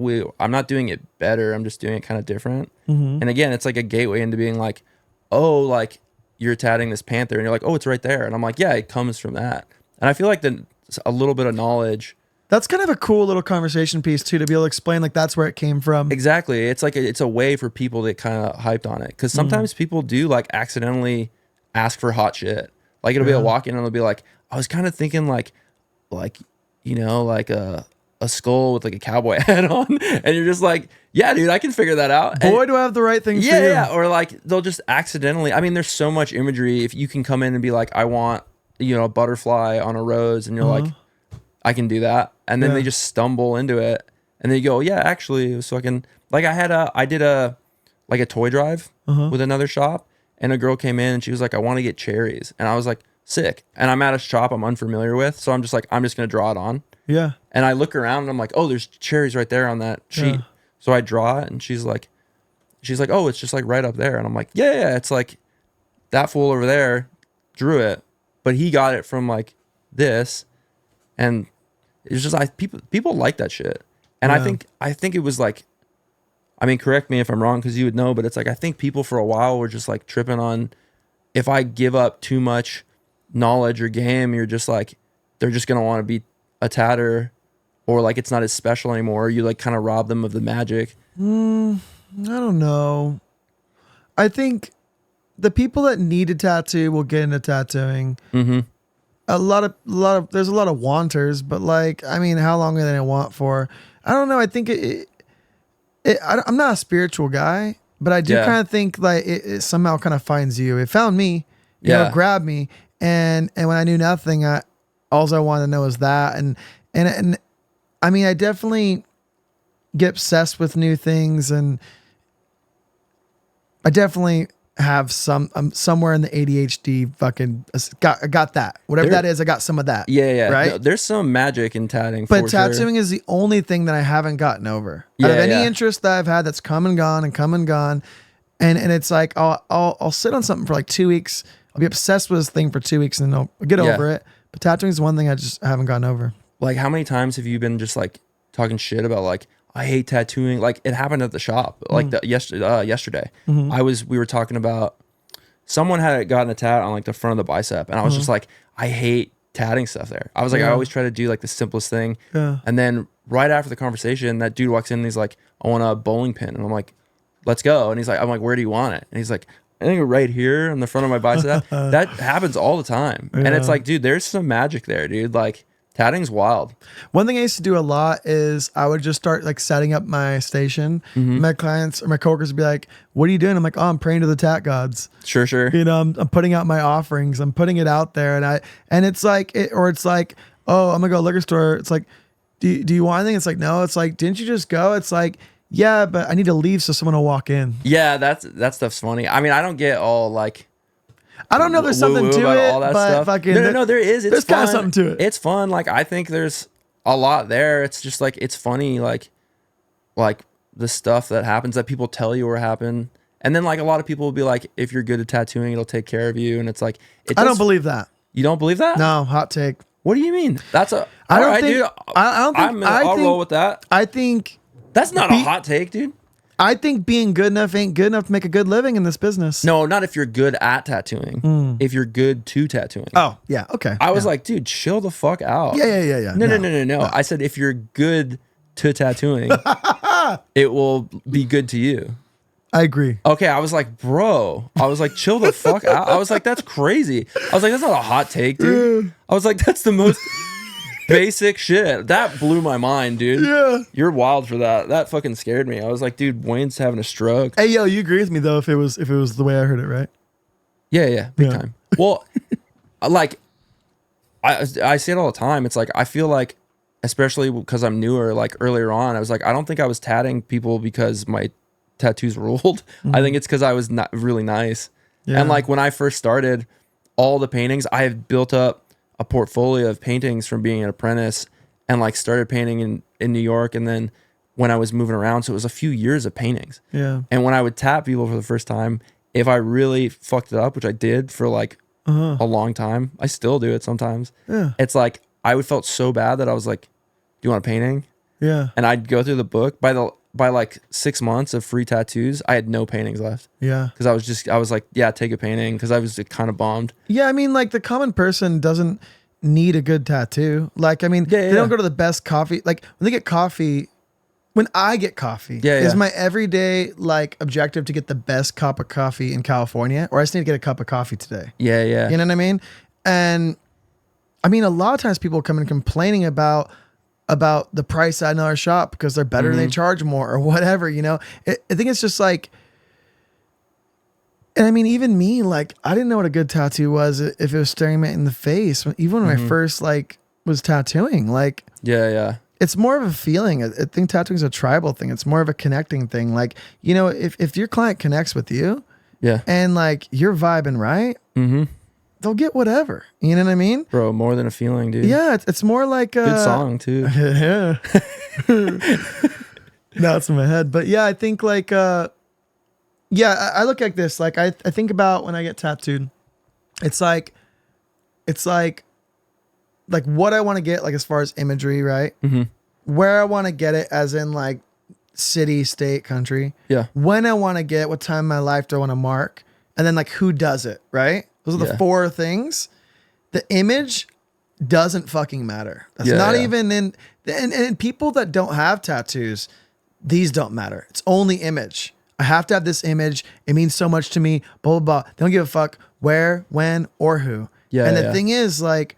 B: I'm not doing it better. I'm just doing it kind of different. And again, it's like a gateway into being like, oh, like you're tatting this panther, and you're like, oh, it's right there, and I'm like, yeah, it comes from that. And I feel like a little bit of knowledge.
A: That's kind of a cool little conversation piece too, to be able to explain like that's where it came from.
B: Exactly. It's like it's a way for people to kind of hyped on it, because sometimes people do like accidentally ask for hot shit. Like it'll be a walk in and they'll be like, I was kind of thinking like you know, like a skull with like a cowboy hat on, and you're just like, Yeah, dude, I can figure that out.
A: Boy, do I have the right things for you.
B: Yeah, or like they'll just accidentally. I mean, there's so much imagery. If you can come in and be like, I want, a butterfly on a rose, and you're like, I can do that, and then they just stumble into it, and then you go, yeah, actually, it was fucking like I did a toy drive with another shop, and a girl came in and she was like, I want to get cherries, and I was like, sick, and I'm at a shop I'm unfamiliar with, so I'm just like, I'm just gonna draw it on.
A: Yeah.
B: And I look around and I'm like, oh, there's cherries right there on that sheet. Yeah. So I draw it, and she's like, oh, it's just like right up there. And I'm like, yeah, it's like that fool over there drew it, but he got it from like this. And it's just, people like that shit. And I think it was like, I mean, correct me if I'm wrong, because you would know, but it's like, I think people for a while were just like tripping on, if I give up too much knowledge or game, you're just like, they're just going to want to be a tatter, or like it's not as special anymore. You like kind of rob them of the magic.
A: I don't know. I think the people that need a tattoo will get into tattooing.
B: Mm-hmm.
A: There's a lot of wanters, but like, I mean, how long are they gonna want for? I don't know. I think I'm not a spiritual guy, but I do kind of think like it somehow kind of finds you. It found me, you know, grabbed me, and when I knew nothing, all I wanted to know was that, and I mean, I definitely get obsessed with new things, and I definitely have somewhere in the ADHD fucking got that. Whatever that is, I got some of that.
B: Yeah.
A: Right?
B: No, there's some magic in tatting.
A: But tattooing is the only thing that I haven't gotten over. Out of any interest that I've had that's come and gone. And it's like I'll sit on something for like 2 weeks. I'll be obsessed with this thing for 2 weeks and then I'll get over it. But tattooing is one thing I just haven't gotten over.
B: Like, how many times have you been just like talking shit about like, I hate tattooing? Like, it happened at the shop. Like yesterday, we were talking about someone had gotten a tat on like the front of the bicep, and I was just like, I hate tatting stuff there. I was like, I always try to do like the simplest thing. Yeah. And then right after the conversation, that dude walks in and he's like, I want a bowling pin, and I'm like, let's go. And I'm like, where do you want it? And he's like, I think right here on the front of my bicep. That happens all the time, and it's like, dude, there's some magic there, dude. Like, tatting's wild.
A: One thing I used to do a lot is I would just start like setting up my station. My clients or my coworkers would be like, what are you doing? I'm like, oh, I'm praying to the tat gods.
B: Sure.
A: You know, I'm putting out my offerings. I'm putting it out there. And it's like, it's like, oh, I'm gonna go to the liquor store. It's like, do you want anything? It's like, no. It's like, didn't you just go? It's like, yeah, but I need to leave so someone will walk in.
B: Yeah, that stuff's funny. I mean, I don't get all like,
A: I don't know. There's something to it,
B: all that
A: but
B: stuff.
A: Fucking,
B: no, there is. It's
A: there's
B: fun.
A: Kind of something to it.
B: It's fun. Like, I think there's a lot there. It's just like, it's funny, like the stuff that happens that people tell you or happen, and then like a lot of people will be like, if you're good at tattooing, it'll take care of you, and it's like,
A: I don't believe that.
B: You don't believe that?
A: No, hot take.
B: What do you mean? That's a.
A: I don't
B: right,
A: think.
B: Dude,
A: I don't think.
B: I'll roll with that.
A: I think
B: that's not a hot take, dude.
A: I think being good enough ain't good enough to make a good living in this business.
B: No, not if you're good at tattooing. If you're good to tattooing.
A: Oh, yeah. Okay.
B: I was like, dude, chill the fuck out.
A: Yeah.
B: No. I said, if you're good to tattooing, it will be good to you.
A: I agree.
B: Okay. I was like, bro, chill the fuck out. I was like, that's crazy. I was like, that's not a hot take, dude. I was like, that's the most basic shit. That blew my mind, dude.
A: Yeah.
B: You're wild for that. That fucking scared me. I was like, dude, Wayne's having a stroke.
A: Hey, yo, you agree with me though if it was the way I heard it, right?
B: Yeah, big time. Well, like I say it all the time. It's like, I feel like, especially because I'm newer, like earlier on, I was like, I don't think I was tatting people because my tattoos ruled. I think it's because I was not really nice. Yeah. And like when I first started, all the paintings, I have built up a portfolio of paintings from being an apprentice, and like started painting in New York, and then when I was moving around, so it was a few years of paintings.
A: Yeah.
B: And when I would tap people for the first time, if I really fucked it up, which I did for like a long time, I still do it sometimes.
A: Yeah.
B: It's like I would felt so bad that I was like, do you want a painting?
A: Yeah.
B: And I'd go through the book. By like 6 months of free tattoos, I had no paintings left.
A: Yeah.
B: Because I was like, yeah, take a painting, because I was kind of bummed.
A: Yeah, I mean, like the common person doesn't need a good tattoo. Like, I mean, they don't go to the best coffee. Like when they get coffee, when I get coffee, is my everyday like objective to get the best cup of coffee in California, or I just need to get a cup of coffee today.
B: Yeah.
A: You know what I mean? And I mean, a lot of times people come in complaining about about the price at another shop because they're better, they charge more or whatever, you know. I think it's just like, and I mean, even me, like, I didn't know what a good tattoo was if it was staring me in the face. Even when I first like was tattooing, like,
B: Yeah.
A: it's more of a feeling. I think tattooing is a tribal thing. It's more of a connecting thing. Like, you know, if your client connects with you,
B: Yeah.
A: and like you're vibing right, they'll get whatever. You know what I mean?
B: Bro, more than a feeling, dude.
A: Yeah, it's more like
B: Good song too.
A: Yeah. Now it's in my head. But yeah, I think like I look like this. Like I think about when I get tattooed, it's like what I want to get, like as far as imagery, right? Where I want to get it, as in like city, state, country.
B: Yeah.
A: When I want to get, what time in my life do I want to mark? And then like who does it, right? Those are the 4 things. The image doesn't fucking matter. That's not even in, and people that don't have tattoos, these don't matter. It's only image. I have to have this image. It means so much to me, blah, blah, blah. They don't give a fuck where, when, or who.
B: Yeah.
A: And the thing is, like,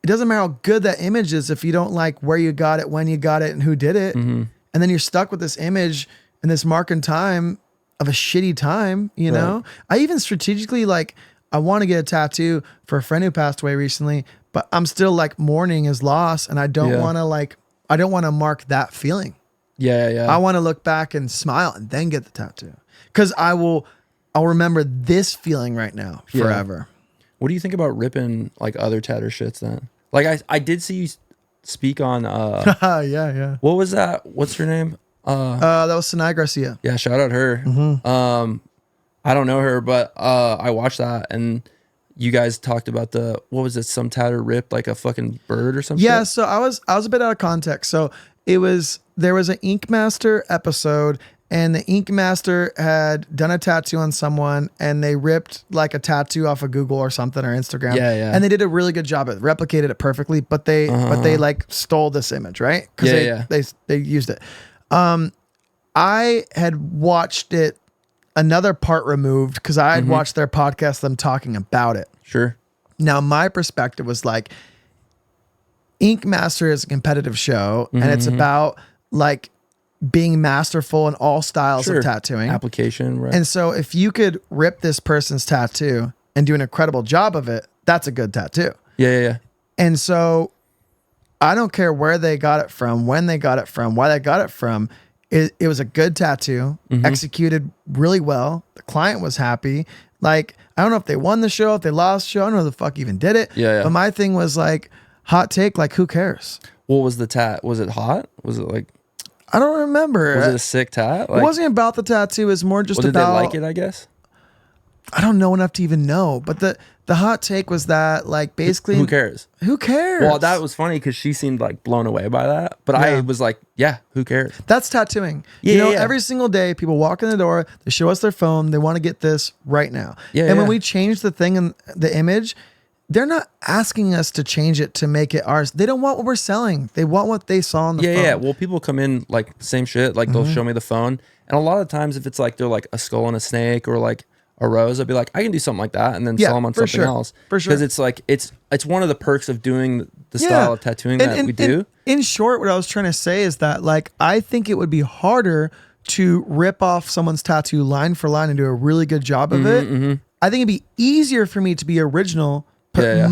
A: it doesn't matter how good that image is if you don't like where you got it, when you got it, and who did it. And then you're stuck with this image and this mark in time of a shitty time, you know? I even strategically, like, I want to get a tattoo for a friend who passed away recently, but I'm still like mourning his loss, and I don't want to I don't want to mark that feeling.
B: Yeah.
A: I want to look back and smile and then get the tattoo, because I'll remember this feeling right now forever.
B: What do you think about ripping like other tatter shits then? Like I did see you speak on
A: yeah.
B: what was that? What's her name?
A: That was Sinai Garcia.
B: Yeah, shout out her. I don't know her, but I watched that, and you guys talked about what was it? Some tatter ripped like a fucking bird or something.
A: Yeah, so I was a bit out of context. So there was an Ink Master episode, and the Ink Master had done a tattoo on someone, and they ripped like a tattoo off of Google or something, or Instagram.
B: Yeah.
A: And they did a really good job. It replicated it perfectly, but they like stole this image, right? Because they used it. I had watched it, another part removed, because I had watched their podcast, them talking about it.
B: Sure.
A: Now, my perspective was like, Ink Master is a competitive show, and it's about like being masterful in all styles of tattooing.
B: Application, right?
A: And so if you could rip this person's tattoo and do an incredible job of it, that's a good tattoo.
B: Yeah.
A: And so I don't care where they got it from, when they got it from, why they got it from. It was a good tattoo, executed really well. The client was happy. Like, I don't know if they won the show, if they lost the show. I don't know who the fuck even did it.
B: Yeah.
A: But my thing was like, hot take, like, who cares?
B: What was the tat? Was it hot? Was it like...
A: I don't remember.
B: Was it a sick tat? Like,
A: it wasn't about the tattoo. It was more just
B: did
A: about...
B: they like it, I guess?
A: I don't know enough to even know. But the hot take was that, like, basically...
B: Who cares?
A: Who cares?
B: Well, that was funny because she seemed like blown away by that. But I was like, yeah, who cares?
A: That's tattooing. Every single day, people walk in the door, they show us their phone, they want to get this right now. And when we change the thing in the image, they're not asking us to change it to make it ours. They don't want what we're selling. They want what they saw on the phone.
B: Yeah. Well, people come in like same shit. Like they'll show me the phone. And a lot of times if it's like they're like a skull and a snake or like a rose, I'd be like, I can do something like that, and then sell them on something else.
A: For sure.
B: Because it's like it's one of the perks of doing the style of tattooing that we do.
A: In short, what I was trying to say is that, like, I think it would be harder to rip off someone's tattoo line for line and do a really good job of it. I think it'd be easier for me to be original, put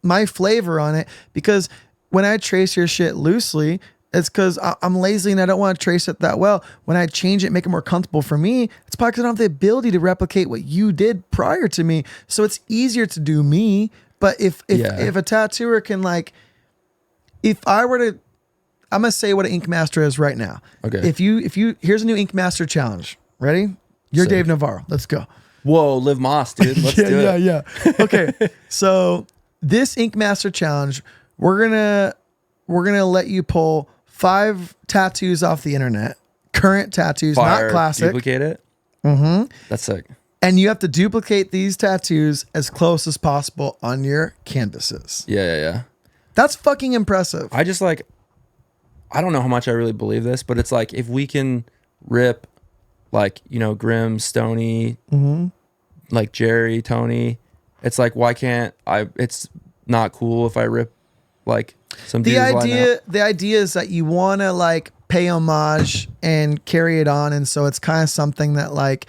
A: my flavor on it, because when I trace your shit loosely, it's because I'm lazy and I don't want to trace it that well. When I change it, make it more comfortable for me, it's probably because I don't have the ability to replicate what you did prior to me. So it's easier to do me. But if a tattooer can, like, if I were to, I'm gonna say what an Ink Master is right now.
B: Okay.
A: If you here's a new Ink Master challenge. Ready? You're
B: Sick.
A: Dave Navarro. Let's go.
B: Whoa, Liv Moss, dude. Let's do it.
A: Yeah. Okay. So this Ink Master challenge, we're gonna let you pull 5 tattoos off the internet, current tattoos, not classic.
B: Duplicate it. That's sick.
A: And you have to duplicate these tattoos as close as possible on your canvases.
B: Yeah.
A: That's fucking impressive.
B: I just like, I don't know how much I really believe this, but it's like if we can rip, like, you know, Grim, Stony, like Jerry, Tony, it's like, why can't I? It's not cool if I rip Like some
A: The
B: dudes line out.
A: idea is that you want to like pay homage and carry it on, and so it's kind of something that like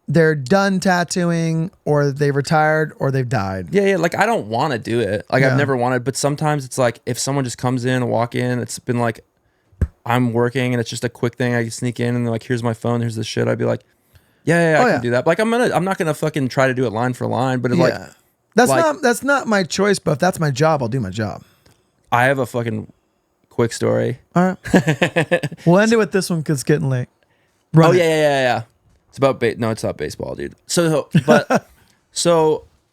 A: they're done tattooing, or they retired, or they've died.
B: Yeah, like I don't want to do it. Like
A: Yeah.
B: I've never wanted, but sometimes it's like if someone just comes in and walk in, it's been like I'm working and it's just a quick thing. I can sneak in and they're like, here's my phone, here's this shit. I'd be like, yeah, I can do that. But like I'm not gonna fucking try to do it line for line. But it's like
A: that's not my choice. But if that's my job, I'll do my job.
B: I have a fucking quick story.
A: All right, we'll end it with this one because it's getting late.
B: Run it. Yeah. It's about no, it's not baseball, dude. So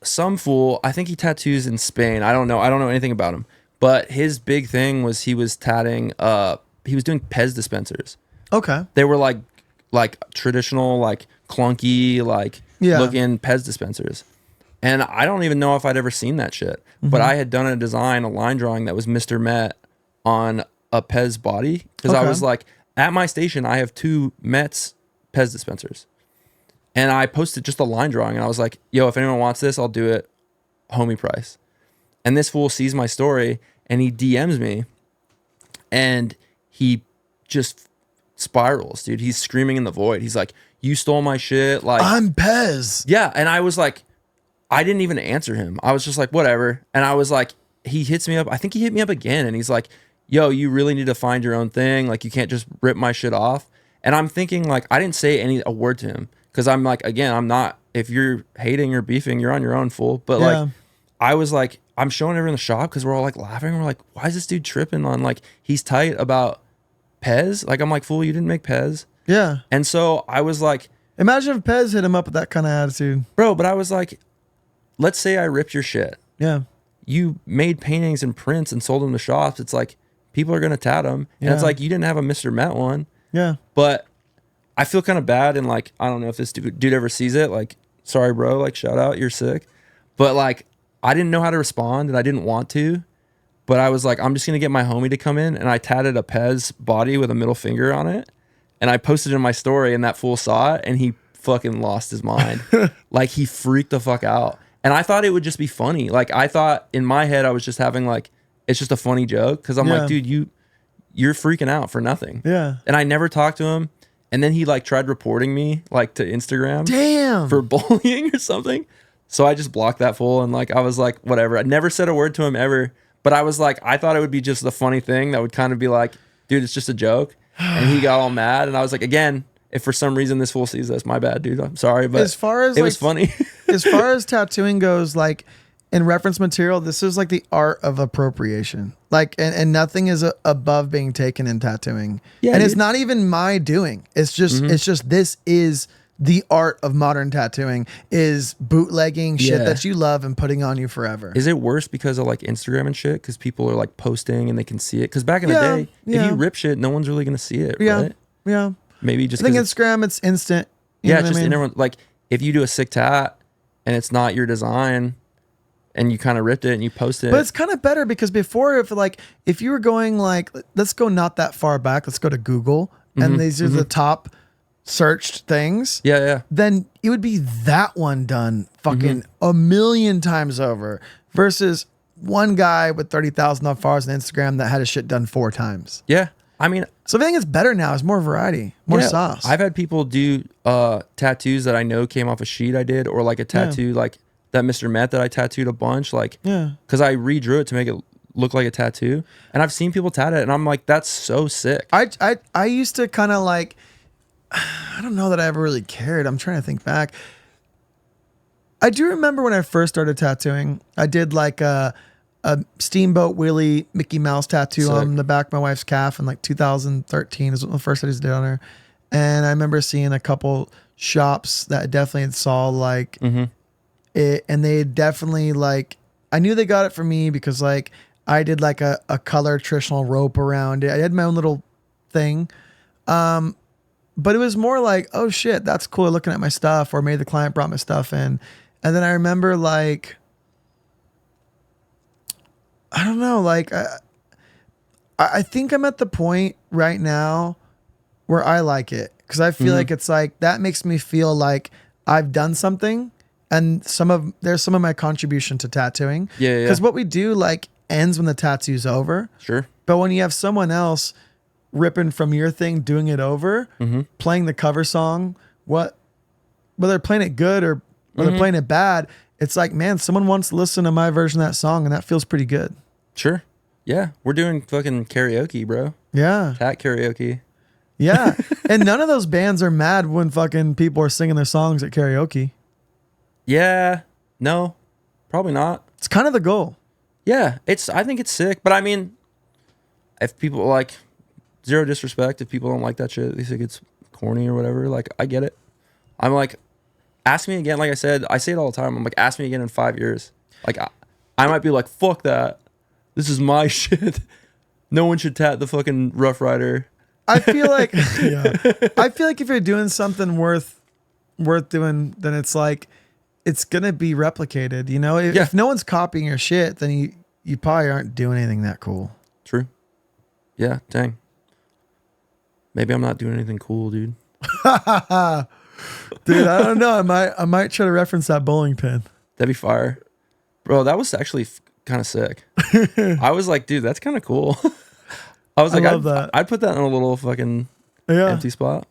B: some fool, I think he tattoos in Spain. I don't know anything about him. But his big thing was he was tatting. He was doing Pez dispensers.
A: Okay.
B: They were like traditional, like clunky, like looking Pez dispensers. And I don't even know if I'd ever seen that shit. Mm-hmm. But I had done a line drawing that was Mr. Met on a Pez body. Because I was like, at my station, I have 2 Mets Pez dispensers. And I posted just a line drawing and I was like, yo, if anyone wants this, I'll do it homie price. And this fool sees my story and he DMs me and he just spirals, dude. He's screaming in the void. He's like, you stole my shit. Like,
A: I'm Pez.
B: Yeah. And I was like, I didn't even answer him. I was just like, whatever. And I was like, he hits me up. I think he hit me up again and he's like, yo, you really need to find your own thing. Like, you can't just rip my shit off. And I'm thinking, like, I didn't say a word to him because I'm like, again, I'm not, if you're hating or beefing, you're on your own, fool. But like, I was like, I'm showing everyone in the shop because we're all like laughing. We're like, why is this dude tripping on, like, he's tight about Pez? Like, I'm like, fool, you didn't make Pez.
A: Yeah.
B: And so I was like,
A: imagine if Pez hit him up with that kind of attitude.
B: Bro, but I was like, let's say I ripped your shit.
A: Yeah.
B: You made paintings and prints and sold them to shops. It's like, people are going to tat them. And it's like, you didn't have a Mr. Met one.
A: Yeah.
B: But I feel kind of bad. And like, I don't know if this dude ever sees it. Like, sorry, bro. Like, shout out. You're sick. But like, I didn't know how to respond and I didn't want to. But I was like, I'm just going to get my homie to come in. And I tatted a Pez body with a middle finger on it. And I posted it in my story and that fool saw it and he fucking lost his mind. Like, he freaked the fuck out. And I thought it would just be funny. Like, I thought in my head, I was just having like, it's just a funny joke. Cause I'm like, dude, you're freaking out for nothing.
A: Yeah.
B: And I never talked to him. And then he like tried reporting me like to Instagram.
A: Damn.
B: For bullying or something. So I just blocked that fool. And like, I was like, whatever. I never said a word to him ever. But I was like, I thought it would be just a funny thing that would kind of be like, dude, it's just a joke. And he got all mad. And I was like, again, if for some reason this fool sees this, my bad, dude. I'm sorry. But
A: as far as
B: it was funny.
A: As far as tattooing goes, like in reference material, this is like the art of appropriation. Like, and nothing is above being taken in tattooing. Yeah, and it's not even my doing. It's just, this is the art of modern tattooing, is bootlegging shit that you love and putting on you forever.
B: Is it worse because of like Instagram and shit? Because people are like posting and they can see it. Because back in the day, if you rip shit, no one's really gonna see it, right?
A: Yeah.
B: Maybe just
A: I think Instagram, it's instant.
B: Yeah, it's just everyone. Like, if you do a sick tat and it's not your design, and you kind of ripped it and you post it.
A: But it's kind of better because before, if you were going like, let's go not that far back, let's go to Google, and these are the top searched things.
B: Yeah.
A: Then it would be that one done fucking a million times over versus one guy with 30,000 followers on Instagram that had his shit done 4 times.
B: Yeah. I mean,
A: so everything is better now. It's more variety, more sauce.
B: I've had people do tattoos that I know came off a sheet I did, or like a tattoo like that Mr. Met that I tattooed a bunch, like, because I redrew it to make it look like a tattoo. And I've seen people tat it and I'm like, that's so sick.
A: I used to kind of like, I don't know that I ever really cared. I'm trying to think back. I do remember when I first started tattooing, I did like a Steamboat Willie Mickey Mouse tattoo on the back of my wife's calf in like 2013 is one of the first tattoos I did on her. And I remember seeing a couple shops that definitely saw like it, and they definitely like, I knew they got it for me because like I did like a color traditional rope around it. I had my own little thing. But it was more like, oh shit, that's cool, looking at my stuff, or maybe the client brought my stuff in. And then I remember like, I don't know, like I think I'm at the point right now where I like it because I feel like it's like that makes me feel like I've done something, and there's some of my contribution to tattooing.
B: Yeah.
A: Because what we do, like, ends when the tattoo's over.
B: Sure.
A: But when you have someone else ripping from your thing, doing it over, playing the cover song, whether they're playing it good or whether they're playing it bad, it's like, man, someone wants to listen to my version of that song, and that feels pretty good.
B: Sure. Yeah. We're doing fucking karaoke, bro.
A: Yeah.
B: Tat karaoke.
A: Yeah. And none of those bands are mad when fucking people are singing their songs at karaoke.
B: Yeah. No, probably not.
A: It's kind of the goal.
B: Yeah. I think it's sick. But I mean, if people like, zero disrespect, if people don't like that shit, they think it's corny or whatever, like, I get it. I'm like, ask me again. Like I said, I say it all the time. I'm like, ask me again in 5 years. Like, I might be like, fuck that. This is my shit. No one should tat the fucking Rough Rider.
A: I feel like, I feel like if you're doing something worth doing, then it's like, it's gonna be replicated. You know, if no one's copying your shit, then you probably aren't doing anything that cool.
B: True. Yeah. Dang. Maybe I'm not doing anything cool, dude.
A: Dude, I don't know. I might try to reference that bowling pin.
B: That'd be fire, bro. That was actually kind of sick. I was like, dude, that's kind of cool. I was like,
A: love that.
B: I'd put that in a little fucking empty spot.